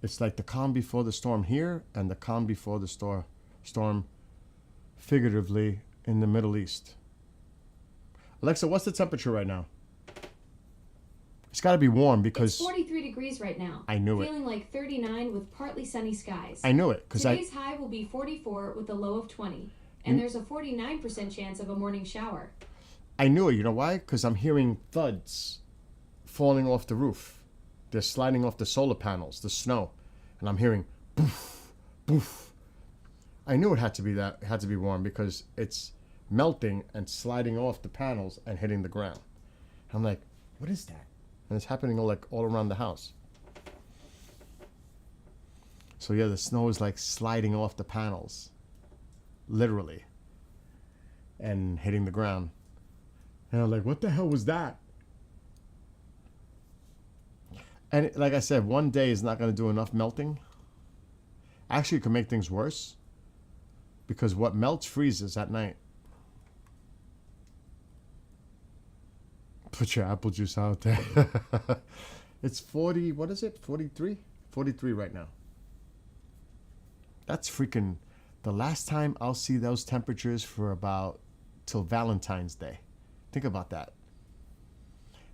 It's like the calm before the storm here and the calm before the storm figuratively in the Middle East. Alexa, what's the temperature right now? It's got to be warm because... It's 43 degrees right now. I knew it. Feeling like 39 with partly sunny skies. I knew it. Today's high will be 44 with a low of 20. And there's a 49% chance of a morning shower. I knew it. You know why? Because I'm hearing thuds falling off the roof. They're sliding off the solar panels, the snow. And I'm hearing poof, poof. I knew it had to be that. It had to be warm because it's melting and sliding off the panels and hitting the ground. I'm like, what is that? And it's happening all around the house. So yeah, the snow is like sliding off the panels. Literally. And hitting the ground. And I'm like, what the hell was that? And like I said, one day is not going to do enough melting. Actually, it can make things worse. Because what melts freezes at night. Put your apple juice out there. It's 40, what is it? 43? 43 right now. That's freaking... The last time I'll see those temperatures for about till Valentine's Day. Think about that.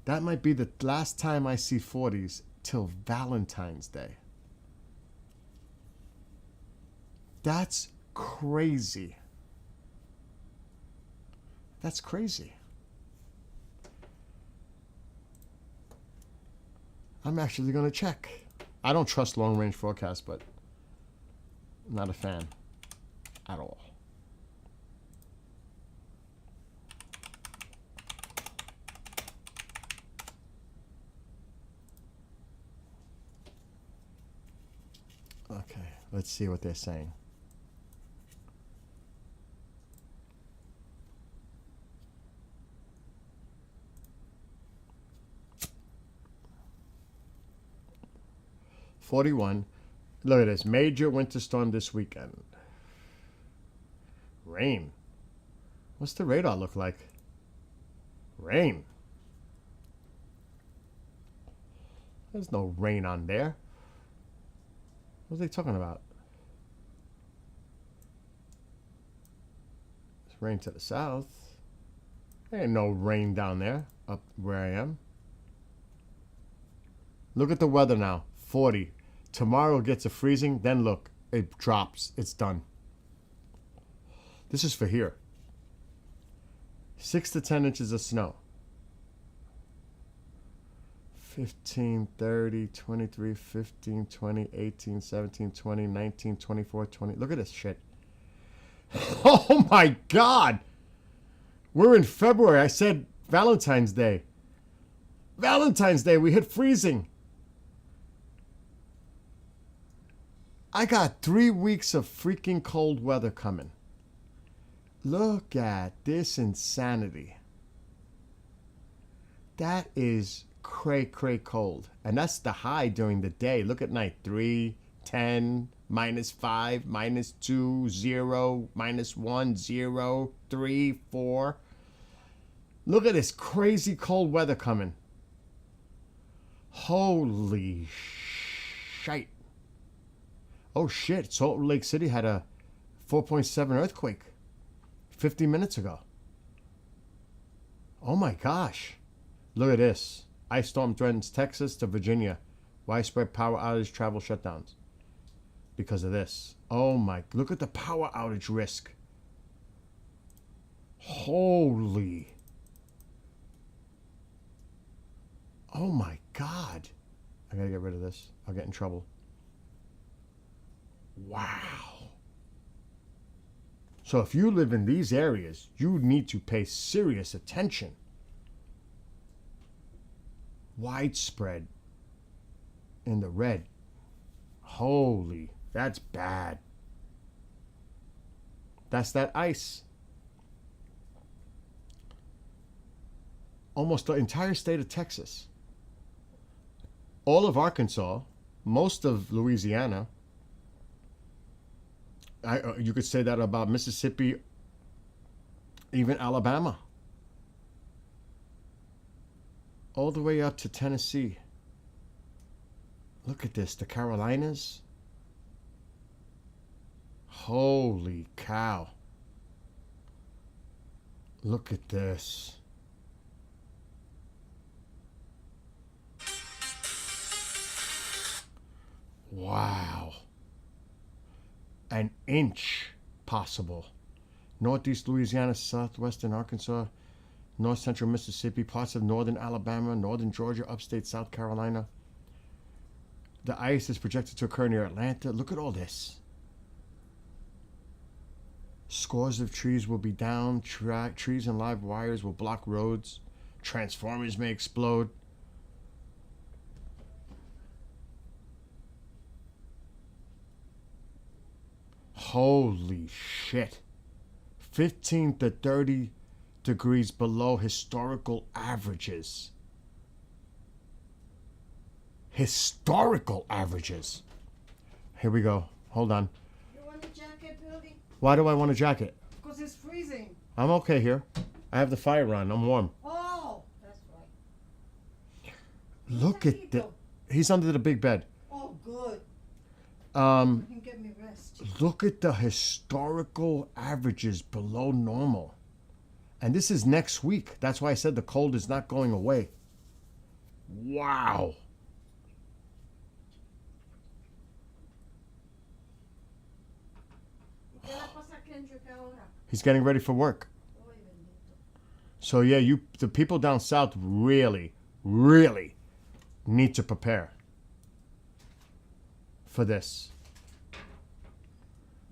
That might be the last time I see 40s till Valentine's Day. That's crazy. That's crazy. I'm actually going to check. I don't trust long-range forecasts, but I'm not a fan at all. Okay, let's see what they're saying. 41. Look at this. Major winter storm this weekend. Rain. What's the radar look like? Rain. There's no rain on there. What are they talking about? There's rain to the south. There ain't no rain down there, up where I am. Look at the weather now. 40. Tomorrow gets a freezing, then look, it drops. It's done. This is for here. 6 to 10 inches of snow. 15, 30, 23, 15, 20, 18, 17, 20, 19, 24, 20. Look at this shit. Oh my God. We're in February. I said Valentine's Day. Valentine's Day, we hit freezing. I got 3 weeks of freaking cold weather coming. Look at this insanity. That is cray cold. And that's the high during the day. Look at night. 3, 10, -5, -2, 0, -1, 0, 3, 4. Look at this crazy cold weather coming. Holy shite. Oh shit, Salt Lake City had a 4.7 earthquake 50 minutes ago. Oh my gosh. Look at this. Ice storm threatens Texas to Virginia. Widespread power outage, travel shutdowns. Because of this. Oh my, look at the power outage risk. Holy. Oh my God. I gotta get rid of this. I'll get in trouble. Wow. So if you live in these areas, you need to pay serious attention. Widespread in the red. Holy, that's bad. That's that ice. Almost the entire state of Texas. All of Arkansas, most of Louisiana. You could say that about Mississippi, even Alabama. All the way up to Tennessee. Look at this, the Carolinas. Holy cow. Look at this. Wow. An inch possible. Northeast Louisiana, southwestern Arkansas, north central Mississippi, parts of northern Alabama, northern Georgia, upstate South Carolina. The ice is projected to occur near Atlanta. Look at all this. Scores of trees will be down. Trees and live wires will block roads. Transformers may explode. Holy shit. 15 to 30 degrees below historical averages. Historical averages. Here we go. Hold on. You want a jacket, Billy? Why do I want a jacket? Because it's freezing. I'm okay here. I have the fire on. I'm warm. Oh, that's right. Look at the... He's under the big bed. Oh, good. Um, You can get me rest. look at the historical averages below normal. And this is next week. That's why I said the cold is not going away. Wow. ¿Qué le pasa a Kendrick ahora? He's getting ready for work. Ay, bendito. So yeah, the people down south really, really need to prepare for this.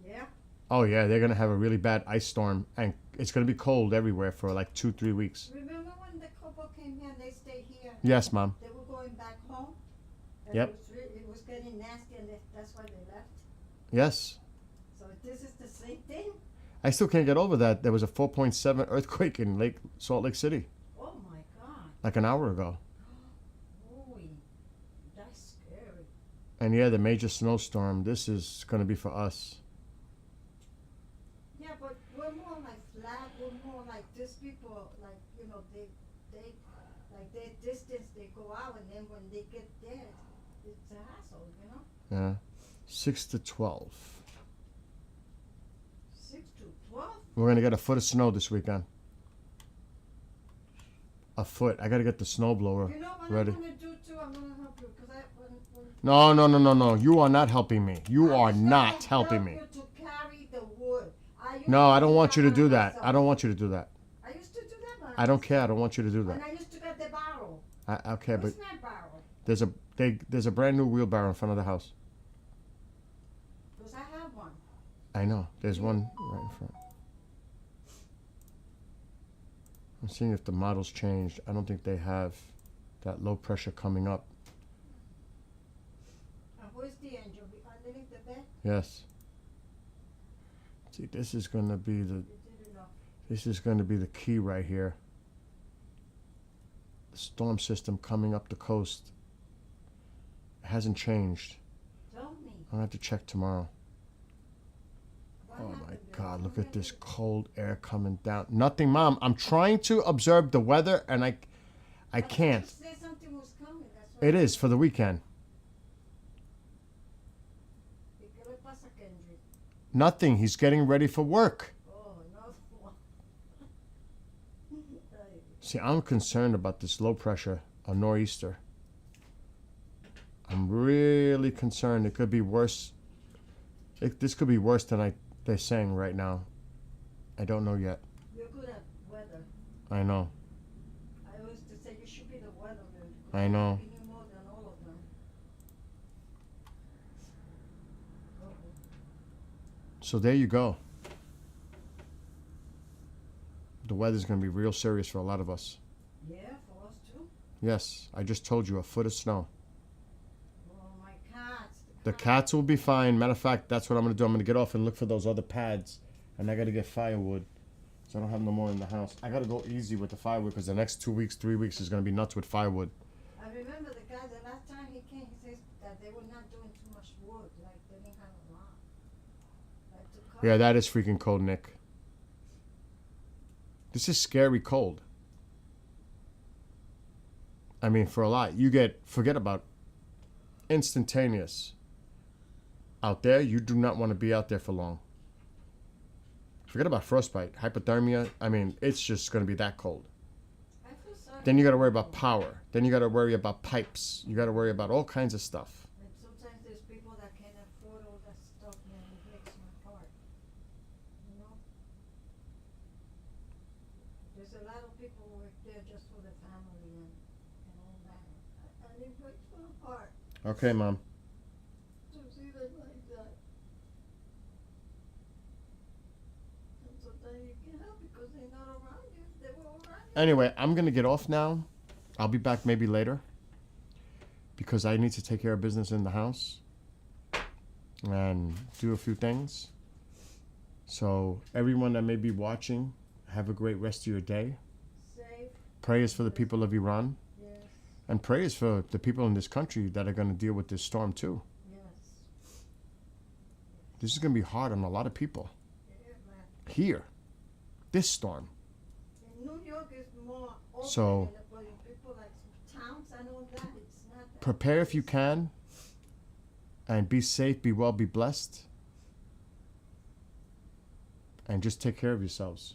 Yeah? Oh yeah, they're gonna have a really bad ice storm, and it's gonna be cold everywhere for like 2-3 weeks. Remember when the couple came here and they stayed here? Yes, Mom. They were going back home? And Yep. It was getting nasty and that's why they left. Yes. So this is the same thing? I still can't get over that. There was a 4.7 earthquake in Salt Lake City Oh my God. like an hour ago. Holy, that's scary. And yeah, the major snowstorm. This is going to be for us. Yeah, but we're more like flat. We're more like these people, like like their distance. They go out, and then when they get there, it's a hassle. Yeah. 6 to 12. 6 to 12. We're going to get a foot of snow this weekend. A foot. I got to get the snowblower You know what ready. I'm gonna do too? I'm gonna help you because when No, no, no, no, no. You are not helping me. You I are was gonna not helping help me. you to carry the wood. No, I don't want you to do that. myself. I don't want you to do that. I used to do that. When I don't was- care. I don't want you to do When that. I used to get the barrel. Okay, but What's that barrel? there's a brand new wheelbarrow in front of the house. Because I have one. I know. There's one right in front. I'm seeing if the model's changed. I don't think they have that low pressure coming up. Where's the angel? Underneath the bed? Yes. See, this is going to be the You didn't know. this is going to be the key right here. The storm system coming up the coast. It hasn't changed. Tell me. I'm gonna have to check tomorrow. What Oh my happened there? God, look What at this happened? cold air coming down. Nothing, Mom. I'm trying to observe the weather and I thought can't. You said something was coming. That's why. It is for the weekend. ¿Y qué le pasa, Kendrick? Nothing. He's getting ready for work. Oh, no. Ay, See, I'm concerned about this low pressure, a nor'easter. I'm really concerned. It could be worse. This could be worse than they're saying right now. I don't know yet. You're good at weather. I know. I used to say you should be the weatherman. I know. You knew more than all of them. Uh-oh. So there you go. The weather's going to be real serious for a lot of us. Yeah, for us too. Yes, I just told you, a foot of snow. Oh, my cats. The cats will be fine. Matter of fact, that's what I'm going to do. I'm going to get off and look for those other pads. And I got to get firewood. So I don't have no more in the house. I got to go easy with the firewood because the next 2 weeks, 3 weeks is going to be nuts with firewood. I remember the guy, the last time he came, he says that they were not doing too much wood. Like, they didn't have a lot. Like, to cut. Yeah, that is freaking cold, Nick. This is scary cold. I mean, for a lot. Forget about instantaneous. Out there, you do not want to be out there for long. Forget about frostbite, hypothermia. I mean, it's just going to be that cold. I feel sorry. Then you got to worry about power. Then you got to worry about pipes. You got to worry about all kinds of stuff. And sometimes there's people that can't afford all that stuff, man. It breaks my heart. You know? There's a lot of people who work there just for the family and all that. And it breaks my heart Okay, Mom. to see them like that. And sometimes you can't help because they're not around you. If they were around you. Anyway, I'm going to get off now. I'll be back maybe later because I need to take care of business in the house and do a few things. So, everyone that may be watching, have a great rest of your day. Safe, Prayers for the people of Iran yes, and prayers for the people in this country that are going to deal with this storm too. yes. This is going to be hard on a lot of people Yeah, man. here. This storm. In New York is more open, So- but in people like towns and all that, it's not that. Prepare if you can and be safe, be well, be blessed. And just take care of yourselves.